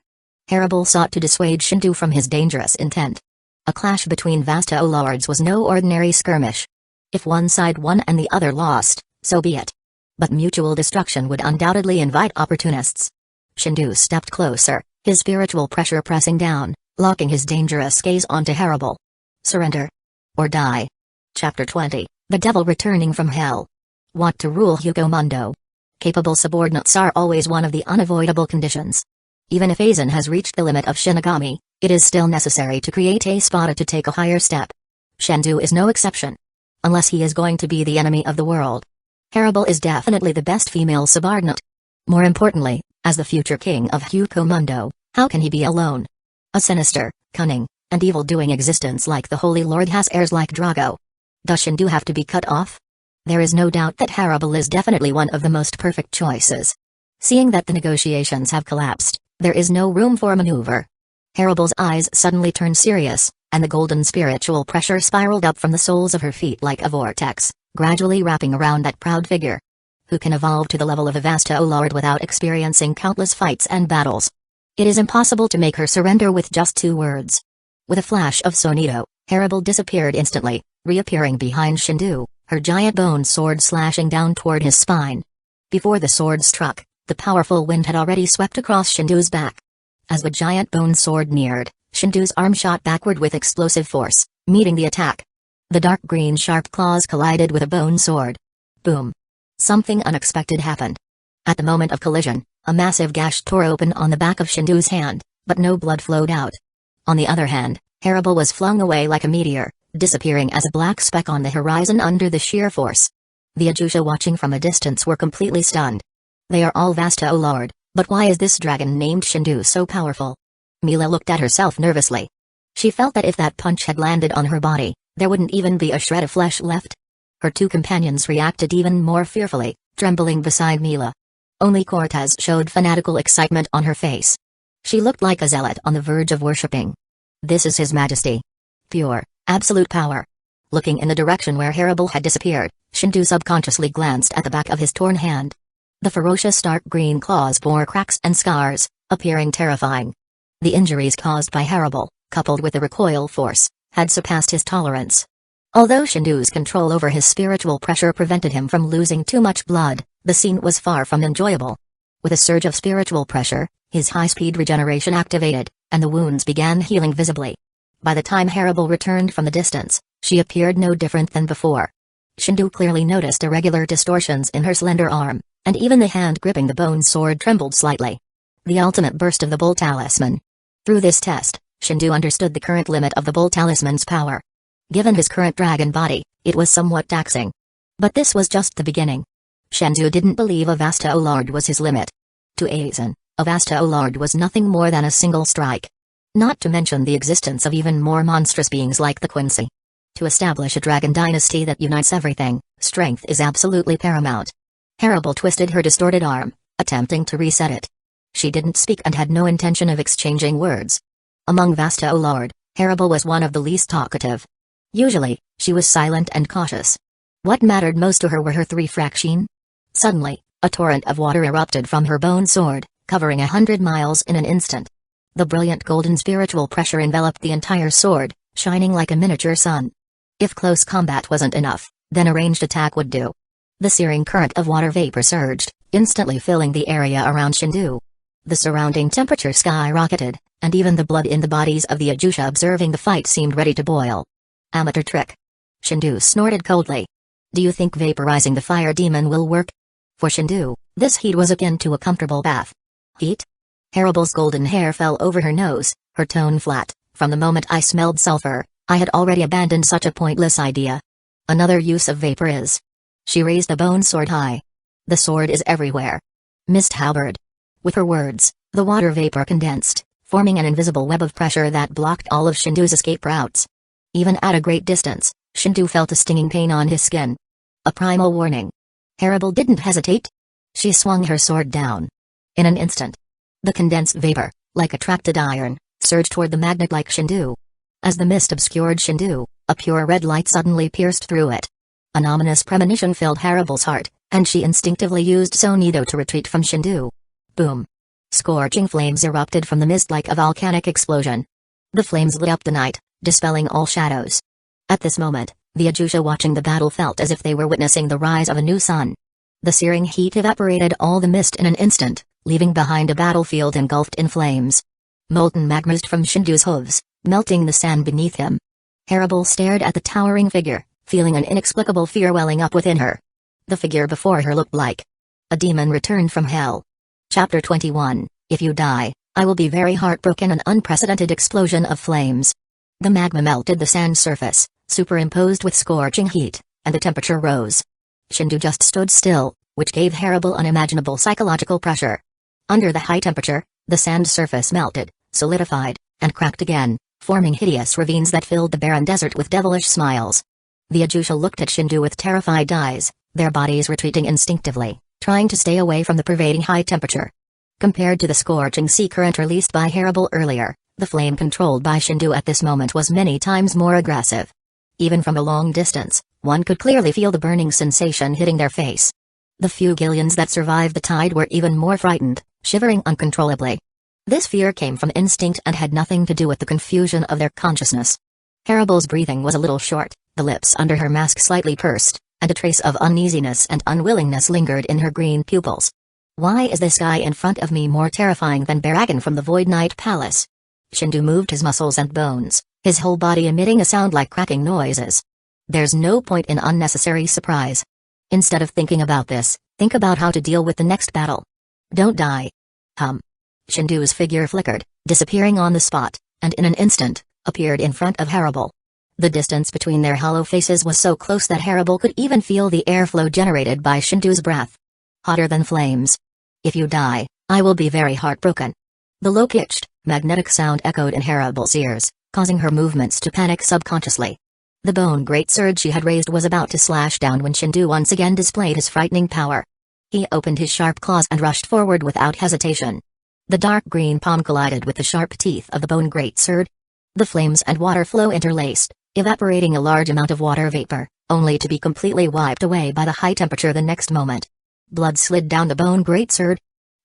Haribal sought to dissuade Shendu from his dangerous intent. A clash between Vasta Lords was no ordinary skirmish. If one side won and the other lost, so be it. But mutual destruction would undoubtedly invite opportunists. Shendu stepped closer, his spiritual pressure pressing down, locking his dangerous gaze onto Haribal. Surrender. Or die. Chapter 20, The Devil Returning from Hell. Want to rule Hueco Mundo. Capable subordinates are always one of the unavoidable conditions. Even if Aizen has reached the limit of Shinigami, it is still necessary to create a Spada to take a higher step. Shendu is no exception. Unless he is going to be the enemy of the world. Haribal is definitely the best female subordinate. More importantly, as the future king of Hueco Mundo, how can he be alone? A sinister, cunning, and evil-doing existence like the Holy Lord has heirs like Drago. Does Shendu have to be cut off? There is no doubt that Haribal is definitely one of the most perfect choices. Seeing that the negotiations have collapsed, there is no room for maneuver. Haribal's eyes suddenly turned serious, and the golden spiritual pressure spiraled up from the soles of her feet like a vortex, gradually wrapping around that proud figure. Who can evolve to the level of a Vasta Lord without experiencing countless fights and battles? It is impossible to make her surrender with just 2 words. With a flash of Sonido, Haribal disappeared instantly, reappearing behind Shendu, her giant bone sword slashing down toward his spine. Before the sword struck, the powerful wind had already swept across Shendu's back. As the giant bone sword neared, Shendu's arm shot backward with explosive force, meeting the attack. The dark green sharp claws collided with a bone sword. Boom. Something unexpected happened. At the moment of collision, a massive gash tore open on the back of Shendu's hand, but no blood flowed out. On the other hand, Haribal was flung away like a meteor, disappearing as a black speck on the horizon under the sheer force. The Ajusha watching from a distance were completely stunned. They are all Vasta Lord, but why is this dragon named Shendu so powerful? Mila looked at herself nervously. She felt that if that punch had landed on her body, there wouldn't even be a shred of flesh left. Her 2 companions reacted even more fearfully, trembling beside Mila. Only Cortez showed fanatical excitement on her face. She looked like a zealot on the verge of worshipping. This is His Majesty. Pure, absolute power. Looking in the direction where Haribal had disappeared, Shendu subconsciously glanced at the back of his torn hand. The ferocious dark green claws bore cracks and scars, appearing terrifying. The injuries caused by Haribal, coupled with the recoil force, had surpassed his tolerance. Although Shendu's control over his spiritual pressure prevented him from losing too much blood, the scene was far from enjoyable. With a surge of spiritual pressure, his high-speed regeneration activated, and the wounds began healing visibly. By the time Haribel returned from the distance, she appeared no different than before. Shendu clearly noticed irregular distortions in her slender arm, and even the hand gripping the bone sword trembled slightly. The ultimate burst of the Bull Talisman. Through this test, Shendu understood the current limit of the Bull Talisman's power. Given his current dragon body, it was somewhat taxing. But this was just the beginning. Shendu didn't believe a Vasta Lord was his limit. To Aizen, a Vasta Lord was nothing more than a single strike. Not to mention the existence of even more monstrous beings like the Quincy. To establish a dragon dynasty that unites everything, strength is absolutely paramount. Haribel twisted her distorted arm, attempting to reset it. She didn't speak and had no intention of exchanging words. Among Vasta Lord, Haribel was one of the least talkative. Usually, she was silent and cautious. What mattered most to her were her 3 fraction. Suddenly, a torrent of water erupted from her bone sword, covering 100 miles in an instant. The brilliant golden spiritual pressure enveloped the entire sword, shining like a miniature sun. If close combat wasn't enough, then a ranged attack would do. The searing current of water vapor surged, instantly filling the area around Shendu. The surrounding temperature skyrocketed, and even the blood in the bodies of the Uchiha observing the fight seemed ready to boil. Amateur trick. Shendu snorted coldly. Do you think vaporizing the fire demon will work? For Shendu, this heat was akin to a comfortable bath. Heat? Haribel's golden hair fell over her nose, her tone flat. From the moment I smelled sulfur, I had already abandoned such a pointless idea. Another use of vapor is. She raised a bone sword high. The sword is everywhere. Mist halberd. With her words, the water vapor condensed, forming an invisible web of pressure that blocked all of Shendu's escape routes. Even at a great distance, Shendu felt a stinging pain on his skin. A primal warning. Haribel didn't hesitate. She swung her sword down. In an instant, the condensed vapor, like attracted iron, surged toward the magnet-like Shendu. As the mist obscured Shendu, a pure red light suddenly pierced through it. An ominous premonition filled Haribel's heart, and she instinctively used Sonido to retreat from Shendu. Boom! Scorching flames erupted from the mist like a volcanic explosion. The flames lit up the night, dispelling all shadows. At this moment, the Uchiha watching the battle felt as if they were witnessing the rise of a new sun. The searing heat evaporated all the mist in an instant, leaving behind a battlefield engulfed in flames. Molten magma oozed from Shendu's hooves, melting the sand beneath him. Haribel stared at the towering figure, feeling an inexplicable fear welling up within her. The figure before her looked like a demon returned from hell. Chapter 21, If you die, I will be very heartbroken. An unprecedented explosion of flames. The magma melted the sand surface, superimposed with scorching heat, and the temperature rose. Shendu just stood still, which gave Haribel unimaginable psychological pressure. Under the high temperature, the sand surface melted, solidified, and cracked again, forming hideous ravines that filled the barren desert with devilish smiles. The Uchiha looked at Shendu with terrified eyes, their bodies retreating instinctively, trying to stay away from the pervading high temperature. Compared to the scorching sea current released by Haribel earlier, the flame controlled by Shendu at this moment was many times more aggressive. Even from a long distance, one could clearly feel the burning sensation hitting their face. The few Gillians that survived the tide were even more frightened, shivering uncontrollably. This fear came from instinct and had nothing to do with the confusion of their consciousness. Haribel's breathing was a little short, the lips under her mask slightly pursed, and a trace of uneasiness and unwillingness lingered in her green pupils. Why is this guy in front of me more terrifying than Baragon from the Void Knight Palace? Shendu moved his muscles and bones, his whole body emitting a sound like cracking noises. There's no point in unnecessary surprise. Instead of thinking about this, think about how to deal with the next battle. Don't die. Shendu's figure flickered, disappearing on the spot, and in an instant, appeared in front of Haribel. The distance between their hollow faces was so close that Haribel could even feel the airflow generated by Shendu's breath. Hotter than flames. If you die, I will be very heartbroken. The low-pitched, magnetic sound echoed in Haribel's ears, causing her movements to panic subconsciously. The bone greatsword she had raised was about to slash down when Shendu once again displayed his frightening power. He opened his sharp claws and rushed forward without hesitation. The dark green palm collided with the sharp teeth of the bone greatsword. The flames and water flow interlaced, evaporating a large amount of water vapor, only to be completely wiped away by the high temperature the next moment. Blood slid down the bone greatsword.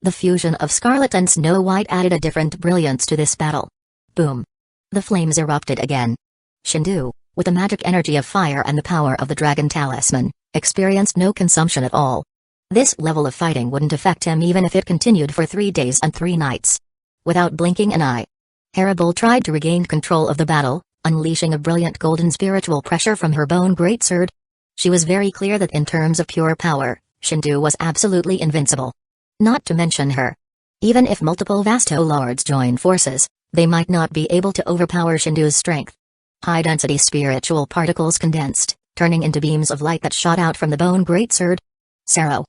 The fusion of scarlet and snow white added a different brilliance to this battle. Boom! The flames erupted again. Shendu, with the magic energy of fire and the power of the dragon talisman, experienced no consumption at all. This level of fighting wouldn't affect him even if it continued for 3 days and 3 nights. Without blinking an eye, Haribel tried to regain control of the battle, unleashing a brilliant golden spiritual pressure from her bone greatsword. She was very clear that in terms of pure power, Shendu was absolutely invincible. Not to mention her. Even if multiple Vasto Lords join forces, they might not be able to overpower Shendu's strength. High-density spiritual particles condensed, turning into beams of light that shot out from the bone greatsword. Sero.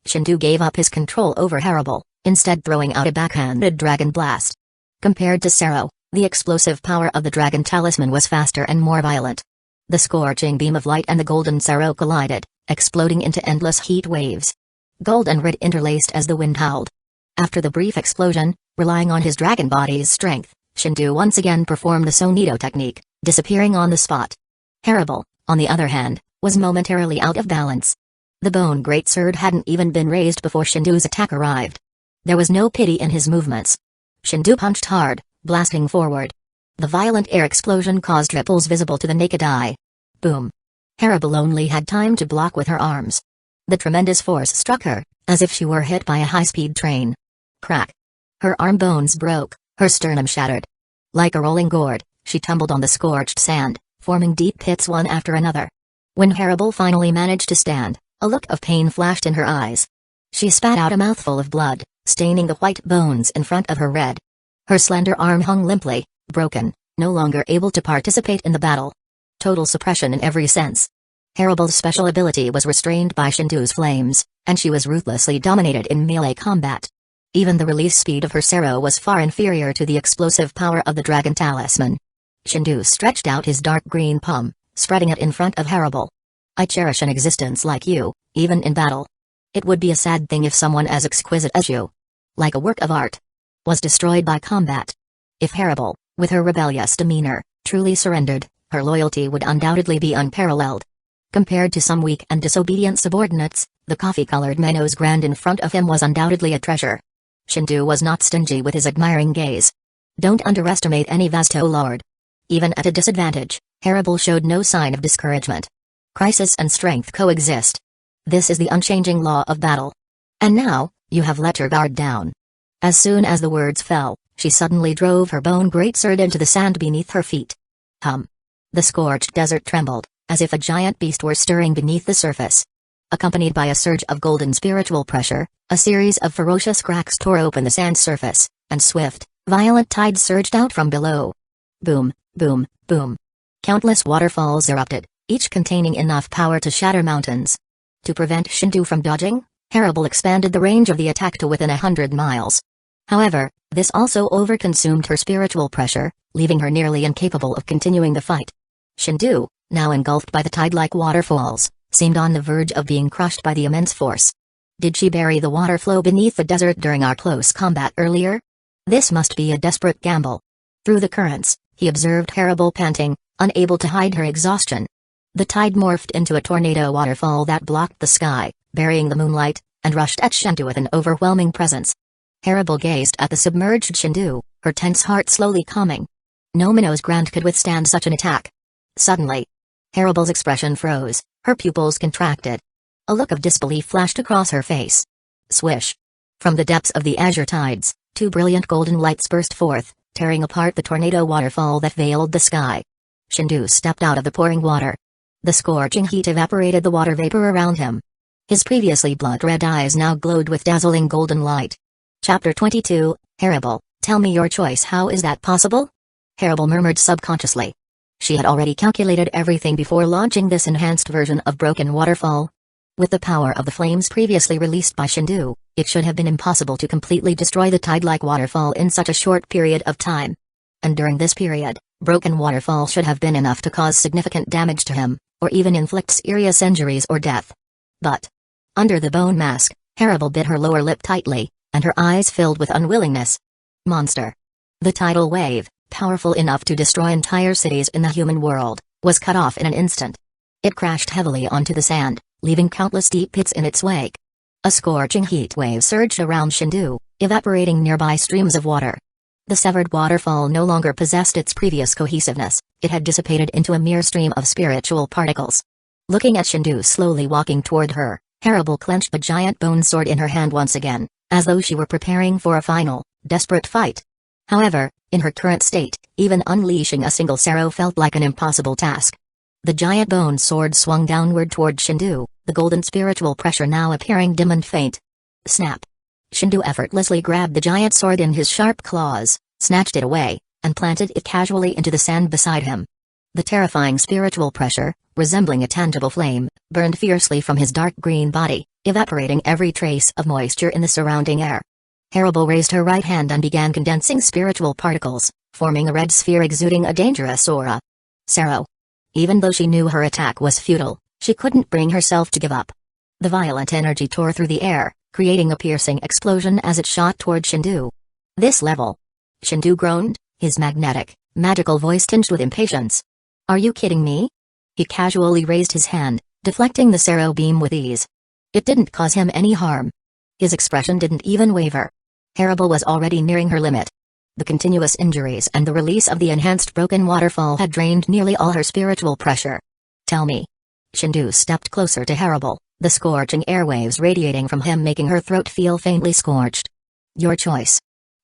Shendu gave up his control over Harable, instead throwing out a backhanded dragon blast. Compared to Sero, the explosive power of the dragon talisman was faster and more violent. The scorching beam of light and the golden Sero collided, exploding into endless heat waves. Gold and red interlaced as the wind howled. After the brief explosion, relying on his dragon body's strength, Shendu once again performed the Sonido technique, disappearing on the spot. Harable, on the other hand, was momentarily out of balance. The bone greatsword hadn't even been raised before Shendu's attack arrived. There was no pity in his movements. Shendu punched hard, blasting forward. The violent air explosion caused ripples visible to the naked eye. Boom. Harable only had time to block with her arms. The tremendous force struck her, as if she were hit by a high-speed train. Crack. Her arm bones broke, her sternum shattered. Like a rolling gourd, she tumbled on the scorched sand, forming deep pits one after another. When Harable finally managed to stand, a look of pain flashed in her eyes. She spat out a mouthful of blood, staining the white bones in front of her red. Her slender arm hung limply, broken, no longer able to participate in the battle. Total suppression in every sense. Harable's special ability was restrained by Shendu's flames, and she was ruthlessly dominated in melee combat. Even the release speed of her Sero was far inferior to the explosive power of the dragon talisman. Shendu stretched out his dark green palm, spreading it in front of Harable. I cherish an existence like you, even in battle. It would be a sad thing if someone as exquisite as you, like a work of art, was destroyed by combat. If Harable, with her rebellious demeanor, truly surrendered, her loyalty would undoubtedly be unparalleled. Compared to some weak and disobedient subordinates, the coffee-colored Menos Grand in front of him was undoubtedly a treasure. Shendu was not stingy with his admiring gaze. Don't underestimate any Vasto Lord. Even at a disadvantage, Harable showed no sign of discouragement. Crisis and strength coexist. This is the unchanging law of battle. And now, you have let your guard down. As soon as the words fell, she suddenly drove her bone greatsword into the sand beneath her feet. Hum. The scorched desert trembled, as if a giant beast were stirring beneath the surface. Accompanied by a surge of golden spiritual pressure, a series of ferocious cracks tore open the sand surface, and swift, violent tides surged out from below. Boom, boom, boom. Countless waterfalls erupted, each containing enough power to shatter mountains. To prevent Shendu from dodging, Harable expanded the range of the attack to within 100 miles. However, this also overconsumed her spiritual pressure, leaving her nearly incapable of continuing the fight. Shendu, now engulfed by the tide-like waterfalls, seemed on the verge of being crushed by the immense force. Did she bury the water flow beneath the desert during our close combat earlier? This must be a desperate gamble. Through the currents, he observed Harable panting, unable to hide her exhaustion. The tide morphed into a tornado waterfall that blocked the sky, burying the moonlight, and rushed at Shendu with an overwhelming presence. Harable gazed at the submerged Shendu, her tense heart slowly calming. No Menos Grand could withstand such an attack. Suddenly, Harable's expression froze, her pupils contracted. A look of disbelief flashed across her face. Swish. From the depths of the azure tides, two brilliant golden lights burst forth, tearing apart the tornado waterfall that veiled the sky. Shendu stepped out of the pouring water. The scorching heat evaporated the water vapor around him. His previously blood-red eyes now glowed with dazzling golden light. Chapter 22, Harable, tell me your choice. How is that possible? Harable murmured subconsciously. She had already calculated everything before launching this enhanced version of Broken Waterfall. With the power of the flames previously released by Shendu, it should have been impossible to completely destroy the tide-like waterfall in such a short period of time. And during this period, Broken Waterfall should have been enough to cause significant damage to him, or even inflict serious injuries or death. But, under the bone mask, Harable bit her lower lip tightly, and her eyes filled with unwillingness. Monster. The tidal wave, powerful enough to destroy entire cities in the human world, was cut off in an instant. It crashed heavily onto the sand, leaving countless deep pits in its wake. A scorching heat wave surged around Shendu, evaporating nearby streams of water. The severed waterfall no longer possessed its previous cohesiveness, it had dissipated into a mere stream of spiritual particles. Looking at Shendu slowly walking toward her, Harable clenched the giant bone sword in her hand once again, as though she were preparing for a final, desperate fight. However, in her current state, Even unleashing a single arrow felt like an impossible task. The giant bone sword swung downward toward Shendu, the golden spiritual pressure now appearing dim and faint. Snap! Shendu effortlessly grabbed the giant sword in his sharp claws, snatched it away, and planted it casually into the sand beside him. The terrifying spiritual pressure, resembling a tangible flame, burned fiercely from his dark green body, evaporating every trace of moisture in the surrounding air. Harable raised her right hand and began condensing spiritual particles, forming a red sphere exuding a dangerous aura. Sero. Even though she knew her attack was futile, she couldn't bring herself to give up. The violent energy tore through the air, creating a piercing explosion as it shot toward Shendu. This level. Shendu groaned, his magnetic, magical voice tinged with impatience. Are you kidding me? He casually raised his hand, deflecting the Sero beam with ease. It didn't cause him any harm. His expression didn't even waver. Harable was already nearing her limit. The continuous injuries and the release of the enhanced broken waterfall had drained nearly all her spiritual pressure. Tell me. Shendu stepped closer to Harable, the scorching airwaves radiating from him making her throat feel faintly scorched. Your choice.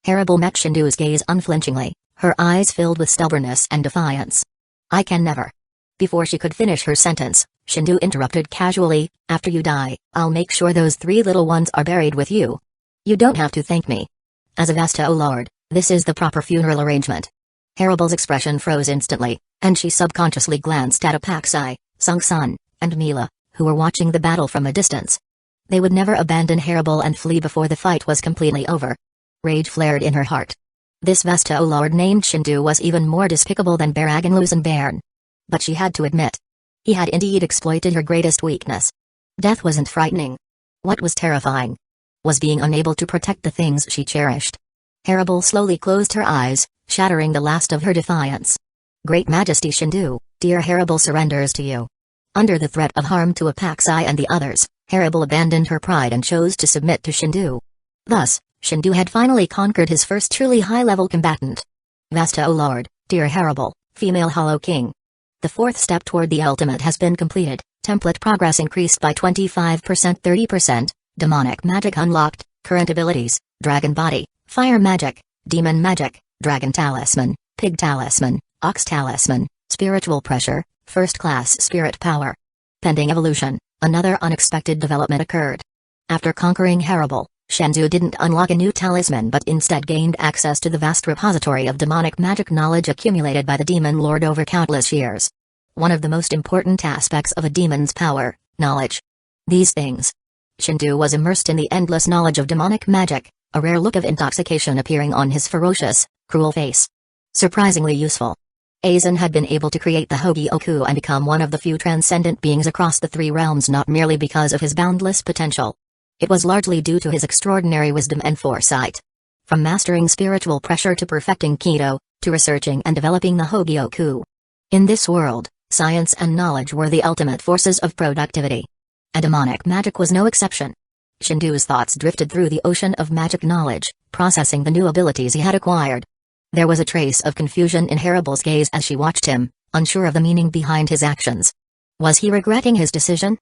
Harable met Shendu's gaze unflinchingly, her eyes filled with stubbornness and defiance. I can never. Before she could finish her sentence, Shendu interrupted casually, after you die, I'll make sure those 3 little ones are buried with you. You don't have to thank me. As a Vesta, O Lord, this is the proper funeral arrangement. Harable's expression froze instantly, and she subconsciously glanced at Apaxai, Sung-san, and Mila, who were watching the battle from a distance. They would never abandon Harable and flee before the fight was completely over. Rage flared in her heart. This Vesta, O Lord named Shendu was even more despicable than Baraganlusen Bairn. But she had to admit. He had indeed exploited her greatest weakness. Death wasn't frightening. What was terrifying was being unable to protect the things she cherished. Harable slowly closed her eyes, shattering the last of her defiance. Great Majesty Shendu, dear Harable surrenders to you. Under the threat of harm to Apaxai and the others, Harable abandoned her pride and chose to submit to Shendu. Thus, Shendu had finally conquered his first truly high-level combatant. Vasta, O Lord, dear Harable, female Hollow King. The 4th step toward the ultimate has been completed, template progress increased by 25% 30%, demonic magic unlocked, current abilities, dragon body, fire magic, demon magic, dragon talisman, pig talisman, ox talisman, spiritual pressure, first class spirit power. Pending evolution, another unexpected development occurred. After conquering Harable, Shendu didn't unlock a new talisman but instead gained access to the vast repository of demonic magic knowledge accumulated by the demon lord over countless years. One of the most important aspects of a demon's power, knowledge. These things. Shendu was immersed in the endless knowledge of demonic magic, a rare look of intoxication appearing on his ferocious, cruel face. Surprisingly useful. Aizen had been able to create the Hogyoku and become one of the few transcendent beings across the 3 realms not merely because of his boundless potential. It was largely due to his extraordinary wisdom and foresight. From mastering spiritual pressure to perfecting Kido, to researching and developing the Hogyoku. In this world, science and knowledge were the ultimate forces of productivity. And demonic magic was no exception. Shendu's thoughts drifted through the ocean of magic knowledge, processing the new abilities he had acquired. There was a trace of confusion in Harable's gaze as she watched him, unsure of the meaning behind his actions. Was he regretting his decision?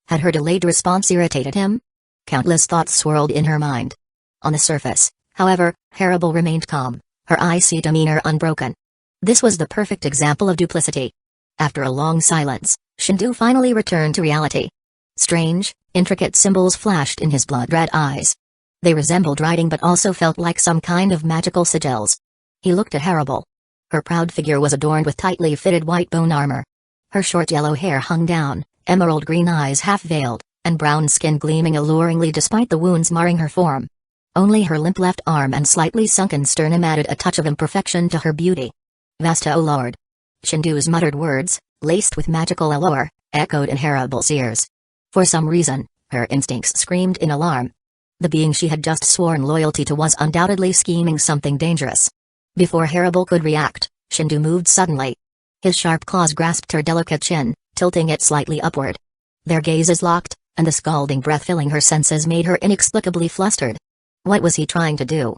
Had her delayed response irritated him? Countless thoughts swirled in her mind. On the surface, however, Harable remained calm, her icy demeanor unbroken. This was the perfect example of duplicity. After a long silence, Shendu finally returned to reality. Strange, intricate symbols flashed in his blood-red eyes. They resembled writing but also felt like some kind of magical sigils. He looked at Harable. Her proud figure was adorned with tightly fitted white bone armor. Her short yellow hair hung down, emerald green eyes half-veiled, and brown skin gleaming alluringly despite the wounds marring her form. Only her limp left arm and slightly sunken sternum added a touch of imperfection to her beauty. Vasta, O Lord. Shendu's muttered words, laced with magical allure, echoed in Harable's ears. For some reason, her instincts screamed in alarm. The being she had just sworn loyalty to was undoubtedly scheming something dangerous. Before Harable could react, Shendu moved suddenly. His sharp claws grasped her delicate chin, tilting it slightly upward. Their gazes locked, and the scalding breath filling her senses made her inexplicably flustered. What was he trying to do?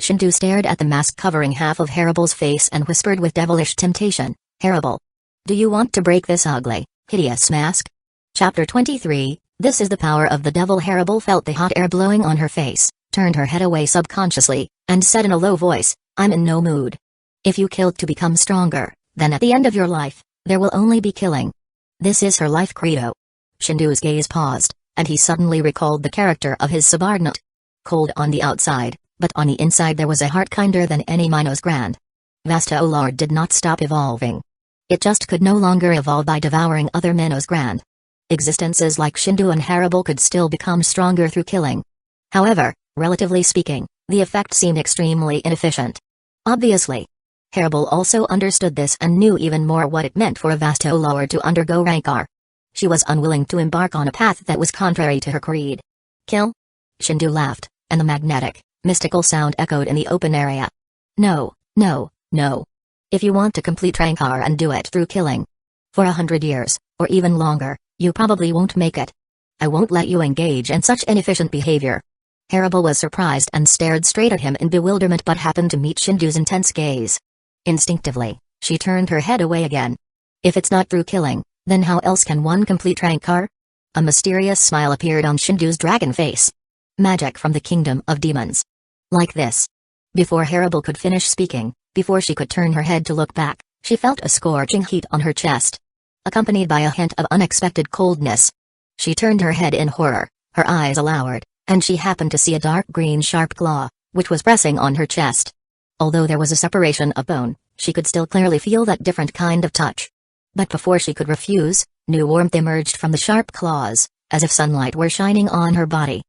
Shendu stared at the mask covering half of Harable's face and whispered with devilish temptation, Harable. Do you want to break this ugly, hideous mask? Chapter 23, This is the power of the devil. Harable felt the hot air blowing on her face, turned her head away subconsciously, and said in a low voice, I'm in no mood. If you killed to become stronger, then at the end of your life, there will only be killing. This is her life credo. Shendu's gaze paused, and he suddenly recalled the character of his subordinate. Cold on the outside, but on the inside there was a heart kinder than any Minos Grand. Vasta Lord did not stop evolving. It just could no longer evolve by devouring other Minos Grand. Existences like Shendu and Harable could still become stronger through killing. However, relatively speaking, the effect seemed extremely inefficient. Obviously, Harable also understood this and knew even more what it meant for a Vasta Lord to undergo Rancor. She was unwilling to embark on a path that was contrary to her creed. Kill? Shendu laughed, and the magnetic, mystical sound echoed in the open area. No, no, no. If you want to complete Rancor and do it through killing for 100 years, or even longer, you probably won't make it. I won't let you engage in such inefficient behavior. Harable was surprised and stared straight at him in bewilderment but happened to meet Shendu's intense gaze. Instinctively, she turned her head away again. If it's not through killing, then how else can one complete Rancor? A mysterious smile appeared on Shendu's dragon face. Magic from the kingdom of demons. Like this. Before Harable could finish speaking, before she could turn her head to look back, she felt a scorching heat on her chest, accompanied by a hint of unexpected coldness. She turned her head in horror, her eyes lowered, and she happened to see a dark green sharp claw, which was pressing on her chest. Although there was a separation of bone, she could still clearly feel that different kind of touch. But before she could refuse, new warmth emerged from the sharp claws, as if sunlight were shining on her body.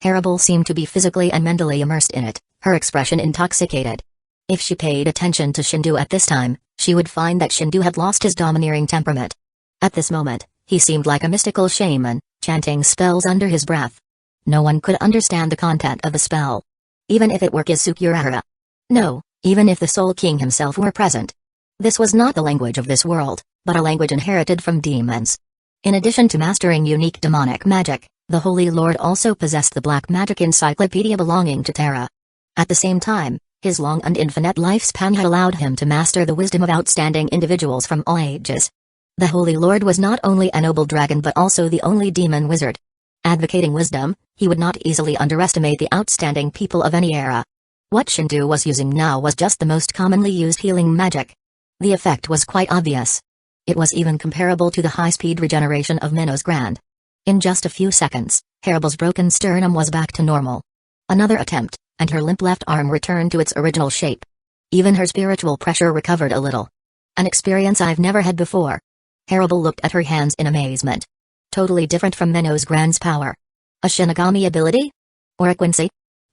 Harable seemed to be physically and mentally immersed in it, her expression intoxicated. If she paid attention to Shendu at this time, she would find that Shendu had lost his domineering temperament. At this moment, he seemed like a mystical shaman, chanting spells under his breath. No one could understand the content of the spell. Even if it were Kusagakure. No, even if the Soul King himself were present. This was not the language of this world, but a language inherited from demons. In addition to mastering unique demonic magic, the Holy Lord also possessed the black magic encyclopedia belonging to Terra. At the same time, his long and infinite lifespan had allowed him to master the wisdom of outstanding individuals from all ages. The Holy Lord was not only a noble dragon but also the only demon wizard. Advocating wisdom, he would not easily underestimate the outstanding people of any era. What Shendu was using now was just the most commonly used healing magic. The effect was quite obvious. It was even comparable to the high-speed regeneration of Minos Grand. In just a few seconds, Harable's broken sternum was back to normal. Another attempt, and her limp left arm returned to its original shape. Even her spiritual pressure recovered a little. An experience I've never had before. Harable looked at her hands in amazement. Totally different from Minos Grand's power. A Shinigami ability? Or a Quincy?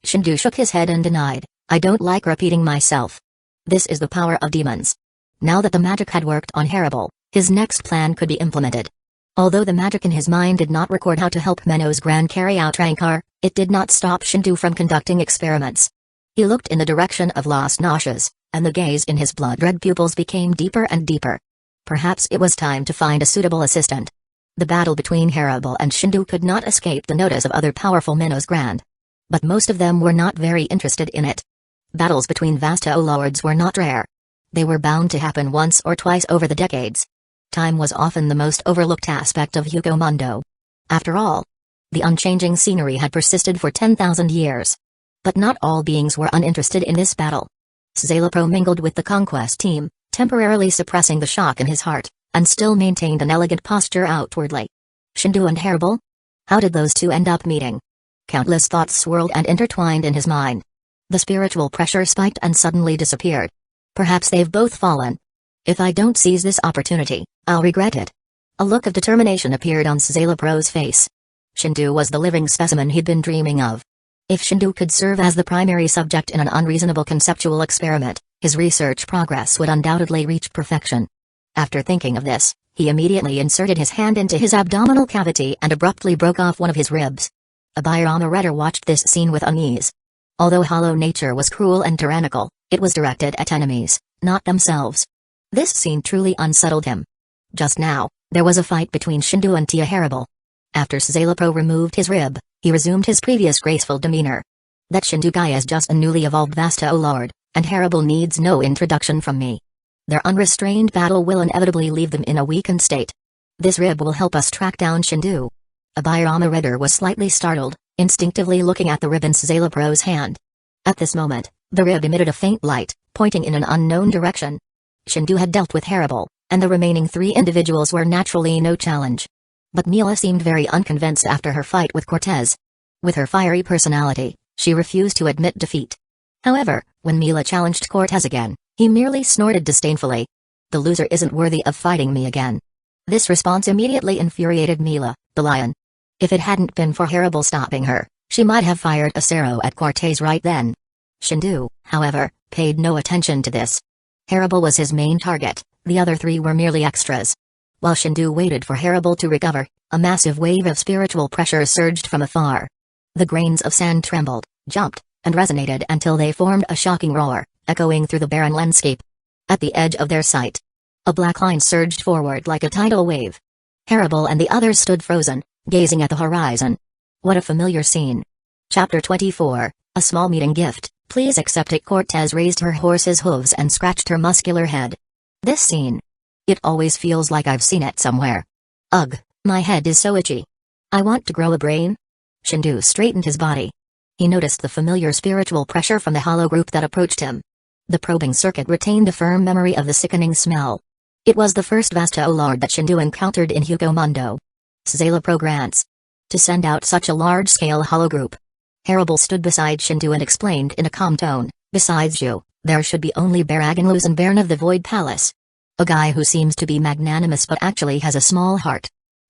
Shendu shook his head and denied, I don't like repeating myself. This is the power of demons. Now that the magic had worked on Harable, his next plan could be implemented. Although the magic in his mind did not record how to help Minos Grand carry out Rancor, it did not stop Shendu from conducting experiments. He looked in the direction of Las Noxias, and the gaze in his blood-red pupils became deeper and deeper. Perhaps it was time to find a suitable assistant. The battle between Harable and Shendu could not escape the notice of other powerful Minos Grand. But most of them were not very interested in it. Battles between Vasta Lords were not rare. They were bound to happen once or twice over the decades. Time was often the most overlooked aspect of Hueco Mundo. After all, the unchanging scenery had persisted for 10,000 years. But not all beings were uninterested in this battle. Szayelapo mingled with the conquest team, temporarily suppressing the shock in his heart, and still maintained an elegant posture outwardly. Shendu and Harable? How did those two end up meeting? Countless thoughts swirled and intertwined in his mind. The spiritual pressure spiked and suddenly disappeared. Perhaps they've both fallen. If I don't seize this opportunity, I'll regret it. A look of determination appeared on Szayelapo's face. Shendu was the living specimen he'd been dreaming of. If Shendu could serve as the primary subject in an unreasonable conceptual experiment, his research progress would undoubtedly reach perfection. After thinking of this, he immediately inserted his hand into his abdominal cavity and abruptly broke off one of his ribs. Abhirama Redder watched this scene with unease. Although hollow nature was cruel and tyrannical, it was directed at enemies, not themselves. This scene truly unsettled him. Just now, there was a fight between Shendu and Harable. After Szayelapo removed his rib, he resumed his previous graceful demeanor. That Shendu guy is just a newly evolved Vasta Lord, and Harable needs no introduction from me. Their unrestrained battle will inevitably leave them in a weakened state. This rib will help us track down Shendu. Abhirama Redder was slightly startled, instinctively looking at the rib in Szayelapo's hand. At this moment, the rib emitted a faint light, pointing in an unknown direction. Shendu had dealt with Haribel, and the remaining 3 individuals were naturally no challenge. But Mila seemed very unconvinced after her fight with Cortez. With her fiery personality, she refused to admit defeat. However, when Mila challenged Cortez again, he merely snorted disdainfully. "The loser isn't worthy of fighting me again." This response immediately infuriated Mila, the lion. If it hadn't been for Haribel stopping her, she might have fired a arrow at Cortez right then. Shendu, however, paid no attention to this. Haribel was his main target, the other 3 were merely extras. While Shendu waited for Haribel to recover, a massive wave of spiritual pressure surged from afar. The grains of sand trembled, jumped, and resonated until they formed a shocking roar, echoing through the barren landscape. At the edge of their sight, a black line surged forward like a tidal wave. Haribel and the others stood frozen, gazing at the horizon. What a familiar scene. Chapter 24, A Small Meeting Gift, Please Accept It. Cortez raised her horse's hooves and scratched her muscular head. This scene. It always feels like I've seen it somewhere. Ugh, my head is so itchy. I want to grow a brain. Shendu straightened his body. He noticed the familiar spiritual pressure from the hollow group that approached him. The probing circuit retained a firm memory of the sickening smell. It was the first Vasto Lord that Shendu encountered in Hueco Mundo. Szala Progrants. To send out such a large-scale hollow group. Haribel stood beside Shendu and explained in a calm tone, "Besides you, there should be only Baragan Lusenbairn of the Void Palace. A guy who seems to be magnanimous but actually has a small heart."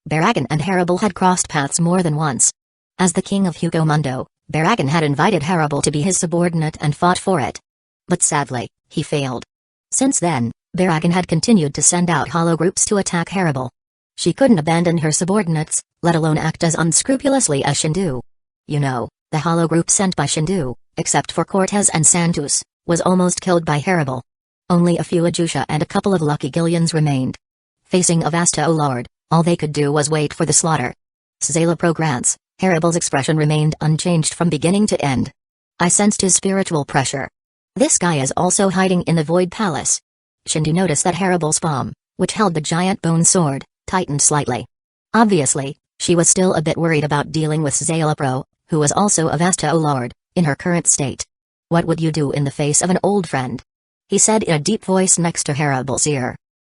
Baragan and Haribel had crossed paths more than once. As the king of Hueco Mundo, Baragan had invited Haribel to be his subordinate and fought for it. But sadly, he failed. Since then, Baragan had continued to send out hollow groups to attack Haribel. She couldn't abandon her subordinates, let alone act as unscrupulously as Shendu. You know, the hollow group sent by Shendu, except for Cortez and Santos, was almost killed by Haribel. Only a few Uchiha and a couple of lucky Gillians remained. Facing a Vasto Lord, all they could do was wait for the slaughter. Szala Progrants, Haribel's expression remained unchanged from beginning to end. I sensed his spiritual pressure. This guy is also hiding in the Void Palace. Shendu noticed that Haribel's palm, which held the giant bone sword, tightened slightly. Obviously, she was still a bit worried about dealing with Szala Pro, who was also a Vasto Lord, in her current state. "What would you do in the face of an old friend?" he said in a deep voice next to Haribel's ear.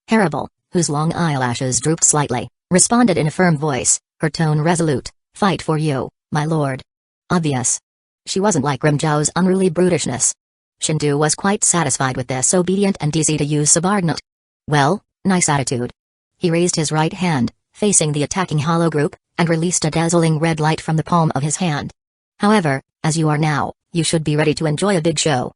Haribel, whose long eyelashes drooped slightly, responded in a firm voice, her tone resolute, "Fight for you, my lord." Obvious. She wasn't like Rimjau's unruly brutishness. Shendu was quite satisfied with this obedient and easy-to-use subordinate. "Well, nice attitude." He raised his right hand, facing the attacking hollow group, and released a dazzling red light from the palm of his hand. "However, as you are now, you should be ready to enjoy a big show."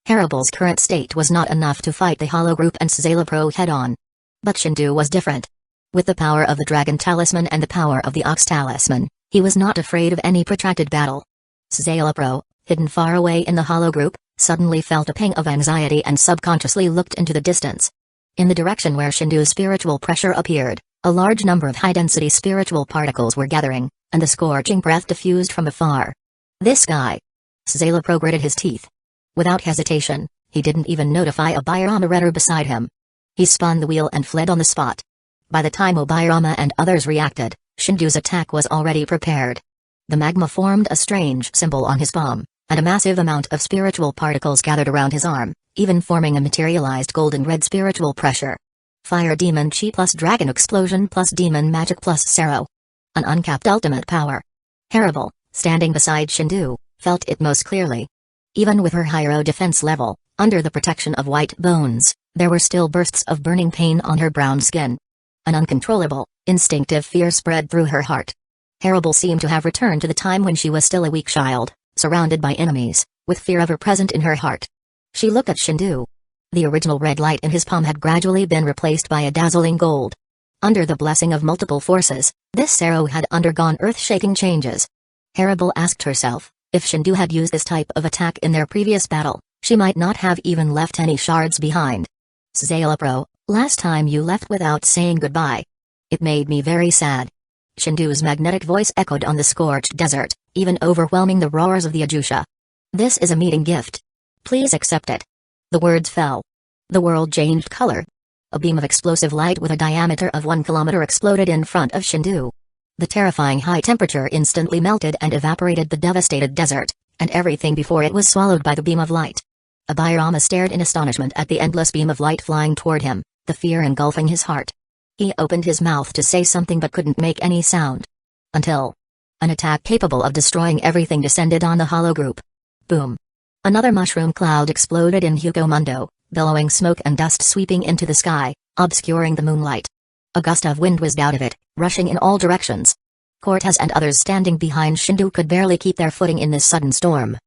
Haribel's current state was not enough to fight the hollow group and Szala Pro head-on. But Shendu was different. With the power of the Dragon Talisman and the power of the Ox Talisman, he was not afraid of any protracted battle. Szala Pro, hidden far away in the hollow group, suddenly felt a pang of anxiety and subconsciously looked into the distance. In the direction where Shendu's spiritual pressure appeared, a large number of high-density spiritual particles were gathering, and the scorching breath diffused from afar. "This guy." Szala Pro gritted his teeth. Without hesitation, he didn't even notify Obirama Redder beside him. He spun the wheel and fled on the spot. By the time Obirama and others reacted, Shendu's attack was already prepared. The magma formed a strange symbol on his palm, and a massive amount of spiritual particles gathered around his arm, even forming a materialized golden red spiritual pressure. Fire Demon Chi plus Dragon Explosion plus Demon Magic plus Sero. An uncapped ultimate power. Haribel, standing beside Shendu, felt it most clearly. Even with her higher defense level, under the protection of white bones, there were still bursts of burning pain on her brown skin. An uncontrollable, instinctive fear spread through her heart. Haribel seemed to have returned to the time when she was still a weak child, surrounded by enemies, with fear ever present in her heart. She looked at Shendu. The original red light in his palm had gradually been replaced by a dazzling gold. Under the blessing of multiple forces, this Sero had undergone earth-shaking changes. Haribel asked herself, if Shendu had used this type of attack in their previous battle, she might not have even left any shards behind. "Szala Pro, last time you left without saying goodbye. It made me very sad." Shendu's magnetic voice echoed on the scorched desert, even overwhelming the roars of the Uchiha. "This is a meeting gift. Please accept it." The words fell. The world changed color. A beam of explosive light with a diameter of 1 kilometer exploded in front of Shendu. The terrifying high temperature instantly melted and evaporated the devastated desert, and everything before it was swallowed by the beam of light. Abhirama stared in astonishment at the endless beam of light flying toward him, the fear engulfing his heart. He opened his mouth to say something but couldn't make any sound. Until an attack capable of destroying everything descended on the hollow group. Boom. Another mushroom cloud exploded in Mundo, billowing smoke and dust sweeping into the sky, obscuring the moonlight. A gust of wind whizzed out of it, rushing in all directions. Cortez and others standing behind Shendu could barely keep their footing in this sudden storm.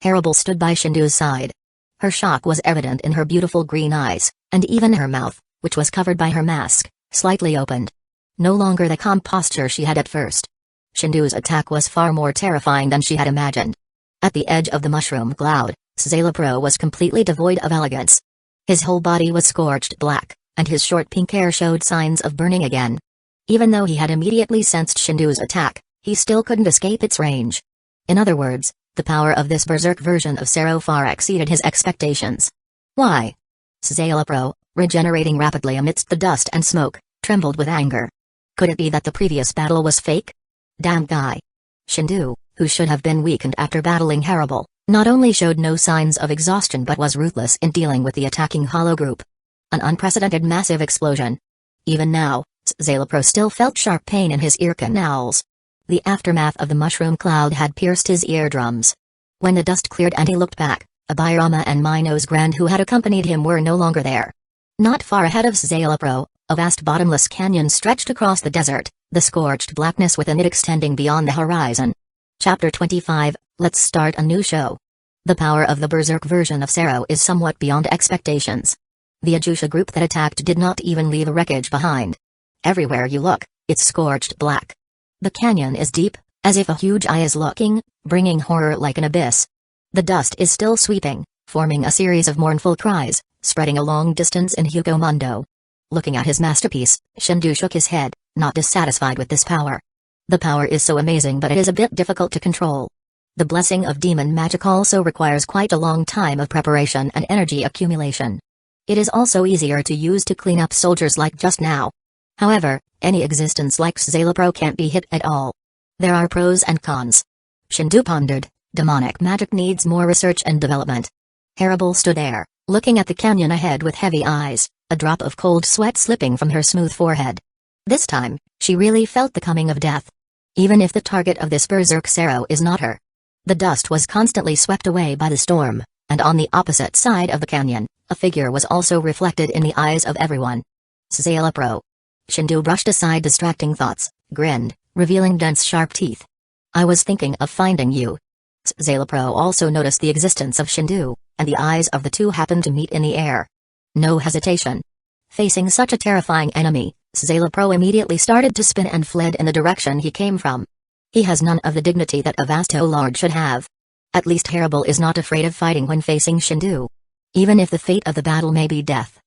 Harable stood by Shendu's side. Her shock was evident in her beautiful green eyes, and even her mouth, which was covered by her mask, slightly opened. No longer the calm posture she had at first. Shendu's attack was far more terrifying than she had imagined. At the edge of the mushroom cloud, Szayelopro was completely devoid of elegance. His whole body was scorched black, and his short pink hair showed signs of burning again. Even though he had immediately sensed Shendu's attack, he still couldn't escape its range. In other words, the power of this berserk version of Sero far exceeded his expectations. Why? Szayelopro, regenerating rapidly amidst the dust and smoke, trembled with anger. Could it be that the previous battle was fake? Damn guy. Shendu, who should have been weakened after battling Harable, not only showed no signs of exhaustion but was ruthless in dealing with the attacking hollow group. An unprecedented massive explosion. Even now, Szayelopro still felt sharp pain in his ear canals. The aftermath of the mushroom cloud had pierced his eardrums. When the dust cleared and he looked back, Abhirama and Minos Grand who had accompanied him were no longer there. Not far ahead of Szayelopro, a vast bottomless canyon stretched across the desert, the scorched blackness within it extending beyond the horizon. Chapter 25, Let's start a new show. The power of the berserk version of Sero is somewhat beyond expectations. The Uchiha group that attacked did not even leave a wreckage behind. Everywhere you look, it's scorched black. The canyon is deep, as if a huge eye is looking, bringing horror like an abyss. The dust is still sweeping, forming a series of mournful cries, spreading a long distance in Mundo. Looking at his masterpiece, Shendu shook his head, not dissatisfied with this power. The power is so amazing but it is a bit difficult to control. The blessing of demon magic also requires quite a long time of preparation and energy accumulation. It is also easier to use to clean up soldiers like just now. However, any existence like Szayelopro can't be hit at all. There are pros and cons. Shendu pondered, demonic magic needs more research and development. Harable stood there, looking at the canyon ahead with heavy eyes, a drop of cold sweat slipping from her smooth forehead. This time, she really felt the coming of death. Even if the target of this berserk Sero is not her. The dust was constantly swept away by the storm, and on the opposite side of the canyon, a figure was also reflected in the eyes of everyone. Szayelopro. Shendu brushed aside distracting thoughts, grinned, revealing dense sharp teeth. I was thinking of finding you. Szayelopro also noticed the existence of Shendu, and the eyes of the two happened to meet in the air. No hesitation. Facing such a terrifying enemy, Szayelopro immediately started to spin and fled in the direction he came from. He has none of the dignity that a vasto lord should have. At least Harable is not afraid of fighting when facing Shendu. Even if the fate of the battle may be death.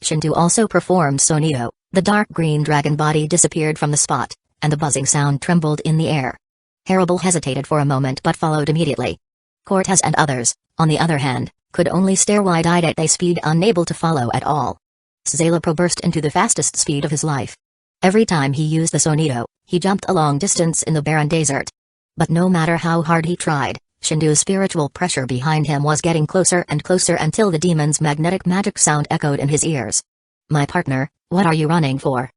Shendu also performed Sonido, the dark green dragon body disappeared from the spot, and the buzzing sound trembled in the air. Harable hesitated for a moment but followed immediately. Cortez and others, on the other hand, could only stare wide-eyed at their speed, unable to follow at all. Szayelopro burst into the fastest speed of his life. Every time he used the Sonido, he jumped a long distance in the barren desert. But no matter how hard he tried, Shendu's spiritual pressure behind him was getting closer and closer until the demon's magnetic magic sound echoed in his ears. My partner, what are you running for?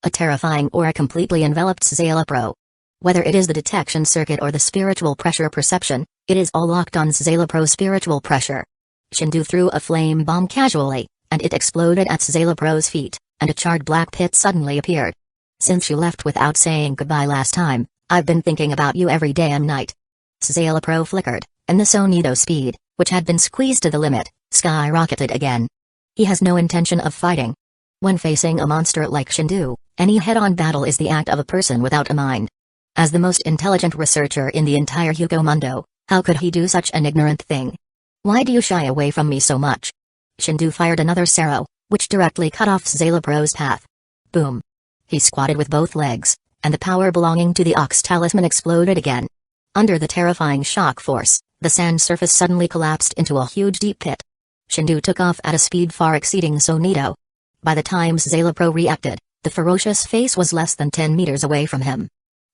A terrifying aura completely enveloped Szayelopro. Whether it is the detection circuit or the spiritual pressure perception, it is all locked on Szayelepro's spiritual pressure. Shendu threw a flame bomb casually, and it exploded at Szayelepro's feet, and a charred black pit suddenly appeared. Since you left without saying goodbye last time, I've been thinking about you every day and night. Szayelopro flickered, and the Sonido speed, which had been squeezed to the limit, skyrocketed again. He has no intention of fighting. When facing a monster like Shendu, any head-on battle is the act of a person without a mind. As the most intelligent researcher in the entire Mundo, how could he do such an ignorant thing? Why do you shy away from me so much? Shendu fired another Sero, which directly cut off Szayelepro's path. Boom. He squatted with both legs, and the power belonging to the Ox Talisman exploded again. Under the terrifying shock force, the sand surface suddenly collapsed into a huge deep pit. Shendu took off at a speed far exceeding Sonido. By the time Szayelopro reacted, the ferocious face was less than 10 meters away from him.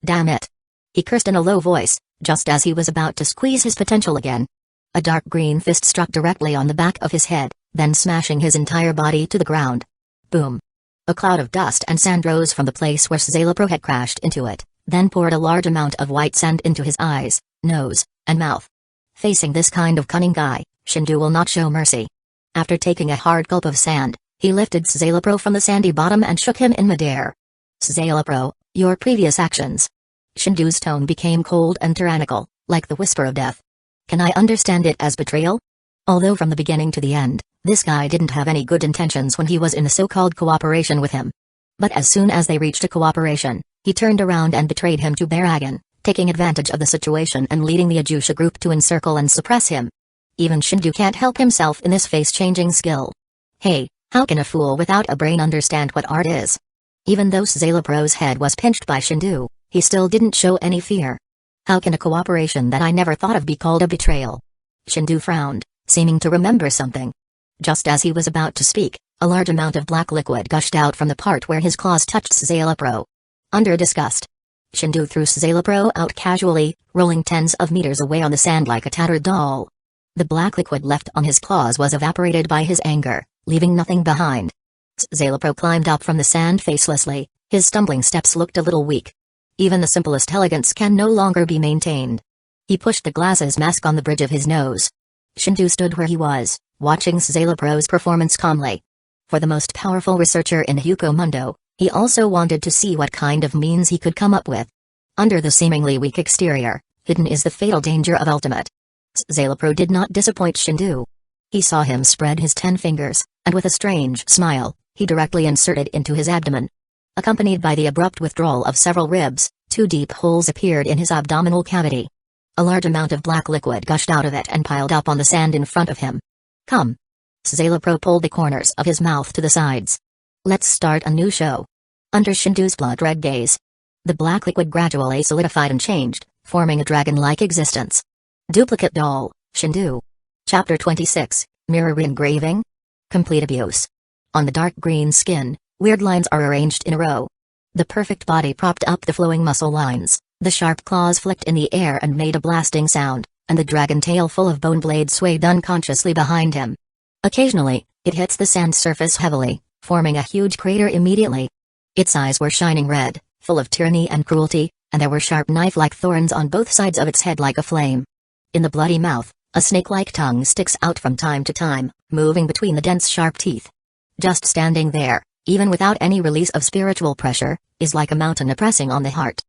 Damn it! He cursed in a low voice, just as he was about to squeeze his potential again. A dark green fist struck directly on the back of his head, then smashing his entire body to the ground. Boom. A cloud of dust and sand rose from the place where Szayelaporro had crashed into it, then poured a large amount of white sand into his eyes, nose, and mouth. Facing this kind of cunning guy, Shendu will not show mercy. After taking a hard gulp of sand, he lifted Szayelaporro from the sandy bottom and shook him in midair. Szayelaporro, your previous actions. Shendu's tone became cold and tyrannical, like the whisper of death. Can I understand it as betrayal? Although from the beginning to the end, this guy didn't have any good intentions when he was in the so-called cooperation with him. But as soon as they reached a cooperation, he turned around and betrayed him to Baragon, taking advantage of the situation and leading the Uchiha group to encircle and suppress him. Even Shendu can't help himself in this face-changing skill. Hey, how can a fool without a brain understand what art is? Even though Szayelaporro's head was pinched by Shendu, he still didn't show any fear. How can a cooperation that I never thought of be called a betrayal? Shendu frowned, seeming to remember something. Just as he was about to speak, a large amount of black liquid gushed out from the part where his claws touched Szayelaporro. Under disgust, Shendu threw Szayelaporro out casually, rolling tens of meters away on the sand like a tattered doll. The black liquid left on his claws was evaporated by his anger, leaving nothing behind. Szayelaporro climbed up from the sand facelessly, his stumbling steps looked a little weak. Even the simplest elegance can no longer be maintained. He pushed the glasses mask on the bridge of his nose. Shendu stood where he was, watching Szayelaporro's performance calmly. For the most powerful researcher in Hueco Mundo, he also wanted to see what kind of means he could come up with. Under the seemingly weak exterior, hidden is the fatal danger of ultimate. Szayelaporro did not disappoint Shendu. He saw him spread his 10 fingers, and with a strange smile, he directly inserted into his abdomen. Accompanied by the abrupt withdrawal of several ribs, 2 deep holes appeared in his abdominal cavity. A large amount of black liquid gushed out of it and piled up on the sand in front of him. Come. Szayelaporro pulled the corners of his mouth to the sides. Let's start a new show. Under Shendu's blood-red gaze, the black liquid gradually solidified and changed, forming a dragon-like existence. Duplicate doll, Shendu. Chapter 26, Mirror Engraving? Complete abuse. On the dark green skin, weird lines are arranged in a row. The perfect body propped up the flowing muscle lines, the sharp claws flicked in the air and made a blasting sound, and the dragon tail full of bone blades swayed unconsciously behind him. Occasionally, it hits the sand surface heavily, forming a huge crater immediately. Its eyes were shining red, full of tyranny and cruelty, and there were sharp knife-like thorns on both sides of its head like a flame. In the bloody mouth, a snake-like tongue sticks out from time to time, moving between the dense sharp teeth. Just standing there, even without any release of spiritual pressure, is like a mountain oppressing on the heart.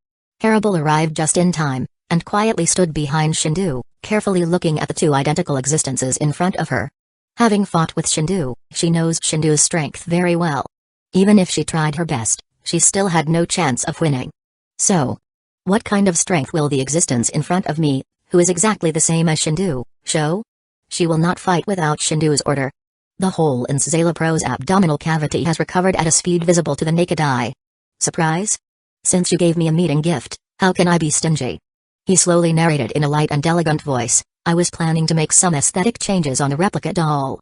Harable arrived just in time, and quietly stood behind Shendu, carefully looking at the 2 identical existences in front of her. Having fought with Shendu, she knows Shendu's strength very well. Even if she tried her best, she still had no chance of winning. So, what kind of strength will the existence in front of me, who is exactly the same as Shendu, show? She will not fight without Shendu's order. The hole in Szayelaporro's abdominal cavity has recovered at a speed visible to the naked eye. Surprise? Since you gave me a meeting gift, how can I be stingy? He slowly narrated in a light and elegant voice. I was planning to make some aesthetic changes on the replica doll.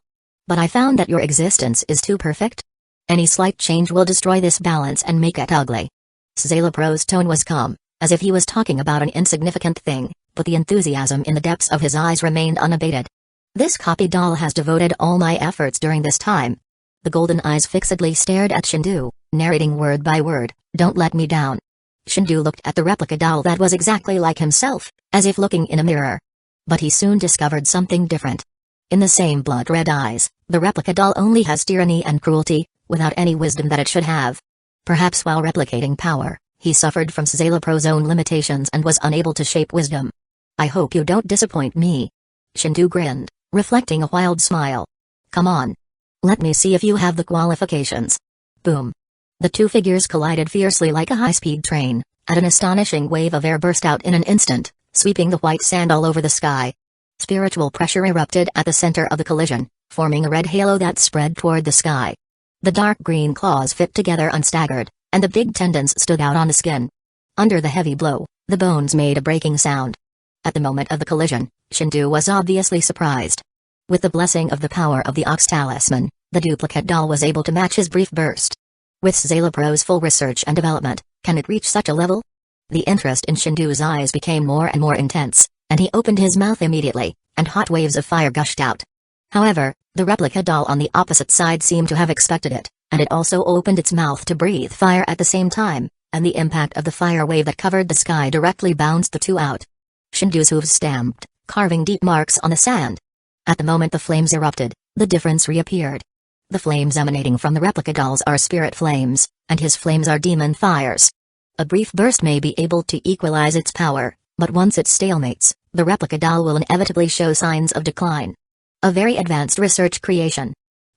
But I found that your existence is too perfect. Any slight change will destroy this balance and make it ugly. Szayelaporro's tone was calm, as if he was talking about an insignificant thing, but the enthusiasm in the depths of his eyes remained unabated. This copy doll has devoted all my efforts during this time. The golden eyes fixedly stared at Shendu, narrating word by word, don't let me down. Shendu looked at the replica doll that was exactly like himself, as if looking in a mirror. But he soon discovered something different. In the same blood-red eyes, the replica doll only has tyranny and cruelty, without any wisdom that it should have. Perhaps while replicating power, he suffered from Szayelaporro's own limitations and was unable to shape wisdom. I hope you don't disappoint me. Shendu grinned, reflecting a wild smile. Come on. Let me see if you have the qualifications. Boom. The 2 figures collided fiercely like a high-speed train, and an astonishing wave of air burst out in an instant, sweeping the white sand all over the sky. Spiritual pressure erupted at the center of the collision, forming a red halo that spread toward the sky. The dark green claws fit together unstaggered, and the big tendons stood out on the skin. Under the heavy blow, the bones made a breaking sound. At the moment of the collision, Shendu was obviously surprised. With the blessing of the power of the Ox Talisman, the duplicate doll was able to match his brief burst. With Szayelaporro's full research and development, can it reach such a level? The interest in Shendu's eyes became more and more intense, and he opened his mouth immediately, and hot waves of fire gushed out. However, the replica doll on the opposite side seemed to have expected it, and it also opened its mouth to breathe fire at the same time, and the impact of the fire wave that covered the sky directly bounced the two out. Shendu's hooves stamped, carving deep marks on the sand. At the moment the flames erupted, the difference reappeared. The flames emanating from the replica dolls are spirit flames, and his flames are demon fires. A brief burst may be able to equalize its power, but once it stalemates, the replica doll will inevitably show signs of decline. A very advanced research creation.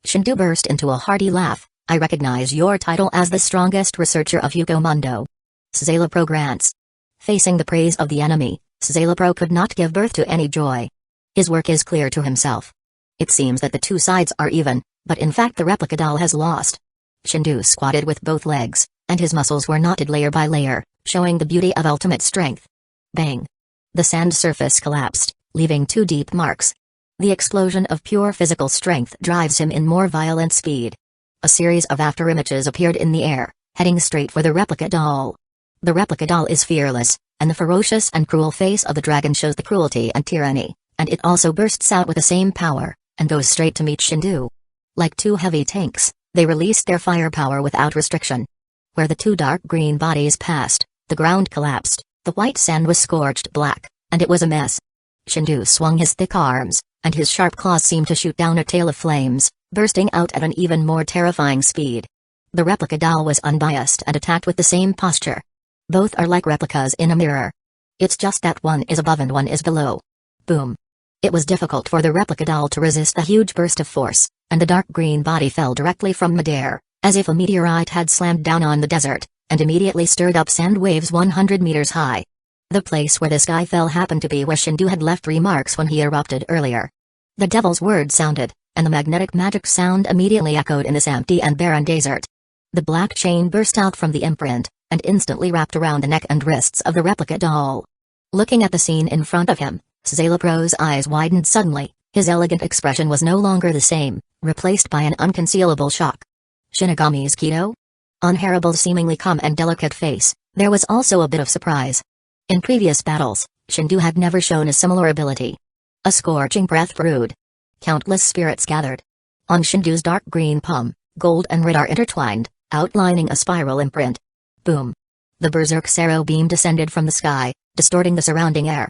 Shendu burst into a hearty laugh. I recognize your title as the strongest researcher of Hueco Mundo. Szayelopro grants. Facing the praise of the enemy, Szayelopro could not give birth to any joy. His work is clear to himself. It seems that the two sides are even, but in fact the replica doll has lost. Shendu squatted with both legs, and his muscles were knotted layer by layer, showing the beauty of ultimate strength. Bang! The sand surface collapsed, leaving two deep marks. The explosion of pure physical strength drives him in more violent speed. A series of afterimages appeared in the air, heading straight for the replica doll. The replica doll is fearless, and the ferocious and cruel face of the dragon shows the cruelty and tyranny, and it also bursts out with the same power, and goes straight to meet Shendu. Like two heavy tanks, they released their firepower without restriction. Where the two dark green bodies passed, the ground collapsed, the white sand was scorched black, and it was a mess. Shendu swung his thick arms, and his sharp claws seemed to shoot down a tail of flames, bursting out at an even more terrifying speed. The replica doll was unbiased and attacked with the same posture. Both are like replicas in a mirror. It's just that one is above and one is below. Boom. It was difficult for the replica doll to resist the huge burst of force, and the dark green body fell directly from midair, as if a meteorite had slammed down on the desert, and immediately stirred up sand waves 100 meters high. The place where the sky fell happened to be where Shendu had left remarks when he erupted earlier. The devil's word sounded, and the magnetic magic sound immediately echoed in this empty and barren desert. The black chain burst out from the imprint, and instantly wrapped around the neck and wrists of the replica doll. Looking at the scene in front of him, Szayelepro's eyes widened suddenly. His elegant expression was no longer the same, replaced by an unconcealable shock. Shinigami's Kido? On Haribal's seemingly calm and delicate face, there was also a bit of surprise. In previous battles, Shendu had never shown a similar ability. A scorching breath brewed. Countless spirits gathered. On Shendu's dark green palm, gold and red are intertwined, outlining a spiral imprint. Boom! The berserk arrow beam descended from the sky, distorting the surrounding air.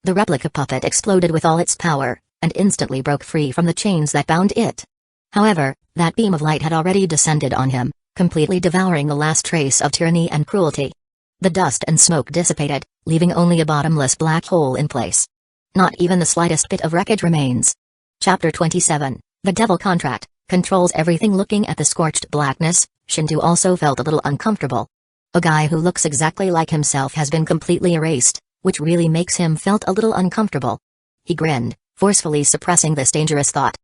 The replica puppet exploded with all its power, and instantly broke free from the chains that bound it. However, that beam of light had already descended on him, completely devouring the last trace of tyranny and cruelty. The dust and smoke dissipated, leaving only a bottomless black hole in place. Not even the slightest bit of wreckage remains. Chapter 27, The Devil Contract, controls everything. Looking at the scorched blackness, Shendu also felt a little uncomfortable. A guy who looks exactly like himself has been completely erased, which really makes him felt a little uncomfortable. He grinned, forcefully suppressing this dangerous thought.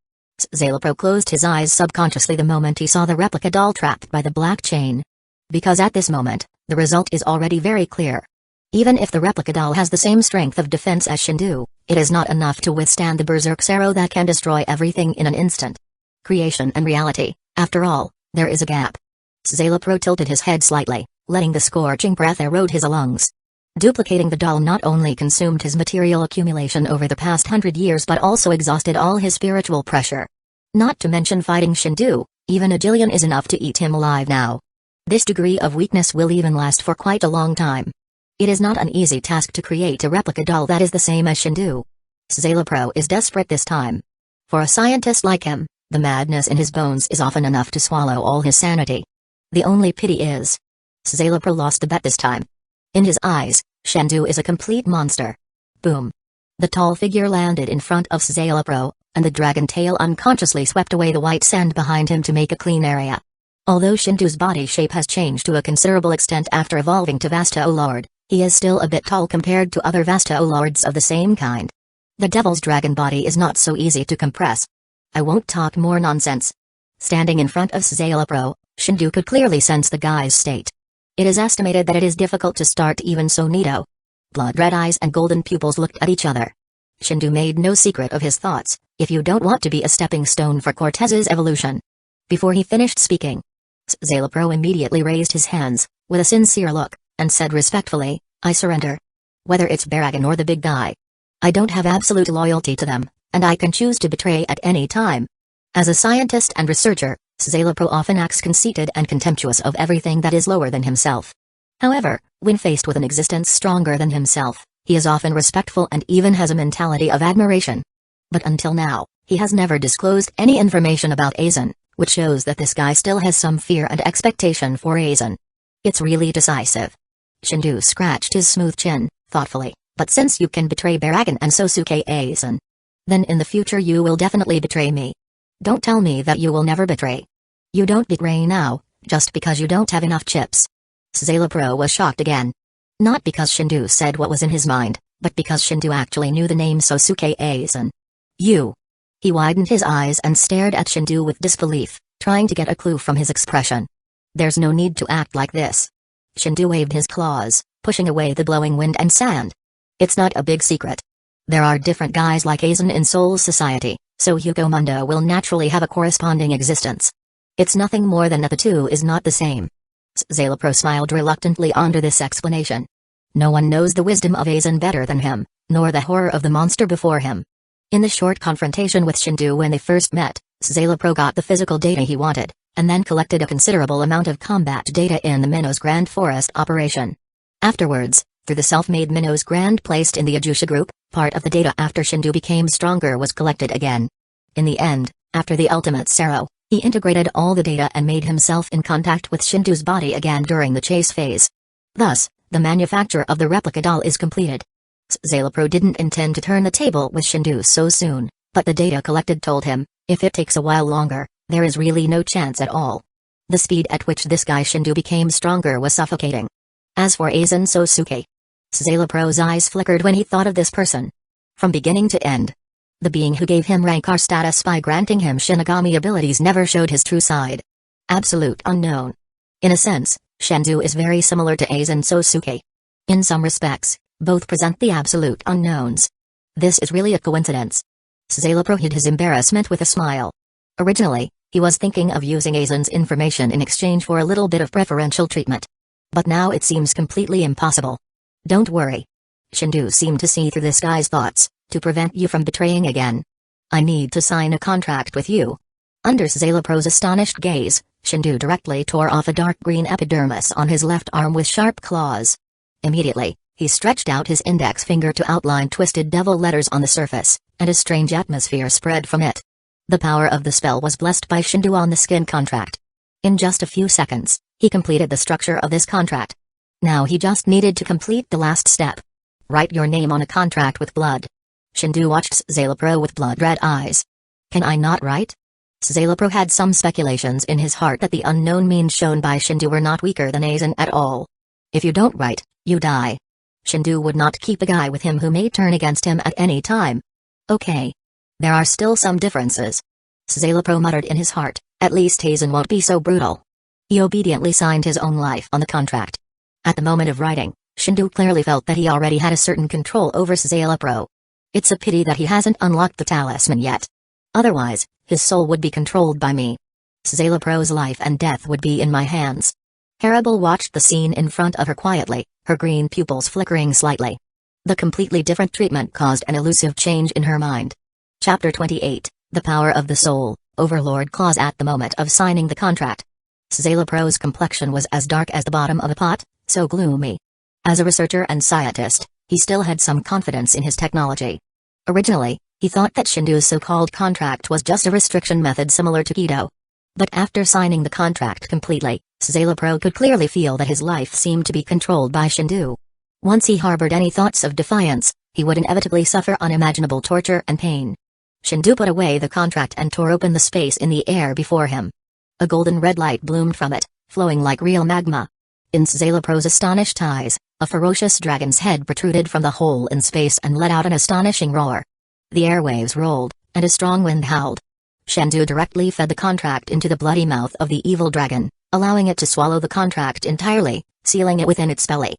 Szayelopro closed his eyes subconsciously the moment he saw the replica doll trapped by the black chain. Because at this moment, the result is already very clear. Even if the replica doll has the same strength of defense as Shendu, it is not enough to withstand the berserk arrow that can destroy everything in an instant. Creation and reality, after all, there is a gap. Szayelopro tilted his head slightly, letting the scorching breath erode his lungs. Duplicating the doll not only consumed his material accumulation over the past 100 years but also exhausted all his spiritual pressure. Not to mention fighting Shendu, even a jillion is enough to eat him alive now. This degree of weakness will even last for quite a long time. It is not an easy task to create a replica doll that is the same as Shendu. Szayelopro is desperate this time. For a scientist like him, the madness in his bones is often enough to swallow all his sanity. The only pity is, Szayelopro lost the bet this time. In his eyes, Shendu is a complete monster. Boom. The tall figure landed in front of Szayelopro, and the dragon tail unconsciously swept away the white sand behind him to make a clean area. Although Shendu's body shape has changed to a considerable extent after evolving to Vasta Lord, he is still a bit tall compared to other Vasta Lords of the same kind. The devil's dragon body is not so easy to compress. I won't talk more nonsense. Standing in front of Szayelopro, Shendu could clearly sense the guy's state. It is estimated that it is difficult to start even so neato. Blood-red eyes and golden pupils looked at each other. Shendu made no secret of his thoughts. If you don't want to be a stepping stone for Cortez's evolution. Before he finished speaking, Szayelopro immediately raised his hands, with a sincere look, and said respectfully, I surrender. Whether it's Baragon or the big guy. I don't have absolute loyalty to them, and I can choose to betray at any time. As a scientist and researcher, Szayelaporro often acts conceited and contemptuous of everything that is lower than himself. However, when faced with an existence stronger than himself, he is often respectful and even has a mentality of admiration. But until now, he has never disclosed any information about Aizen, which shows that this guy still has some fear and expectation for Aizen. It's really decisive. Shendu scratched his smooth chin, thoughtfully, but since you can betray Baragon and Sosuke Aizen, then in the future you will definitely betray me. Don't tell me that you will never betray. You don't betray now, just because you don't have enough chips. Szayelaporro was shocked again. Not because Shendu said what was in his mind, but because Shendu actually knew the name Sosuke Aizen. You. He widened his eyes and stared at Shendu with disbelief, trying to get a clue from his expression. There's no need to act like this. Shendu waved his claws, pushing away the blowing wind and sand. It's not a big secret. There are different guys like Aizen in Soul Society, so Hueco Mundo will naturally have a corresponding existence. It's nothing more than that the two is not the same. Szayelaporro smiled reluctantly under this explanation. No one knows the wisdom of Aizen better than him, nor the horror of the monster before him. In the short confrontation with Shendu when they first met, Szayelaporro got the physical data he wanted, and then collected a considerable amount of combat data in the Minnows Grand Forest operation. Afterwards, through the self-made Minnows Grand placed in the Uchiha group, part of the data after Shendu became stronger was collected again. In the end, after the ultimate Sero, he integrated all the data and made himself in contact with Shendu's body again during the chase phase. Thus, the manufacture of the replica doll is completed. Szayelaporro didn't intend to turn the table with Shendu so soon, but the data collected told him, if it takes a while longer, there is really no chance at all. The speed at which this guy Shendu became stronger was suffocating. As for Aizen Sosuke, Szayelaporro's eyes flickered when he thought of this person. From beginning to end, the being who gave him rank R status by granting him Shinigami abilities never showed his true side. Absolute unknown. In a sense, Shendu is very similar to Aizen Sosuke. In some respects, both present the absolute unknowns. This is really a coincidence. Szayelaporro hid his embarrassment with a smile. Originally, he was thinking of using Aizen's information in exchange for a little bit of preferential treatment. But now it seems completely impossible. Don't worry. Shendu seemed to see through this guy's thoughts, to prevent you from betraying again. I need to sign a contract with you. Under Szayelaporro's astonished gaze, Shendu directly tore off a dark green epidermis on his left arm with sharp claws. Immediately, he stretched out his index finger to outline twisted devil letters on the surface, and a strange atmosphere spread from it. The power of the spell was blessed by Shendu on the skin contract. In just a few seconds, he completed the structure of this contract. Now he just needed to complete the last step. Write your name on a contract with blood. Shendu watched Szayelaporro with blood-red eyes. Can I not write? Szayelaporro had some speculations in his heart that the unknown means shown by Shendu were not weaker than Aizen at all. If you don't write, you die. Shendu would not keep a guy with him who may turn against him at any time. Okay. There are still some differences. Szayelaporro muttered in his heart, at least Aizen won't be so brutal. He obediently signed his own life on the contract. At the moment of writing, Shendu clearly felt that he already had a certain control over Szayelaporro. It's a pity that he hasn't unlocked the talisman yet. Otherwise, his soul would be controlled by me. Szayelaporro's life and death would be in my hands. Haribel watched the scene in front of her quietly, her green pupils flickering slightly. The completely different treatment caused an elusive change in her mind. Chapter 28, The Power of the Soul, Overlord Clause. At the moment of signing the contract, Szayelaporro's complexion was as dark as the bottom of a pot, so gloomy. As a researcher and scientist, he still had some confidence in his technology. Originally, he thought that Shendu's so-called contract was just a restriction method similar to Kido. But after signing the contract completely, Szayelaporro could clearly feel that his life seemed to be controlled by Shendu. Once he harbored any thoughts of defiance, he would inevitably suffer unimaginable torture and pain. Shendu put away the contract and tore open the space in the air before him. A golden red light bloomed from it, flowing like real magma. In Szayelaporro's astonished eyes, a ferocious dragon's head protruded from the hole in space and let out an astonishing roar. The airwaves rolled, and a strong wind howled. Shendu directly fed the contract into the bloody mouth of the evil dragon, allowing it to swallow the contract entirely, sealing it within its belly.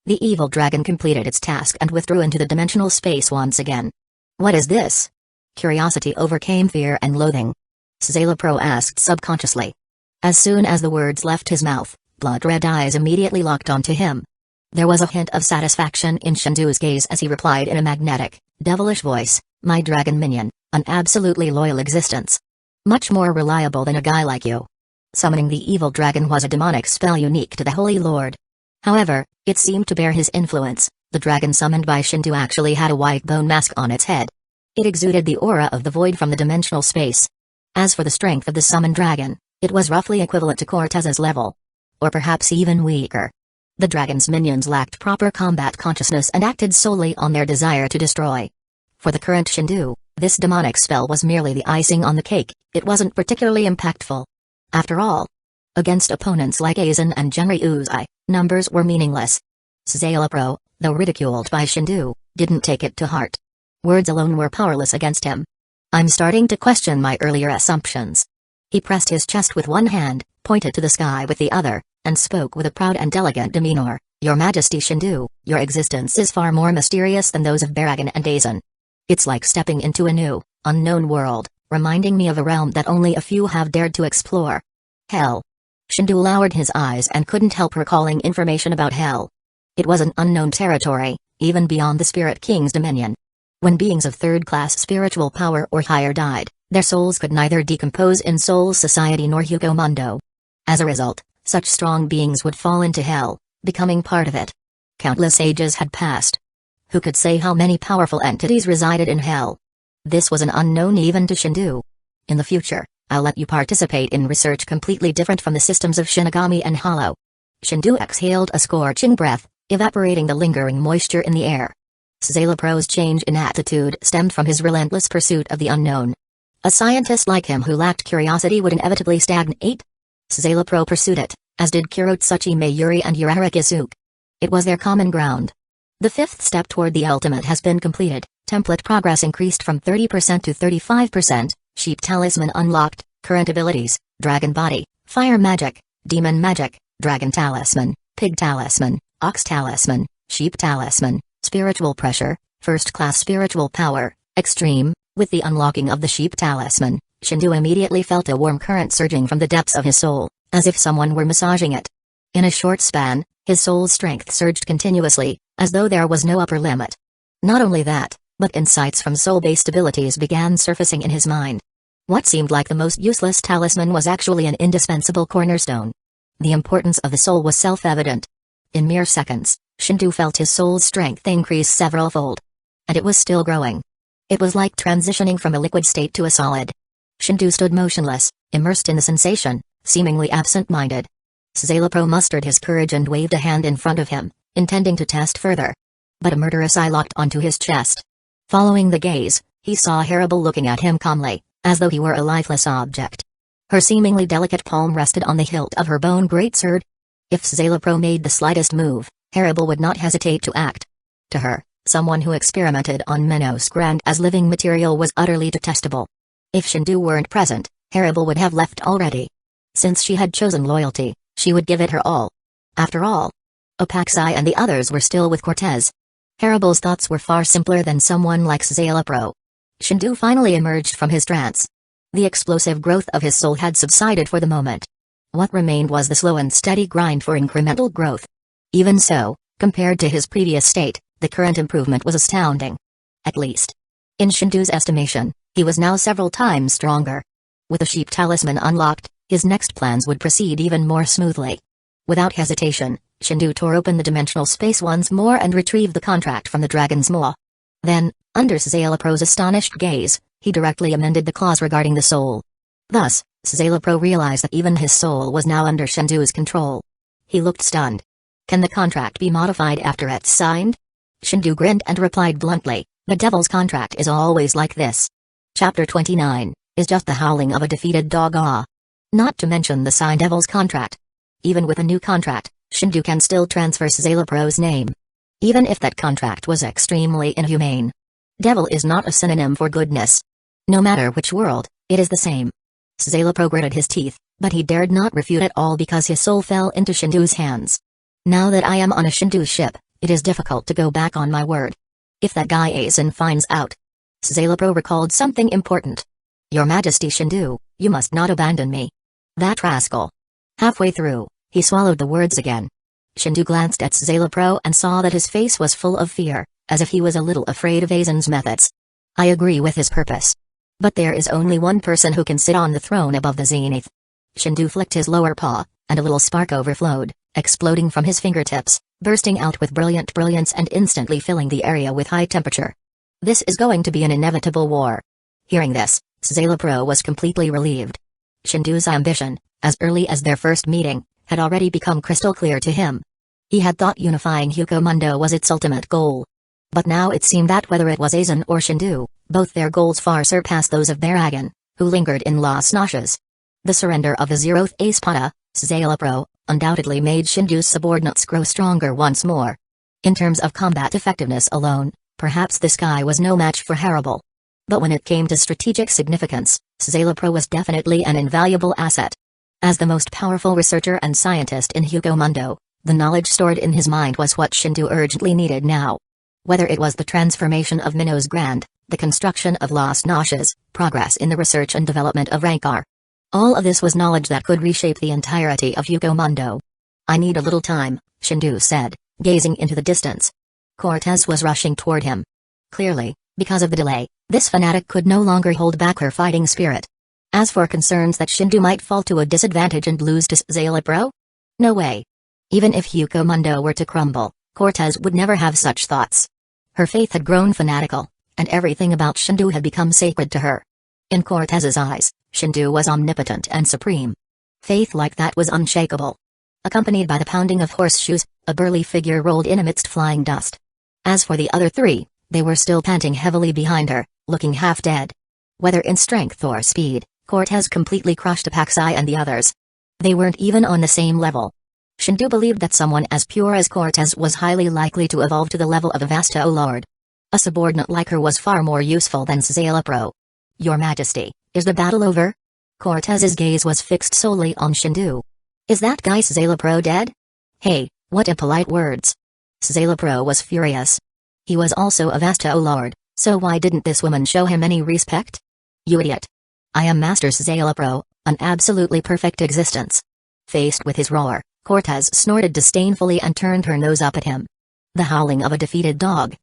The evil dragon completed its task and withdrew into the dimensional space once again. What is this? Curiosity overcame fear and loathing. Szayelaporro asked subconsciously. As soon as the words left his mouth, blood-red eyes immediately locked onto him. There was a hint of satisfaction in Shendu's gaze as he replied in a magnetic, Devilish voice, my dragon minion, an absolutely loyal existence. Much more reliable than a guy like you. Summoning the evil dragon was a demonic spell unique to the Holy Lord. However, it seemed to bear his influence. The dragon summoned by Shendu actually had a white bone mask on its head. It exuded the aura of the void from the dimensional space. As for the strength of the summoned dragon, it was roughly equivalent to Cortez's level. Or perhaps even weaker. The dragon's minions lacked proper combat consciousness and acted solely on their desire to destroy. For the current Shendu, this demonic spell was merely the icing on the cake. It wasn't particularly impactful. After all, against opponents like Aizen and Genri Uzai, numbers were meaningless. Szayelopro, though ridiculed by Shendu, didn't take it to heart. Words alone were powerless against him. I'm starting to question my earlier assumptions. He pressed his chest with one hand, pointed to the sky with the other, and spoke with a proud and elegant demeanor. Your Majesty Shendu, your existence is far more mysterious than those of Baragon and Aizen. It's like stepping into a new, unknown world, reminding me of a realm that only a few have dared to explore. Hell. Shendu lowered his eyes and couldn't help recalling information about hell. It was an unknown territory, even beyond the Spirit King's dominion. When beings of third-class spiritual power or higher died, their souls could neither decompose in Soul Society nor Hueco Mundo. As a result, such strong beings would fall into hell, becoming part of it. Countless ages had passed. Who could say how many powerful entities resided in hell? This was an unknown even to Shendu. In the future, I'll let you participate in research completely different from the systems of Shinigami and Hollow. Shendu exhaled a scorching breath, evaporating the lingering moisture in the air. Szayelapro's change in attitude stemmed from his relentless pursuit of the unknown. A scientist like him who lacked curiosity would inevitably stagnate. Szayelapro pursued it, as did Kirotsuchi Mayuri and Urahara Kisuke. It was their common ground. The fifth step toward the ultimate has been completed. Template progress increased from 30% to 35%, Sheep Talisman unlocked, current abilities, Dragon Body, Fire Magic, Demon Magic, Dragon Talisman, Pig Talisman, Ox Talisman, Sheep Talisman, Spiritual Pressure, First Class Spiritual Power, Extreme. With the unlocking of the Sheep Talisman, Shendu immediately felt a warm current surging from the depths of his soul, as if someone were massaging it. In a short span, his soul's strength surged continuously, as though there was no upper limit. Not only that, but insights from soul-based abilities began surfacing in his mind. What seemed like the most useless talisman was actually an indispensable cornerstone. The importance of the soul was self-evident. In mere seconds, Shendu felt his soul's strength increase several-fold. And it was still growing. It was like transitioning from a liquid state to a solid. Shendu stood motionless, immersed in the sensation, seemingly absent-minded. Szayelapro mustered his courage and waved a hand in front of him, intending to test further. But a murderous eye locked onto his chest. Following the gaze, he saw Haribel looking at him calmly, as though he were a lifeless object. Her seemingly delicate palm rested on the hilt of her bone greatsword. If Szayelapro made the slightest move, Haribel would not hesitate to act. To her, someone who experimented on Menos Grand as living material was utterly detestable. If Shendu weren't present, Haribel would have left already. Since she had chosen loyalty, she would give it her all. After all, Opaxai and the others were still with Cortez. Haribel's thoughts were far simpler than someone like Szayelapro. Shendu finally emerged from his trance. The explosive growth of his soul had subsided for the moment. What remained was the slow and steady grind for incremental growth. Even so, compared to his previous state, the current improvement was astounding. At least, in Shendu's estimation, he was now several times stronger. With the Sheep Talisman unlocked, his next plans would proceed even more smoothly. Without hesitation, Shendu tore open the dimensional space once more and retrieved the contract from the Dragon's Maw. Then, under Szayelapro's astonished gaze, he directly amended the clause regarding the soul. Thus, Szayelapro realized that even his soul was now under Shendu's control. He looked stunned. Can the contract be modified after it's signed? Shendu grinned and replied bluntly, the devil's contract is always like this. Chapter 29, is just the howling of a defeated dog. Not to mention the signed devil's contract. Even with a new contract, Shendu can still transfer Szayelapro's name. Even if that contract was extremely inhumane. Devil is not a synonym for goodness. No matter which world, it is the same. Szayelapro gritted his teeth, but he dared not refute at all because his soul fell into Shendu's hands. Now that I am on a Shendu ship, it is difficult to go back on my word. If that guy Aizen finds out. Szayelapro recalled something important. Your Majesty Shendu, you must not abandon me. That rascal. Halfway through, he swallowed the words again. Shendu glanced at Szayelapro and saw that his face was full of fear, as if he was a little afraid of Aizen's methods. I agree with his purpose. But there is only one person who can sit on the throne above the zenith. Shendu flicked his lower paw, and a little spark overflowed, exploding from his fingertips, bursting out with brilliant brilliance and instantly filling the area with high temperature. This is going to be an inevitable war. Hearing this, Szayelopro was completely relieved. Shendu's ambition, as early as their first meeting, had already become crystal clear to him. He had thought unifying Hueco Mundo was its ultimate goal. But now it seemed that whether it was Aizen or Shendu, both their goals far surpassed those of Baragon, who lingered in Las Noches. The surrender of the Zeroth Espada, Szayelopro, undoubtedly made Shendu's subordinates grow stronger once more. In terms of combat effectiveness alone, perhaps this guy was no match for Harable. But when it came to strategic significance, Szayelopro was definitely an invaluable asset. As the most powerful researcher and scientist in Hueco Mundo, the knowledge stored in his mind was what Shendu urgently needed now. Whether it was the transformation of Minos Grand, the construction of Las Noches, progress in the research and development of Rancor. All of this was knowledge that could reshape the entirety of Hueco Mundo. I need a little time, Shendu said, gazing into the distance. Cortez was rushing toward him. Clearly, because of the delay, this fanatic could no longer hold back her fighting spirit. As for concerns that Shendu might fall to a disadvantage and lose to Szayelopro? No way. Even if Hueco Mundo were to crumble, Cortez would never have such thoughts. Her faith had grown fanatical, and everything about Shendu had become sacred to her. In Cortez's eyes, Shendu was omnipotent and supreme. Faith like that was unshakable. Accompanied by the pounding of horseshoes, a burly figure rolled in amidst flying dust. As for the other three, they were still panting heavily behind her, looking half dead. Whether in strength or speed, Cortez completely crushed Apaxi and the others. They weren't even on the same level. Shendu believed that someone as pure as Cortez was highly likely to evolve to the level of a Vasto Lord. A subordinate like her was far more useful than Szayelopro. Your Majesty, is the battle over? Cortez's gaze was fixed solely on Shendu. Is that guy Szayelopro dead? Hey, what impolite words. Szayelopro was furious. He was also a Vasto Lord, so why didn't this woman show him any respect? You idiot. I am Master Szayelopro, an absolutely perfect existence. Faced with his roar, Cortez snorted disdainfully and turned her nose up at him. The howling of a defeated dog.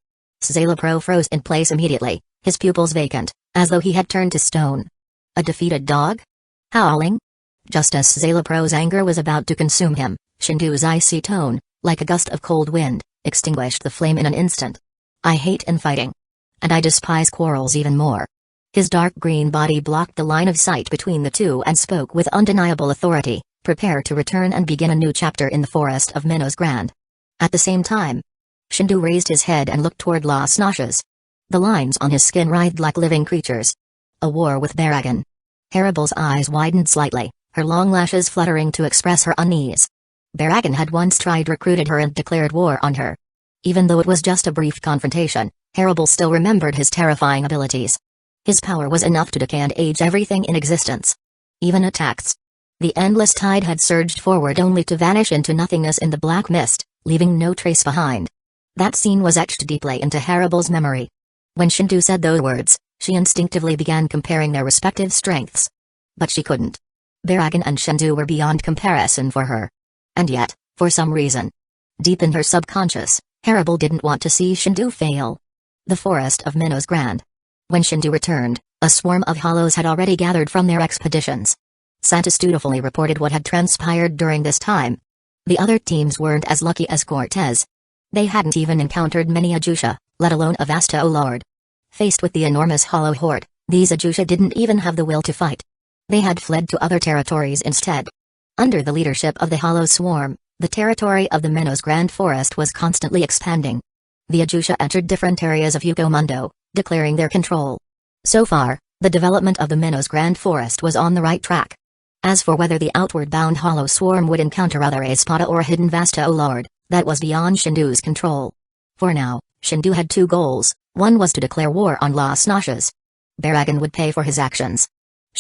Szayelopro froze in place immediately, his pupils vacant, as though he had turned to stone. A defeated dog? Howling? Just as Szayelepro's anger was about to consume him, Shendu's icy tone, like a gust of cold wind, extinguished the flame in an instant. I hate infighting. And I despise quarrels even more. His dark green body blocked the line of sight between the two and spoke with undeniable authority. Prepare to return and begin a new chapter in the forest of Minos Grand. At the same time, Shendu raised his head and looked toward Las Noches. The lines on his skin writhed like living creatures. A war with Baragon. Harable's eyes widened slightly, her long lashes fluttering to express her unease. Baragon had once recruited her and declared war on her. Even though it was just a brief confrontation, Harable still remembered his terrifying abilities. His power was enough to decay and age everything in existence. Even attacks. The endless tide had surged forward only to vanish into nothingness in the black mist, leaving no trace behind. That scene was etched deeply into Harable's memory. When Shendu said those words, she instinctively began comparing their respective strengths. But she couldn't. Baragon and Shendu were beyond comparison for her. And yet, for some reason, deep in her subconscious, Harable didn't want to see Shendu fail. The forest of Minos Grand. When Shendu returned, a swarm of hollows had already gathered from their expeditions. Santos dutifully reported what had transpired during this time. The other teams weren't as lucky as Cortez. They hadn't even encountered many Uchiha, let alone a Vasto Lord. Faced with the enormous hollow horde, these Uchiha didn't even have the will to fight. They had fled to other territories instead. Under the leadership of the hollow swarm, the territory of the Minos Grand Forest was constantly expanding. The Uchiha entered different areas of Hueco Mundo, declaring their control. So far, the development of the Minos Grand Forest was on the right track. As for whether the outward-bound hollow swarm would encounter other Espada or a hidden Vasto Lord, that was beyond Shendu's control. For now, Shendu had two goals. One was to declare war on Las Noches. Baragon would pay for his actions.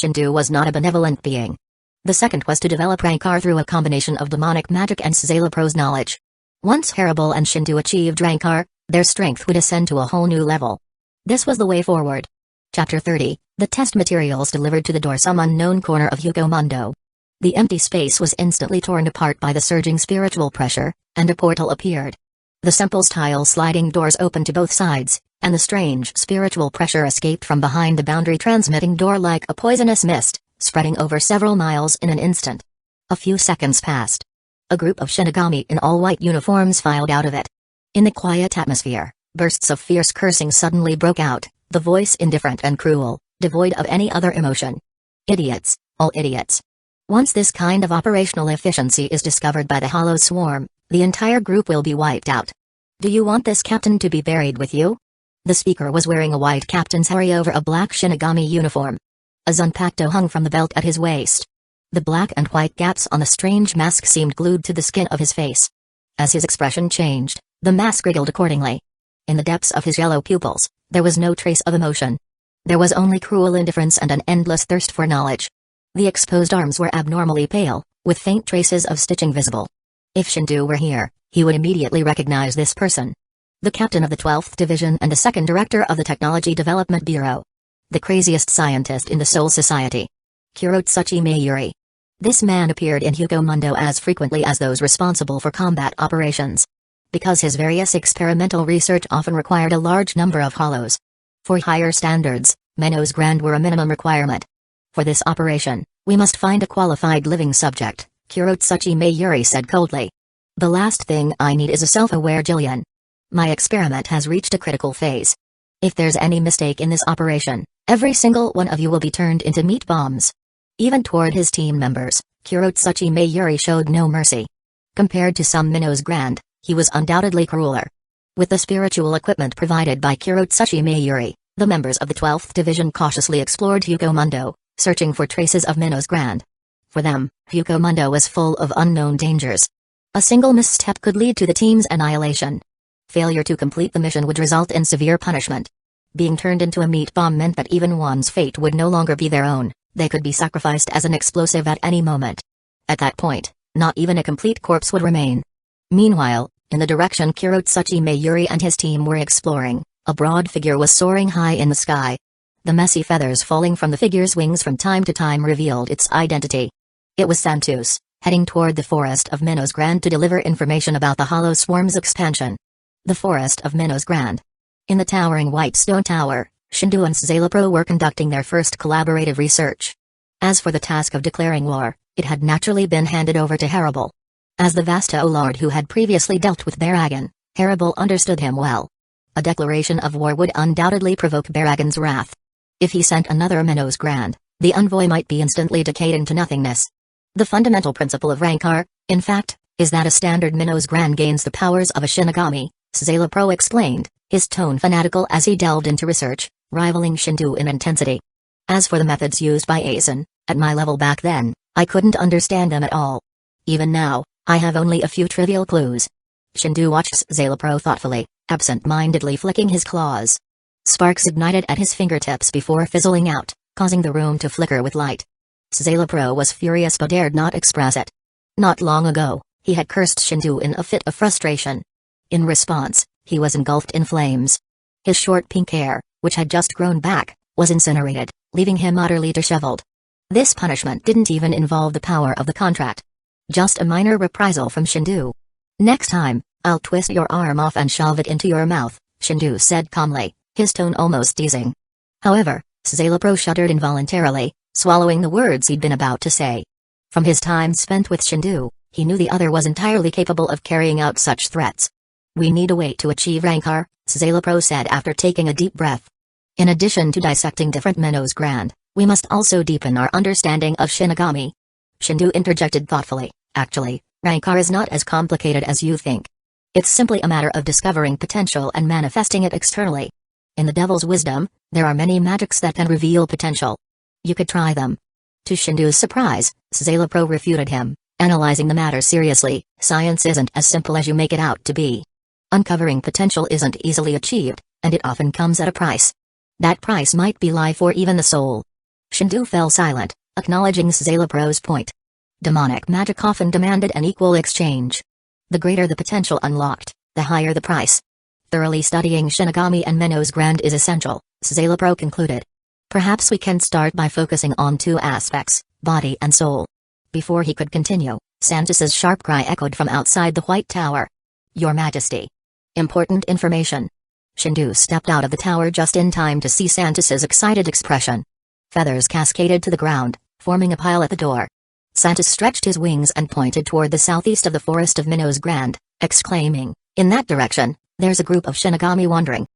Shendu was not a benevolent being. The second was to develop Rancor through a combination of demonic magic and Szayelepro's knowledge. Once Harable and Shendu achieved Rancor, their strength would ascend to a whole new level. This was the way forward. Chapter 30, the test materials delivered to the door some unknown corner of Hueco Mundo. The empty space was instantly torn apart by the surging spiritual pressure, and a portal appeared. The simple-style sliding doors opened to both sides, and the strange spiritual pressure escaped from behind the boundary, transmitting door like a poisonous mist, spreading over several miles in an instant. A few seconds passed. A group of Shinigami in all-white uniforms filed out of it. In the quiet atmosphere, bursts of fierce cursing suddenly broke out, the voice indifferent and cruel, devoid of any other emotion. Idiots, all idiots. Once this kind of operational efficiency is discovered by the Hollow Swarm, the entire group will be wiped out. Do you want this captain to be buried with you? The speaker was wearing a white captain's hari over a black Shinigami uniform. A zanpakuto hung from the belt at his waist. The black and white gaps on the strange mask seemed glued to the skin of his face. As his expression changed, the mask wriggled accordingly. In the depths of his yellow pupils, there was no trace of emotion. There was only cruel indifference and an endless thirst for knowledge. The exposed arms were abnormally pale, with faint traces of stitching visible. If Shendu were here, he would immediately recognize this person. The captain of the 12th Division and the second director of the Technology Development Bureau. The craziest scientist in the Soul Society. Kurotsuchi Mayuri. This man appeared in Hueco Mundo as frequently as those responsible for combat operations. Because his various experimental research often required a large number of hollows. For higher standards, Menos Grand were a minimum requirement. For this operation, we must find a qualified living subject, Kurotsuchi Mayuri said coldly. The last thing I need is a self-aware Jillian. My experiment has reached a critical phase. If there's any mistake in this operation, every single one of you will be turned into meat bombs. Even toward his team members, Kurotsuchi Mayuri showed no mercy. Compared to some Menos Grand, he was undoubtedly crueler. With the spiritual equipment provided by Kurotsuchi Mayuri, the members of the 12th Division cautiously explored Hueco Mundo, searching for traces of Menos Grand. For them, Hueco Mundo was full of unknown dangers. A single misstep could lead to the team's annihilation. Failure to complete the mission would result in severe punishment. Being turned into a meat bomb meant that even one's fate would no longer be their own, they could be sacrificed as an explosive at any moment. At that point, not even a complete corpse would remain. Meanwhile, in the direction Kurotsuchi Mayuri and his team were exploring, a broad figure was soaring high in the sky. The messy feathers falling from the figure's wings from time to time revealed its identity. It was Santus, heading toward the forest of Menos Grand to deliver information about the Hollow Swarm's expansion. The forest of Menos Grand. In the towering white stone tower, Shendu and Zalapro were conducting their first collaborative research. As for the task of declaring war, it had naturally been handed over to Haribal. As the Vasto Lord who had previously dealt with Baragon, Haribal understood him well. A declaration of war would undoubtedly provoke Baragon's wrath. If he sent another Menos Grand, the envoy might be instantly decayed into nothingness. The fundamental principle of Rancor, in fact, is that a standard Menos Grand gains the powers of a Shinigami, Zalapro explained, his tone fanatical as he delved into research, rivaling Shendu in intensity. As for the methods used by Aizen, at my level back then, I couldn't understand them at all. Even now, I have only a few trivial clues. Shendu watched Zalapro thoughtfully, absent-mindedly flicking his claws. Sparks ignited at his fingertips before fizzling out, causing the room to flicker with light. Zalapro was furious but dared not express it. Not long ago, he had cursed Shendu in a fit of frustration. In response, he was engulfed in flames. His short pink hair, which had just grown back, was incinerated, leaving him utterly disheveled. This punishment didn't even involve the power of the contract. Just a minor reprisal from Shendu. Next time, I'll twist your arm off and shove it into your mouth, Shendu said calmly, his tone almost teasing. However, Zalapro shuddered involuntarily, swallowing the words he'd been about to say. From his time spent with Shendu, he knew the other was entirely capable of carrying out such threats. We need a way to achieve Rancor, Zalapro said after taking a deep breath. In addition to dissecting different Menos Grand, we must also deepen our understanding of Shinigami. Shendu interjected thoughtfully, actually, Rancor is not as complicated as you think. It's simply a matter of discovering potential and manifesting it externally. In the Devil's Wisdom, there are many magics that can reveal potential. You could try them. To Shendu's surprise, Zalapro refuted him, analyzing the matter seriously. Science isn't as simple as you make it out to be. Uncovering potential isn't easily achieved, and it often comes at a price. That price might be life or even the soul. Shendu fell silent, acknowledging Zalapro's point. Demonic magic often demanded an equal exchange. The greater the potential unlocked, the higher the price. Thoroughly studying Shinigami and Menos Grand is essential, Zalapro concluded. Perhaps we can start by focusing on two aspects, body and soul. Before he could continue, Santus's sharp cry echoed from outside the White Tower. Your Majesty. Important information. Shendu stepped out of the tower just in time to see Santas's excited expression. Feathers cascaded to the ground, forming a pile at the door. Santas stretched his wings and pointed toward the southeast of the forest of Minnows Grand, exclaiming, "In that direction, there's a group of Shinigami wandering."